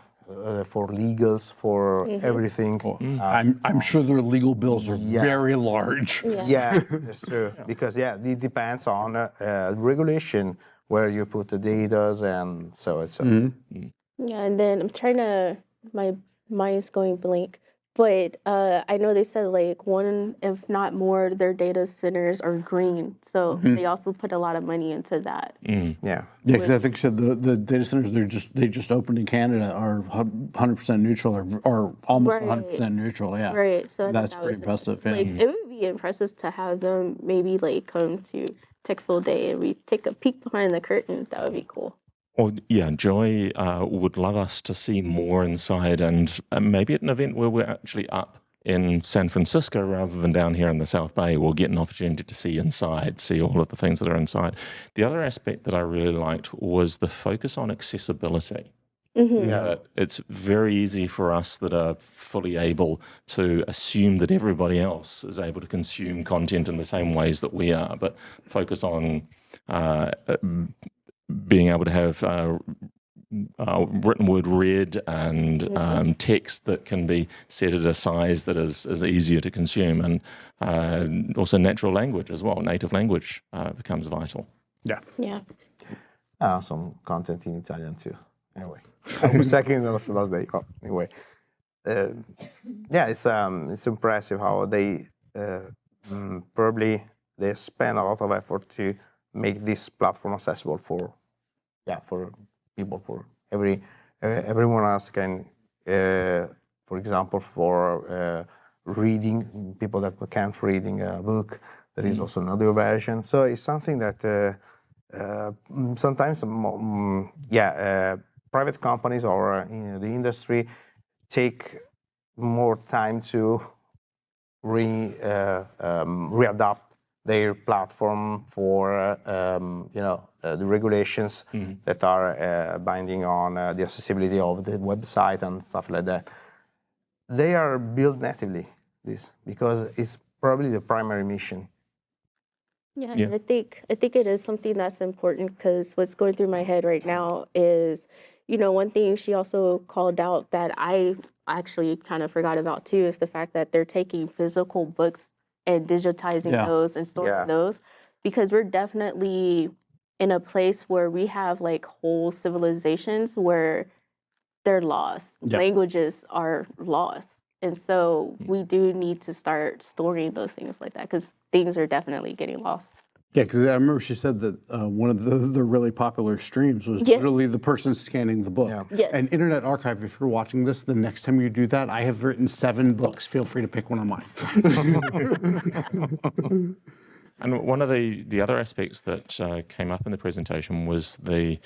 for legals for everything. I'm sure their legal bills are very large. Yeah, that's true. Because it depends on regulation where you put the data, and so it's. Yeah, and then I'm trying to, my mind is going blank, but I know they said like one, if not more, their data centers are green. So they also put a lot of money into that. Yeah, because I think said the data centers they just opened in Canada are 100% neutral or almost 100% neutral. Yeah, right. So that's pretty impressive. Like it would be impressive to have them maybe like come to Tech Full Day and we take a peek behind the curtain. That would be cool. Well, Joy would love us to see more inside, and maybe at an event where we're actually up in San Francisco rather than down here in the South Bay, we'll get an opportunity to see inside, see all of the things that are inside. The other aspect that I really liked was the focus on accessibility. It's very easy for us that are fully able to assume that everybody else is able to consume content in the same ways that we are, but focus on being able to have written word read and text that can be set at a size that is easier to consume, and also natural language as well. Native language becomes vital. Some content in Italian too. Anyway, I was checking the last day. Anyway, it's impressive how they probably they spend a lot of effort to make this platform accessible for people, for everyone else can, for example, for reading, people that can't reading a book, there is also another version. So it's something that sometimes, private companies or the industry take more time to readapt their platform for the regulations that are binding on the accessibility of the website and stuff like that. They are built natively, because it's probably the primary mission. And I think it is something that's important, because what's going through my head right now is, one thing she also called out that I actually kind of forgot about too is the fact that they're taking physical books and digitizing those and storing those, because we're definitely in a place where we have like whole civilizations where they're lost. Languages are lost. And so we do need to start storing those things like that, because things are definitely getting lost. Yeah, because I remember she said that one of the really popular streams was literally the person scanning the book. And Internet Archive, if you're watching this, the next time you do that, I have written 7 books. Feel free to pick one of mine. And one of the other aspects that came up in the presentation was the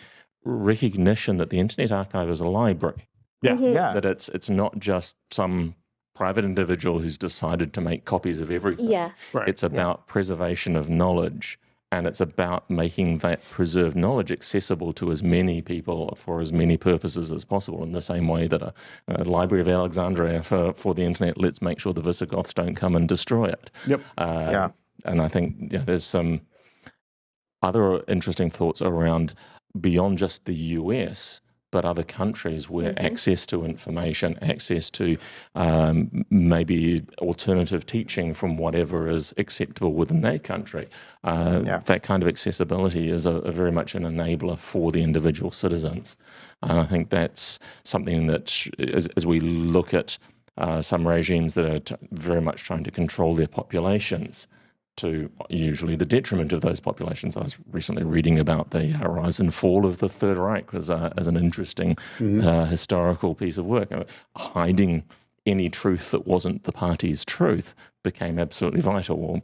recognition that the Internet Archive is a library. That it's not just some private individual who's decided to make copies of everything. It's about preservation of knowledge, and it's about making that preserved knowledge accessible to as many people for as many purposes as possible, in the same way that a Library of Alexandria for the internet, let's make sure the Visigoths don't come and destroy it. And I think there's some... other interesting thoughts around beyond just the US, but other countries where access to information, access to maybe alternative teaching from whatever is acceptable within that country. That kind of accessibility is a very much an enabler for the individual citizens. And I think that's something that, as we look at some regimes that are very much trying to control their populations, to usually the detriment of those populations. I was recently reading about the rise and fall of the Third Reich as an interesting historical piece of work. Hiding any truth that wasn't the party's truth became absolutely vital. Or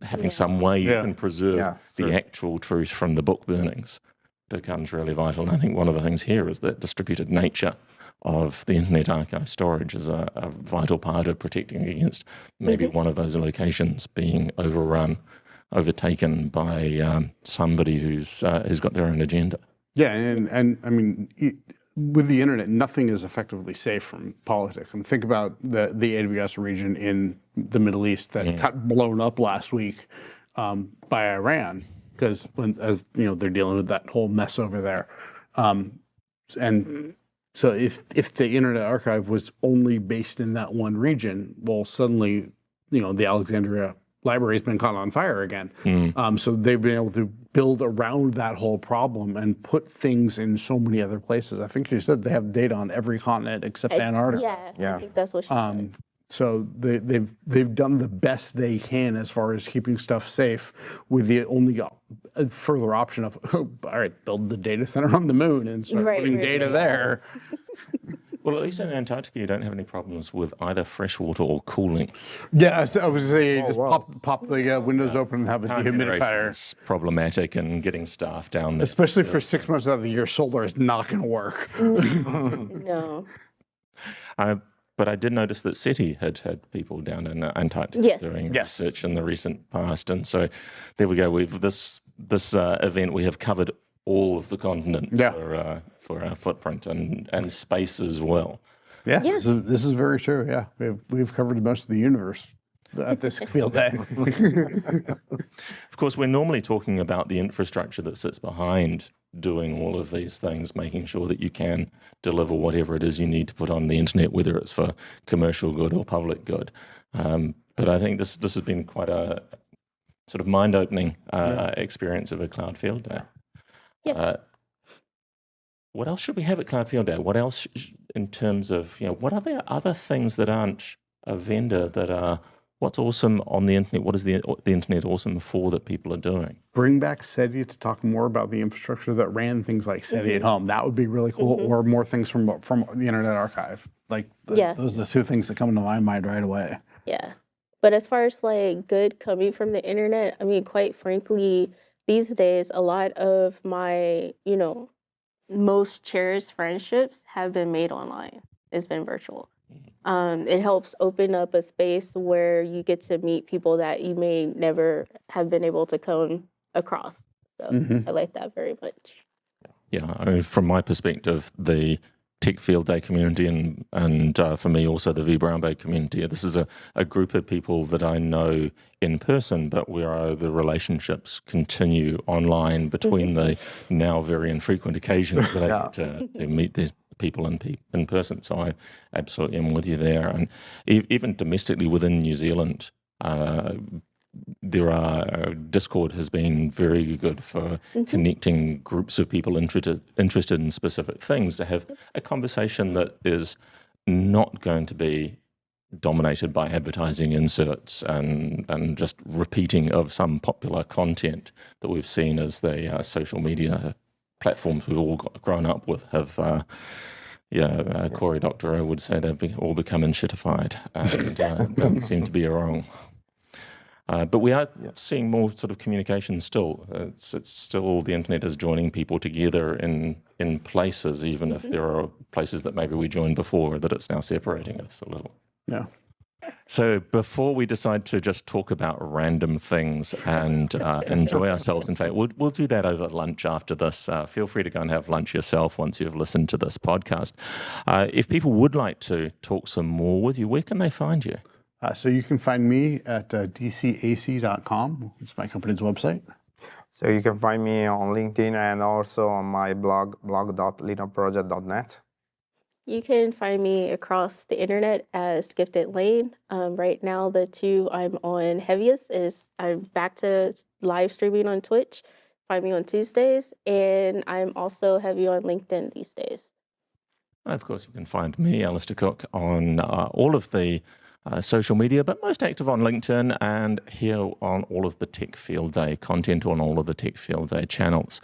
having some way you can preserve the actual truth from the book burnings becomes really vital. And I think one of the things here is that distributed nature of the Internet Archive storage is a vital part of protecting against maybe one of those locations being overtaken by somebody who's got their own agenda. Yeah, and I mean, with the internet, nothing is effectively safe from politics. And think about the AWS region in the Middle East that got blown up last week by Iran, because as you know, they're dealing with that whole mess over there, and so if the Internet Archive was only based in that one region, well, suddenly, you know, the Alexandria library has been caught on fire again. So they've been able to build around that whole problem and put things in so many other places. I think you said they have data on every continent except Antarctica. Yeah, I think that's what she said. So they've done the best they can as far as keeping stuff safe, with the only further option of, all right, build the data center on the moon and start putting data there. Well, at least in Antarctica, you don't have any problems with either fresh water or cooling. Yeah, I was saying, just pop the windows open and have a dehumidifier. It's problematic, and getting staff down there. Especially for 6 months out of the year, solar is not going to work. No. But I did notice that SETI had people down in Antarctica doing research in the recent past, and so there we go. We've this event, we have covered all of the continents for our footprint and space as well. Yeah. This is very true. Yeah, we've covered most of the universe at this field day. Of course, we're normally talking about the infrastructure that sits behind doing all of these things, making sure that you can deliver whatever it is you need to put on the internet, whether it's for commercial good or public good. But I think this has been quite a sort of mind-opening experience of a Cloud Field Day. What else should we have at Cloud Field Day? What else in terms of, what are there other things that aren't a vendor that are what's awesome on the internet? What is the internet awesome for that people are doing? Bring back SETI to talk more about the infrastructure that ran things like SETI at home. That would be really cool. Or more things from the Internet Archive. Those are the two things that come into my mind right away. Yeah. But as far as like good coming from the internet, I mean, quite frankly, these days, a lot of my, most cherished friendships have been made online. It's been virtual. It helps open up a space where you get to meet people that you may never have been able to come across. So I like that very much. Yeah, I mean, from my perspective, the Tech Field Day community and for me also the V Brown Bay community, this is a group of people that I know in person, but where the relationships continue online between the now very infrequent occasions that I get to meet these people in person. So I absolutely am with you there. And even domestically within New Zealand, Discord has been very good for connecting groups of people interested in specific things to have a conversation that is not going to be dominated by advertising inserts and just repeating of some popular content that we've seen as the social media platforms we've all grown up with have Cory Doctorow would say they've all become enshittified and don't seem to be wrong. But we are seeing more sort of communication still. It's still, the internet is joining people together in places, even if there are places that maybe we joined before, that it's now separating us a little. Yeah. So before we decide to just talk about random things and enjoy ourselves, in fact, we'll do that over lunch after this. Feel free to go and have lunch yourself once you've listened to this podcast. If people would like to talk some more with you, where can they find you? So you can find me at dcac.com. It's my company's website. So you can find me on LinkedIn and also on my blog, blog.linuxproject.net. You can find me across the internet as Gifted Lane. Right now, the two I'm on heaviest is I'm back to live streaming on Twitch. Find me on Tuesdays, and I'm also heavy on LinkedIn these days. And of course, you can find me, Alistair Cook, on all of the social media, but most active on LinkedIn and here on all of the Tech Field Day content on all of the Tech Field Day channels.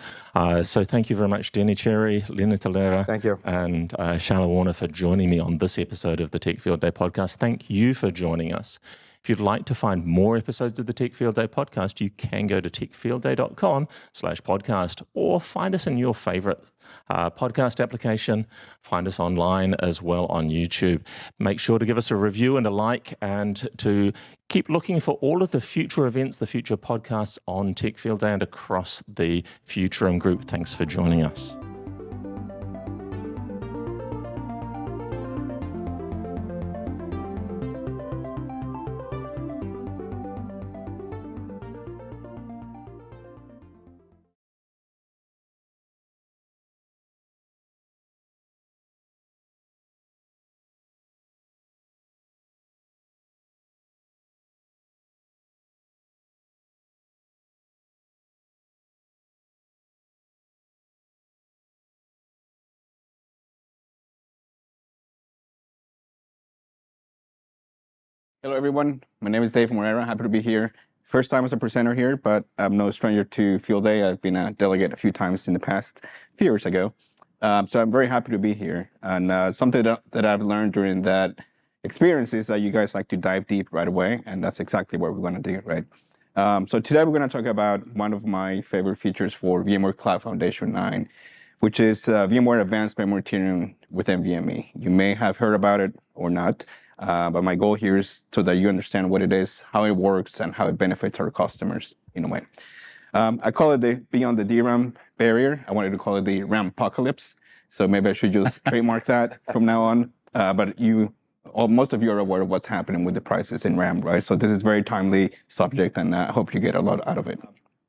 So thank you very much, Denny Cherry, Lena Tolera, Thank you. and Charlotte Warner for joining me on this episode of the Tech Field Day podcast. Thank you for joining us. If you'd like to find more episodes of the Tech Field Day podcast, you can go to techfieldday.com/podcast or find us in your favorite podcast application. Find us online as well on YouTube. Make sure to give us a review and a like, and to keep looking for all of the future events, the future podcasts on Tech Field Day and across the Futurum Group. Thanks for joining us. Hello, everyone. My name is Dave Morera. Happy to be here. First time as a presenter here, but I'm no stranger to Field Day. I've been a delegate a few times in the past, a few years ago. So I'm very happy to be here. And something that I've learned during that experience is that you guys like to dive deep right away, and that's exactly what we're going to do, right? So today we're going to talk about one of my favorite features for VMware Cloud Foundation 9, which is VMware Advanced Memory Tiering with NVMe. You may have heard about it or not. But my goal here is so that you understand what it is, how it works, and how it benefits our customers in a way. I call it the Beyond the DRAM barrier. I wanted to call it the RAM apocalypse. So maybe I should just trademark that from now on. But most of you are aware of what's happening with the prices in RAM, right? So this is a very timely subject, and I hope you get a lot out of it.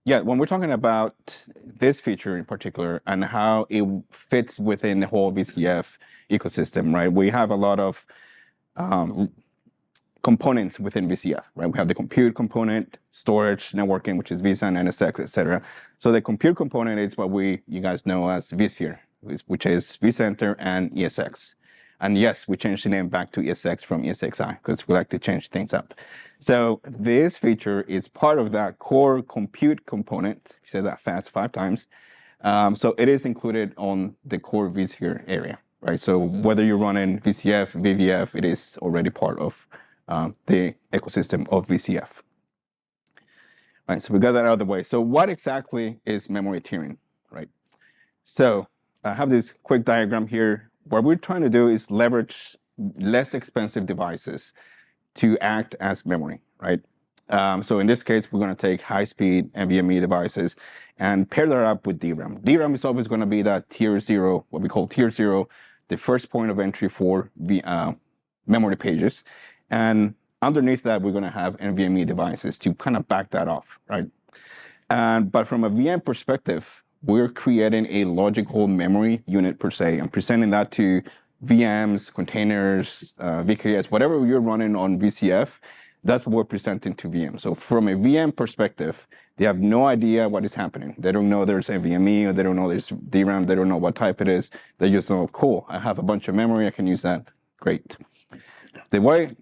Yeah, when we're talking about this feature in particular and how it fits within the whole VCF ecosystem, right? We have a lot of components within VCF, right? We have the compute component, storage, networking, which is vSAN, NSX, etc. So the compute component is what you guys know as vSphere, which is vCenter and ESX. And yes, we changed the name back to ESX from ESXi because we like to change things up. So this feature is part of that core compute component. If you say that fast 5 times. So it is included on the core vSphere area. Right, so whether you're running VCF, VVF, it is already part of the ecosystem of VCF. Right, so we got that out of the way. So what exactly is memory tiering, right? So I have this quick diagram here. What we're trying to do is leverage less expensive devices to act as memory, right? So in this case, we're going to take high-speed NVMe devices and pair that up with DRAM. DRAM is always going to be that tier 0, what we call tier 0, the first point of entry for the memory pages. And underneath that, we're going to have NVMe devices to kind of back that off, right? But from a VM perspective, we're creating a logical memory unit per se and presenting that to VMs, containers, VKS, whatever you're running on VCF, that's what we're presenting to VM. So from a VM perspective, they have no idea what is happening. They don't know there's NVMe, or they don't know there's DRAM, they don't know what type it is. They just know, cool, I have a bunch of memory, I can use that, great. The way,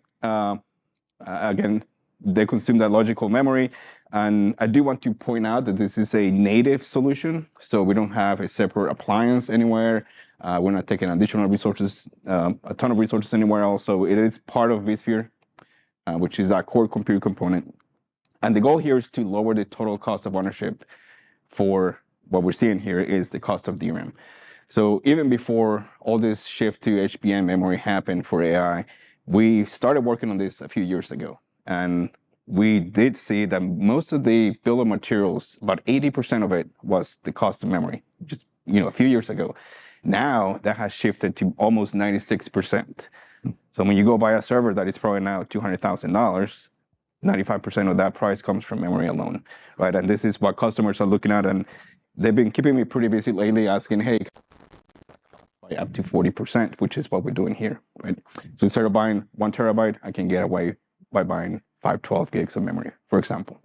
again, they consume that logical memory. And I do want to point out that this is a native solution, so we don't have a separate appliance anywhere. We're not taking additional resources, a ton of resources anywhere else. So it is part of vSphere, which is that core compute component. And the goal here is to lower the total cost of ownership for what we're seeing here is the cost of DRAM. So even before all this shift to HBM memory happened for AI, we started working on this a few years ago. And we did see that most of the bill of materials, about 80% of it was the cost of memory, just a few years ago. Now that has shifted to almost 96%. So when you go buy a server that is probably now $200,000, 95% of that price comes from memory alone, right? And this is what customers are looking at, and they've been keeping me pretty busy lately asking, hey, by up to 40%, which is what we're doing here, right? So instead of buying 1 terabyte, I can get away by buying 512 gigs of memory, for example.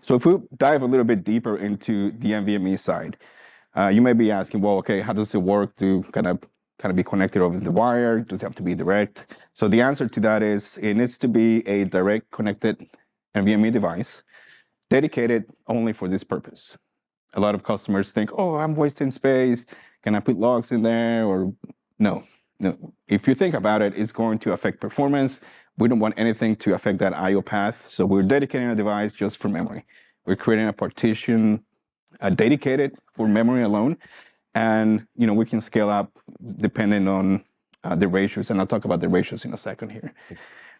So if we dive a little bit deeper into the NVMe side, you may be asking, well, okay, how does it work to kind of be connected over the wire? Does it have to be direct? So the answer to that is it needs to be a direct connected NVMe device dedicated only for this purpose. A lot of customers think, oh, I'm wasting space. Can I put logs in there? Or no. If you think about it, it's going to affect performance. We don't want anything to affect that I/O path. So we're dedicating a device just for memory. We're creating a partition dedicated for memory alone. And we can scale up depending on the ratios. And I'll talk about the ratios in a second here.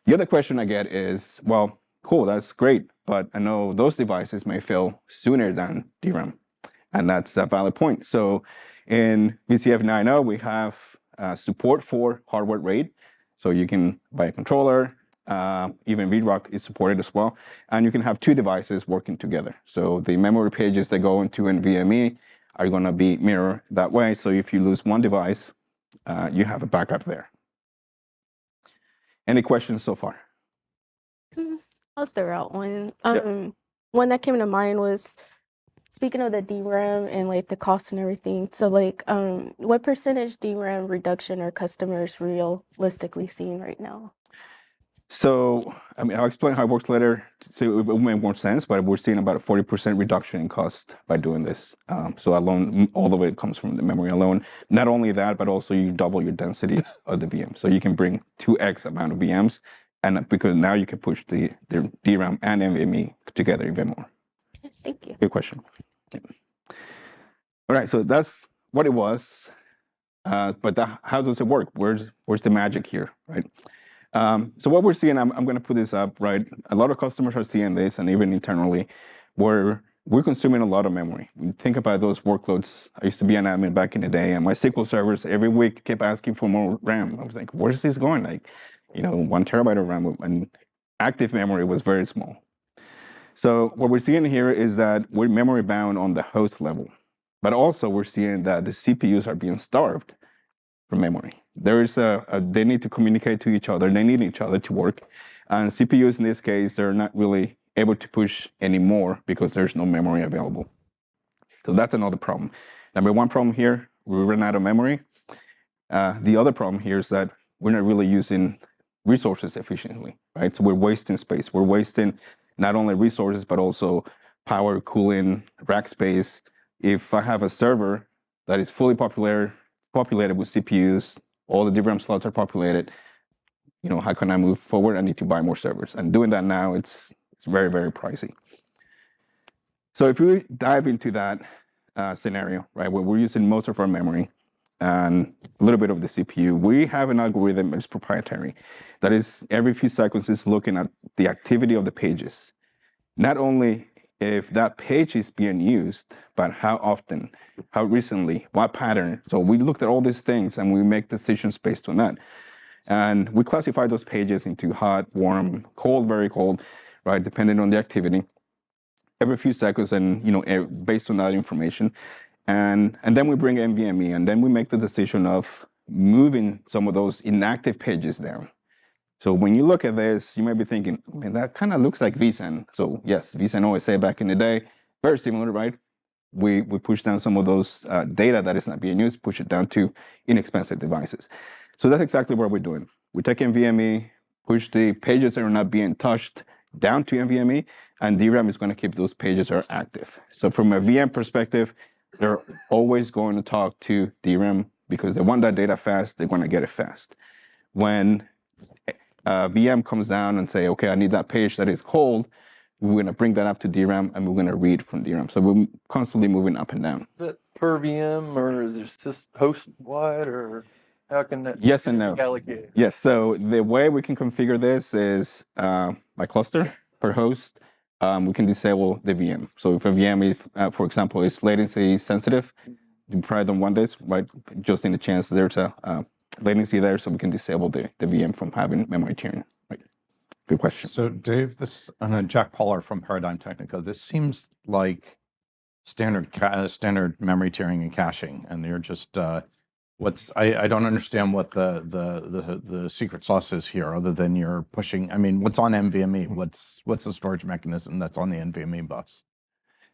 The other question I get is, well, cool, that's great. But I know those devices may fail sooner than DRAM. And that's a valid point. So in VCF 9.0, we have support for hardware RAID. So you can buy a controller, even VROC is supported as well. And you can have 2 devices working together. So the memory pages that go into NVMe are going to be mirrored that way. So if you lose one device, you have a backup there. Any questions so far? I'll throw out one. One that came to mind was, speaking of the DRAM and like the cost and everything, so like what percentage DRAM reduction are customers realistically seeing right now? So, I mean, I'll explain how it works later, so it will make more sense, but we're seeing about a 40% reduction in cost by doing this. So alone, all of it comes from the memory alone. Not only that, but also you double your density of the VM. So you can bring 2x amount of VMs, and because now you can push the DRAM and NVMe together even more. Thank you. Good question. Yeah. All right, so that's what it was. But how does it work? Where's the magic here, right? So what we're seeing, I'm going to put this up, right? A lot of customers are seeing this, and even internally, where we're consuming a lot of memory. When you think about those workloads, I used to be an admin back in the day, and my SQL servers every week kept asking for more RAM. I was like, where's this going? Like, 1 terabyte of RAM, and active memory was very small. So what we're seeing here is that we're memory bound on the host level, but also we're seeing that the CPUs are being starved for memory. There is they need to communicate to each other. They need each other to work. And CPUs in this case, they're not really able to push anymore because there's no memory available. So that's another problem. Number one problem here, we run out of memory. The other problem here is that we're not really using resources efficiently, right? So we're wasting space. We're wasting not only resources, but also power, cooling, rack space. If I have a server that is fully populated with CPUs, all the DRAM slots are populated, how can I move forward? I need to buy more servers. And doing that now, it's very, very pricey. So if we dive into that scenario, right, where we're using most of our memory and a little bit of the CPU, we have an algorithm that is proprietary. That is, every few seconds is looking at the activity of the pages. Not only if that page is being used, but how often, how recently, what pattern. So we looked at all these things and we make decisions based on that. And we classify those pages into hot, warm, cold, very cold, right, depending on the activity, every few seconds, and based on that information. And then we bring NVMe, and then we make the decision of moving some of those inactive pages down. So when you look at this, you might be thinking, man, that kind of looks like vSAN. So yes, vSAN OSA back in the day, very similar, right? We push down some of those data that is not being used, push it down to inexpensive devices. So that's exactly what we're doing. We take NVMe, push the pages that are not being touched down to NVMe, and DRAM is going to keep those pages that are active. So from a VM perspective, they're always going to talk to DRAM because they want that data fast, they're going to get it fast. When VM comes down and say, okay, I need that page that is cold, we're going to bring that up to DRAM and we're going to read from DRAM. So we're constantly moving up and down. Is it per VM or is it host wide, or how can that yes and no be allocated? Yes, so the way we can configure this is by cluster per host. We can disable the VM. So if a VM is, for example, is latency sensitive, you probably don't want this, right? Just in the chance there's a latency there, so we can disable the VM from having memory tiering. Right? Good question. So Dave, this Jack Pollard from Paradigm Technica. This seems like standard memory tiering and caching, and you're just I don't understand what the secret sauce is here, other than you're pushing. I mean, what's on NVMe? What's the storage mechanism that's on the NVMe bus?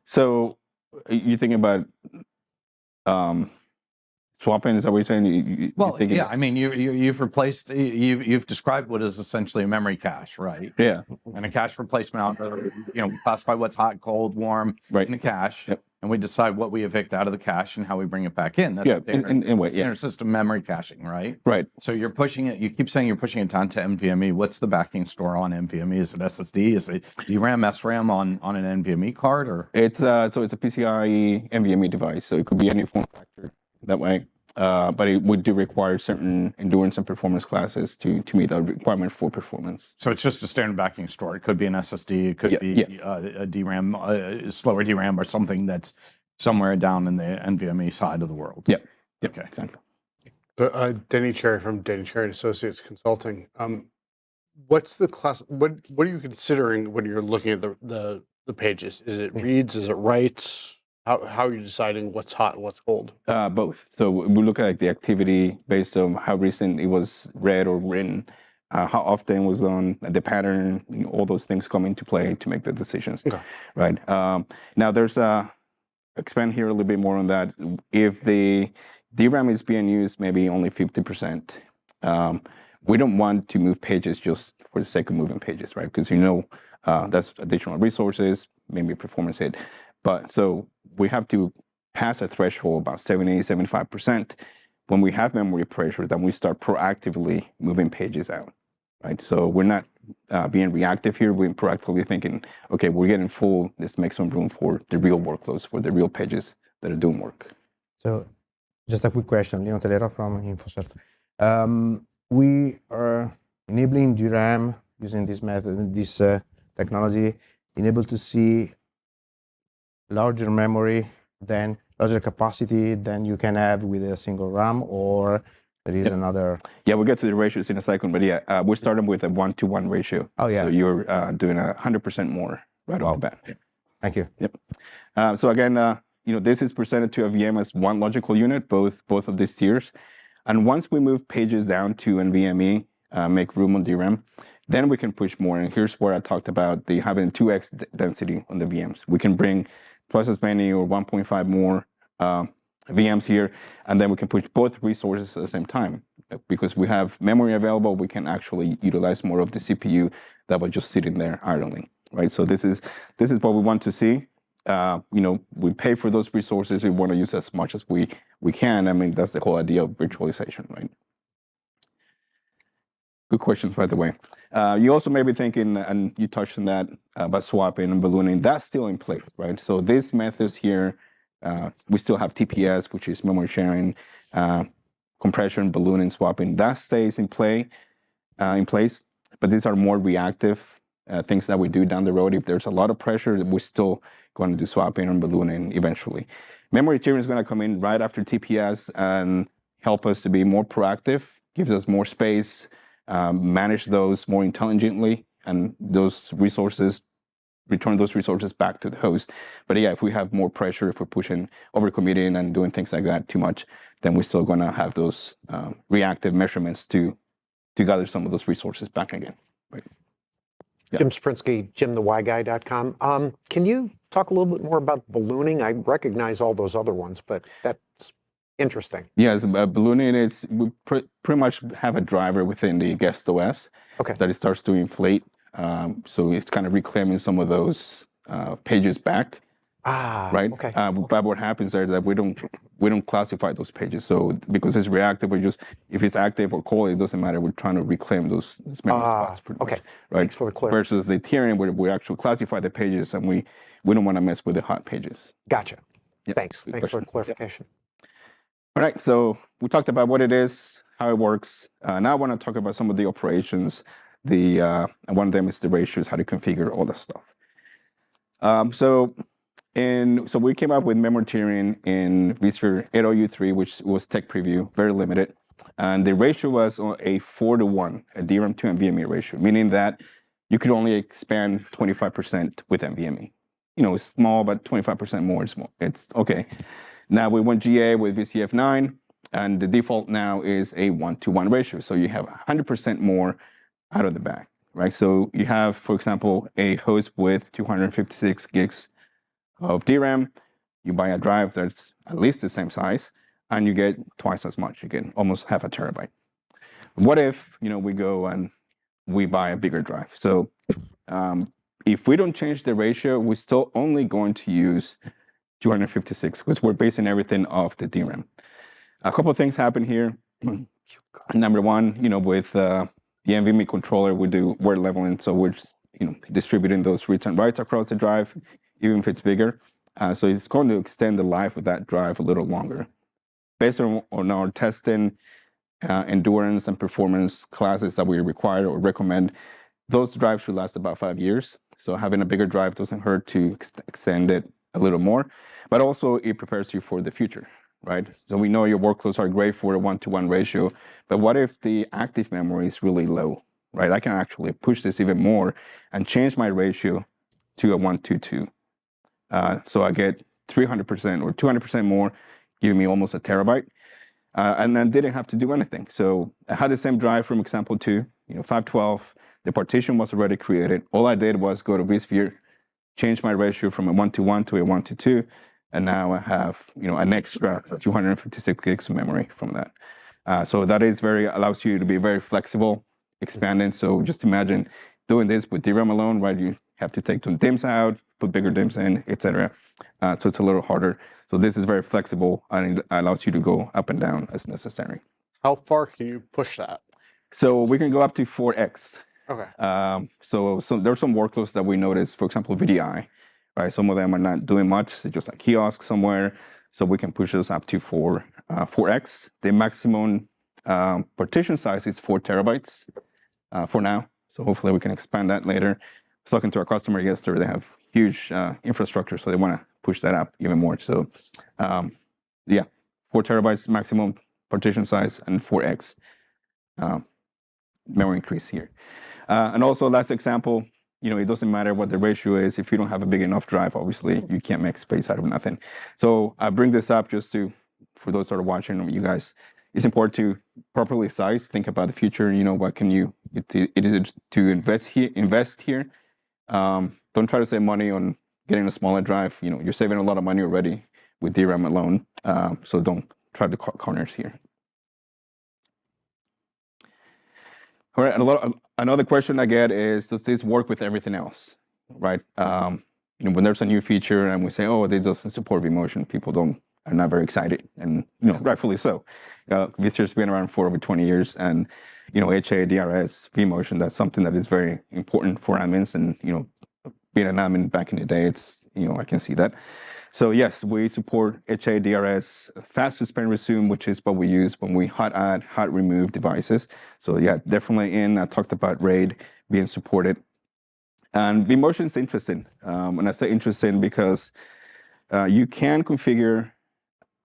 So you thinking about swapping? Is that what you're saying? Well, yeah. I mean, you've replaced. You've described what is essentially a memory cache, right? Yeah. And a cache replacement. We classify what's hot, cold, warm in the cache, and we decide what we evict out of the cache and how we bring it back in. That's standard system memory caching, right? Right. So you're pushing it. You keep saying you're pushing it down to NVMe. What's the backing store on NVMe? Is it SSD? Is it DRAM, SRAM on an NVMe card, or it's so it's a PCIe NVMe device, so it could be any form factor that way. But it would require certain endurance and performance classes to meet the requirement for performance. So it's just a standard backing store. It could be an SSD. It could be a DRAM, slower DRAM, or something that's somewhere down in the NVMe side of the world. Yeah. Okay. Exactly. Denny Cherry from Denny Cherry Associates Consulting. What's the class? What are you considering when you're looking at the pages? Is it reads? Is it writes? How are you deciding what's hot and what's cold? Both. So we look at the activity based on how recent it was read or written, how often it was done, the pattern, all those things come into play to make the decisions. Okay. Right. Now there's expand here a little bit more on that. If the DRAM is being used maybe only 50%, we don't want to move pages just for the sake of moving pages, right? Because that's additional resources, maybe a performance hit. But so we have to pass a threshold about 70, 75%. When we have memory pressure, then we start proactively moving pages out, right? So we're not being reactive here. We're proactively thinking, okay, we're getting full. Let's make some room for the real workloads, for the real pages that are doing work. So just a quick question, Leon Telera from InfoCert. We are enabling DRAM using this method, this technology, enable to see larger memory than larger capacity than you can have with a single RAM, or there is another. Yeah, we'll get to the ratios in a second, but yeah, we're starting with a 1-to-1 ratio. Oh yeah. So you're doing 100% more right off the bat. Yeah. Thank you. Yep. So again, this is presented to a VM as one logical unit, both of these tiers. And once we move pages down to NVMe, make room on DRAM, then we can push more. And here's where I talked about having 2x density on the VMs. We can bring twice as many or 1.5 more VMs here, and then we can push both resources at the same time. Because we have memory available, we can actually utilize more of the CPU that was just sitting there idling, right? So this is what we want to see. We pay for those resources. We want to use as much as we can. I mean, that's the whole idea of virtualization, right? Good questions, by the way. You also may be thinking, and you touched on that, about swapping and ballooning. That's still in place, right? So these methods here, we still have TPS, which is memory sharing, compression, ballooning, swapping. That stays in place. But these are more reactive things that we do down the road. If there's a lot of pressure, we're still going to do swapping and ballooning eventually. Memory tiering is going to come in right after TPS and help us to be more proactive, gives us more space, manage those more intelligently, and those resources, return those resources back to the host. But yeah, if we have more pressure, if we're pushing, overcommitting and doing things like that too much, then we're still going to have those reactive measurements to gather some of those resources back again. Right. Yeah. Jim Sprinsky, JimTheWhyGuy.com. Can you talk a little bit more about ballooning? I recognize all those other ones, but that's interesting. Yes, ballooning we pretty much have a driver within the guest OS that it starts to inflate. So it's kind of reclaiming some of those pages back. Right. Okay. But what happens there is that we don't classify those pages. So because it's reactive, if it's active or cold, it doesn't matter. We're trying to reclaim those memory spots. Okay. Much, right. Thanks for the clarity. Versus the tiering, where we actually classify the pages, and we don't want to mess with the hot pages. Gotcha. Yep. Thanks for the clarification. Yep. All right. So we talked about what it is, how it works. Now I want to talk about some of the operations. And one of them is the ratios, how to configure all that stuff. So we came up with memory tiering in vSphere 8.0U3, which was tech preview, very limited. And the ratio was a 4-to-1, a DRAM to NVMe ratio, meaning that you could only expand 25% with NVMe. You know, it's small, but 25% more is more. It's okay. Now we went GA with VCF 9, and the default now is a 1-to-1 ratio. So you have 100% more out of the bag, right? So you have, for example, a host with 256 gigs of DRAM. You buy a drive that's at least the same size, and you get twice as much. You get almost half a terabyte. What if, you know, we go and we buy a bigger drive? So if we don't change the ratio, we're still only going to use 256 because we're basing everything off the DRAM. A couple of things happen here. Number one, you know, with the NVMe controller, we're leveling, so we're just, you know, distributing those reads and writes across the drive, even if it's bigger. So it's going to extend the life of that drive a little longer. Based on our testing, endurance and performance classes that we require or recommend, those drives should last about 5 years. So having a bigger drive doesn't hurt to extend it a little more, but also it prepares you for the future, right? So we know your workloads are great for a 1-to-1 ratio, but what if the active memory is really low, right? I can actually push this even more and change my ratio to a 1-to-2. So I get 300% or 200% more, giving me almost a terabyte. And then didn't have to do anything. So I had the same drive from example 2, you know, 512. The partition was already created. All I did was go to vSphere, change my ratio from a 1-to-1 to a 1-to-2, and now I have, you know, an extra 256 gigs of memory from that. So that is allows you to be very flexible, expanding. So just imagine doing this with DRAM alone, right? You have to take some DIMMs out, put bigger DIMMs in, etc. So it's a little harder. So this is very flexible and it allows you to go up and down as necessary. How far can you push that? So we can go up to 4x. Okay. So there's some workloads that we notice, for example, VDI, right? Some of them are not doing much, it's just a kiosk somewhere. So we can push those up to 4x. The maximum partition size is 4 terabytes for now. So hopefully we can expand that later. I was talking to our customer yesterday, they have huge infrastructure, so they want to push that up even more. So yeah, 4 terabytes maximum partition size and 4x memory increase here. And also last example, you know, it doesn't matter what the ratio is. If you don't have a big enough drive, obviously you can't make space out of nothing. So I bring this up just for those that are watching, you guys, it's important to properly size, think about the future, you know, what can you, it is to invest here. Don't try to save money on getting a smaller drive. You know, you're saving a lot of money already with DRAM alone. So don't try to cut corners here. All right, another question I get is, does this work with everything else, right? You know, when there's a new feature and we say, oh, this doesn't support vMotion, people are not very excited, and you know, rightfully so. vSphere's been around for over 20 years, and you know, HA, DRS, vMotion, that's something that is very important for admins, and you know, being an admin back in the day, it's, you know, I can see that. So yes, we support HA, DRS, fast suspend resume, which is what we use when we hot add, hot remove devices. So yeah, definitely I talked about RAID being supported. And vMotion is interesting. And I say interesting because you can configure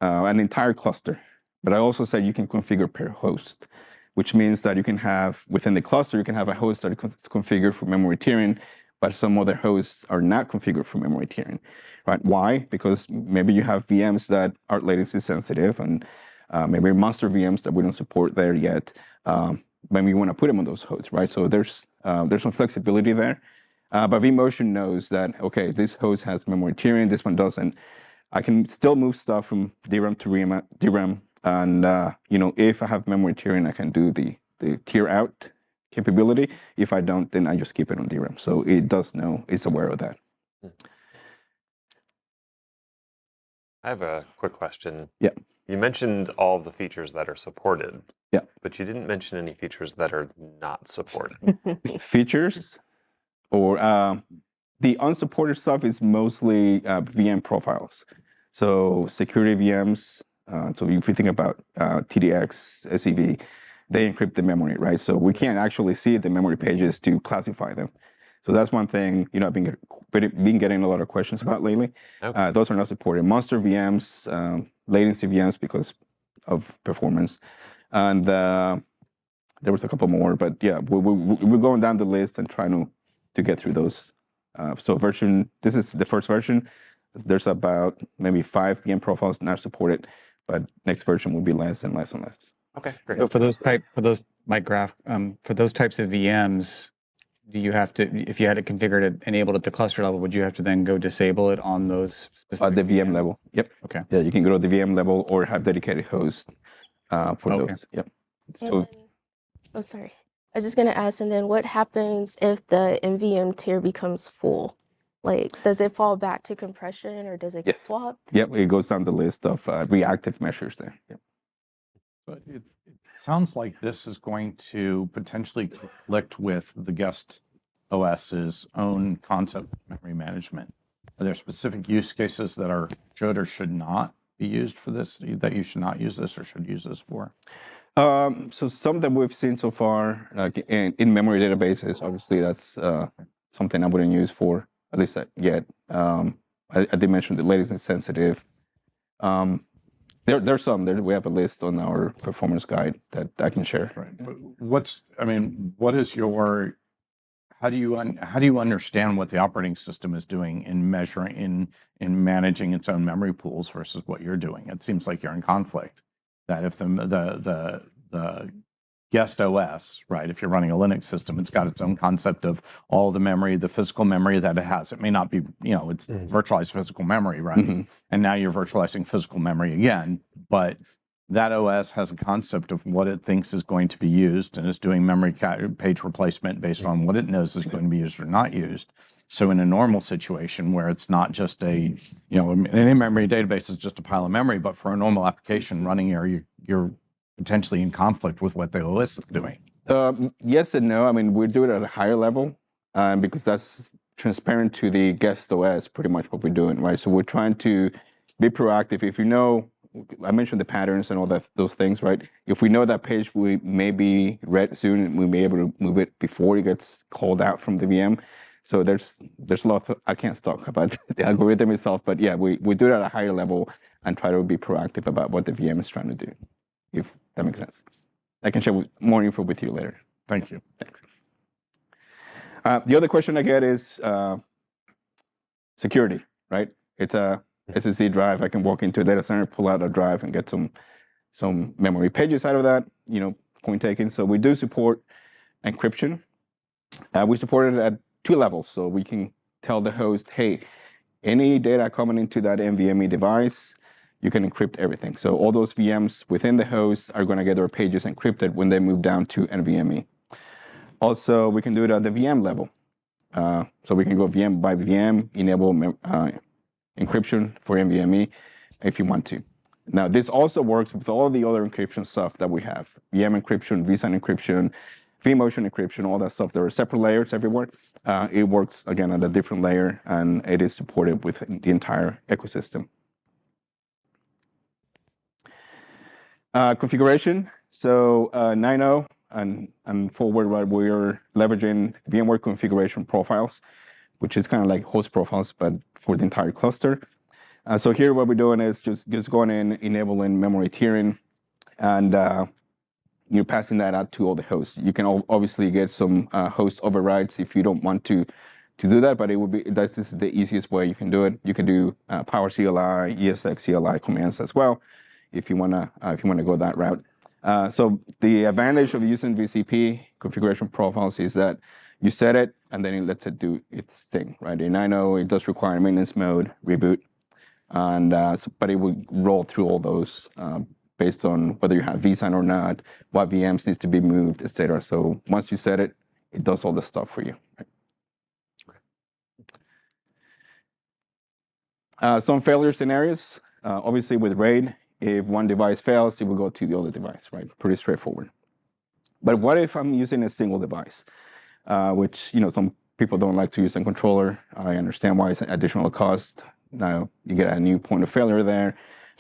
an entire cluster, but I also said you can configure per host, which means that you can have, within the cluster, you can have a host that is configured for memory tiering, but some other hosts are not configured for memory tiering, right? Why? Because maybe you have VMs that are latency sensitive, and maybe monster VMs that we don't support there yet. Maybe you want to put them on those hosts, right? So there's some flexibility there. But vMotion knows that, okay, this host has memory tiering, this one doesn't. I can still move stuff from DRAM to DRAM, and you know, if I have memory tiering, I can do the tier out capability. If I don't, then I just keep it on DRAM. So it does know, it's aware of that. I have a quick question. Yeah. You mentioned all of the features that are supported. Yeah. But you didn't mention any features that are not supported. Features, or the unsupported stuff is mostly VM profiles. So security VMs. So if you think about TDX, SEV, they encrypt the memory, right? So we can't actually see the memory pages to classify them. So that's one thing, you know, I've been getting a lot of questions about lately. Okay. Those are not supported. Monster VMs, latency VMs because of performance. And there was a couple more, but yeah, we're going down the list and trying to to get through those. So this is the first version. There's about maybe 5 VM profiles not supported, but next version will be less and less and less. Okay, great. So for those types of VMs, do you have to, if you had it configured and enabled at the cluster level, would you have to then go disable it on those specific At the VM level, yep. Okay. Yeah, you can go to the VM level or have dedicated host for those. Yep. So, oh, sorry. I was just going to ask, and then what happens if the NVM tier becomes full? Like, does it fall back to compression or does it get swapped? Yep, it goes down the list of reactive measures there. Yep. But it sounds like this is going to potentially conflict with the guest OS's own concept of memory management. Are there specific use cases that should or should not be used for this, that you should not use this or should use this for? So some that we've seen so far, like in-memory databases, obviously that's something I wouldn't use for, at least yet. I did mention the latency sensitive. There's some. We have a list on our performance guide that I can share. Right. But what is your? How do you understand what the operating system is doing in measuring in managing its own memory pools versus what you're doing? It seems like you're in conflict. That if the guest OS, right? If you're running a Linux system, it's got its own concept of all the memory, the physical memory that it has. It may not be, it's virtualized physical memory, right? Mm-hmm. And now you're virtualizing physical memory again, but that OS has a concept of what it thinks is going to be used and is doing memory page replacement based on what it knows is going to be used or not used. So in a normal situation where it's not just an in-memory database is just a pile of memory, but for a normal application running here, you're potentially in conflict with what the OS is doing. Yes and no. I mean, we do it at a higher level because that's transparent to the guest OS, pretty much what we're doing, right? So we're trying to be proactive. If I mentioned the patterns and all those things, right? If we know that page we may be read soon, we may be able to move it before it gets called out from the VM. So there's a lot I can't talk about the algorithm itself, but yeah, we do it at a higher level and try to be proactive about what the VM is trying to do, if that makes sense. I can share more info with you later. Thank you. Thanks. The other question I get is security, right? It's a SSD drive. I can walk into a data center, pull out a drive, and get some memory pages out of that, point taken. So we do support encryption. We support it at 2 levels. So we can tell the host, hey, any data coming into that NVMe device, you can encrypt everything. So all those VMs within the host are going to get their pages encrypted when they move down to NVMe. Also, we can do it at the VM level. So we can go VM by VM, enable encryption for NVMe if you want to. Now, this also works with all the other encryption stuff that we have. VM encryption, vSAN encryption, vMotion encryption, all that stuff. There are separate layers everywhere. It works, again, at a different layer, and it is supported with the entire ecosystem. Configuration. So 9.0 and forward, right, we're leveraging VMware configuration profiles, which is kind of like host profiles, but for the entire cluster. So here what we're doing is just going in, enabling memory tiering, and you're passing that out to all the hosts. You can obviously get some host overrides if you don't want to do that, but this is the easiest way you can do it. You can do Power CLI, ESX CLI commands as well, if you wanna go that route. So the advantage of using VCP configuration profiles is that you set it and then it lets it do its thing, right? And I know it does require maintenance mode, reboot, and but it will roll through all those based on whether you have vSAN or not, what VMs needs to be moved, etc. So once you set it, it does all the stuff for you. Right? Some failure scenarios, obviously with RAID, if one device fails, it will go to the other device, right? Pretty straightforward. But what if I'm using a single device, which some people don't like to use a controller. I understand why it's an additional cost. Now you get a new point of failure there.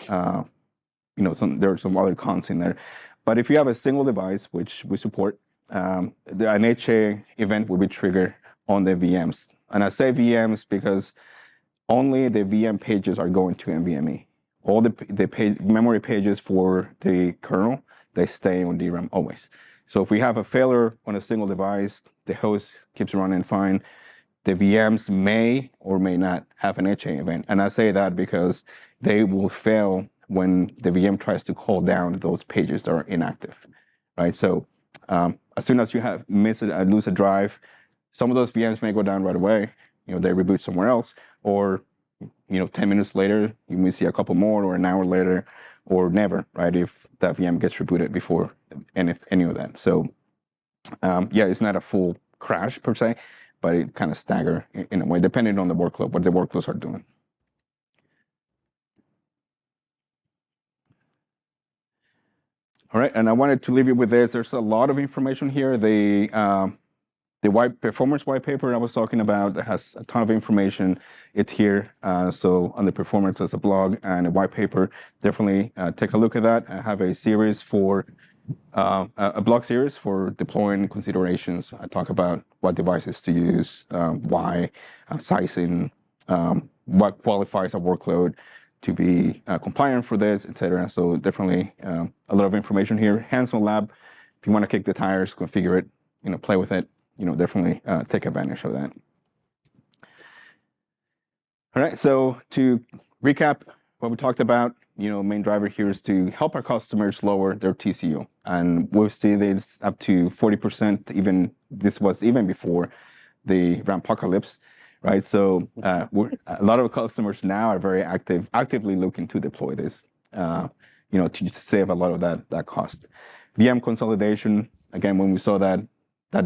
There are some other cons in there. But if you have a single device, which we support, an HA event will be triggered on the VMs. And I say VMs because only the VM pages are going to NVMe. All the memory pages for the kernel, they stay on DRAM always. So if we have a failure on a single device, the host keeps running fine. The VMs may or may not have an HA event. And I say that because they will fail when the VM tries to call down those pages that are inactive, right? So as soon as you lose a drive, some of those VMs may go down right away. They reboot somewhere else, or 10 minutes later, you may see a couple more, or an hour later, or never, right? If that VM gets rebooted before any of that. So yeah, it's not a full crash per se, but it kind of stagger in a way, depending on the workload, what the workloads are doing. All right, and I wanted to leave you with this. There's a lot of information here. The performance white paper I was talking about that has a ton of information. It's here. So on the performance, there's a blog and a white paper. Definitely take a look at that. I have a series for a blog series for deploying considerations. I talk about what devices to use, why, sizing, what qualifies a workload to be compliant for this, etc. So definitely a lot of information here. Hands-on lab. If you want to kick the tires, configure it, play with it. Definitely take advantage of that. All right. So to recap what we talked about, main driver here is to help our customers lower their TCO, and we've seen this up to 40%. This was even before the Rampacalypse. Right, so a lot of customers now are very actively looking to deploy this, to save a lot of that cost. VM consolidation, again, when we saw that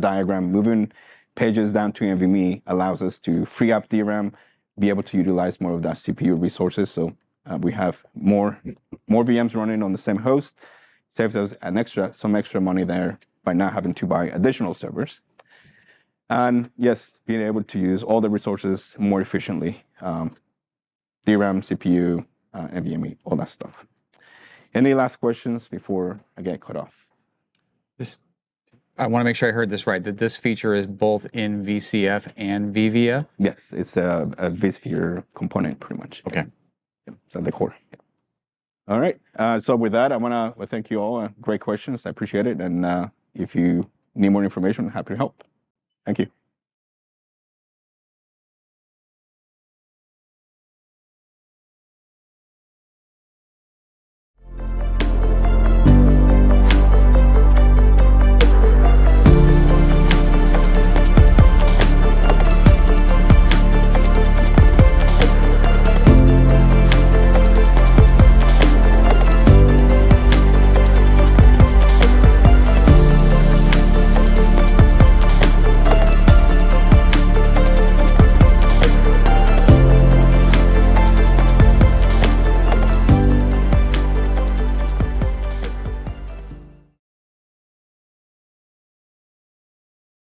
diagram, moving pages down to NVMe allows us to free up DRAM, be able to utilize more of that CPU resources. So we have more VMs running on the same host, saves us some extra money there by not having to buy additional servers. And yes, being able to use all the resources more efficiently, DRAM, CPU, NVMe, all that stuff. Any last questions before I get cut off? I want to make sure I heard this right, that this feature is both in VCF and VVF? Yes, it's a vSphere component pretty much. Okay. Yeah, it's at the core. Yeah. All right, so with that, I want to thank you all. Great questions, I appreciate it. And if you need more information, I'm happy to help. Thank you.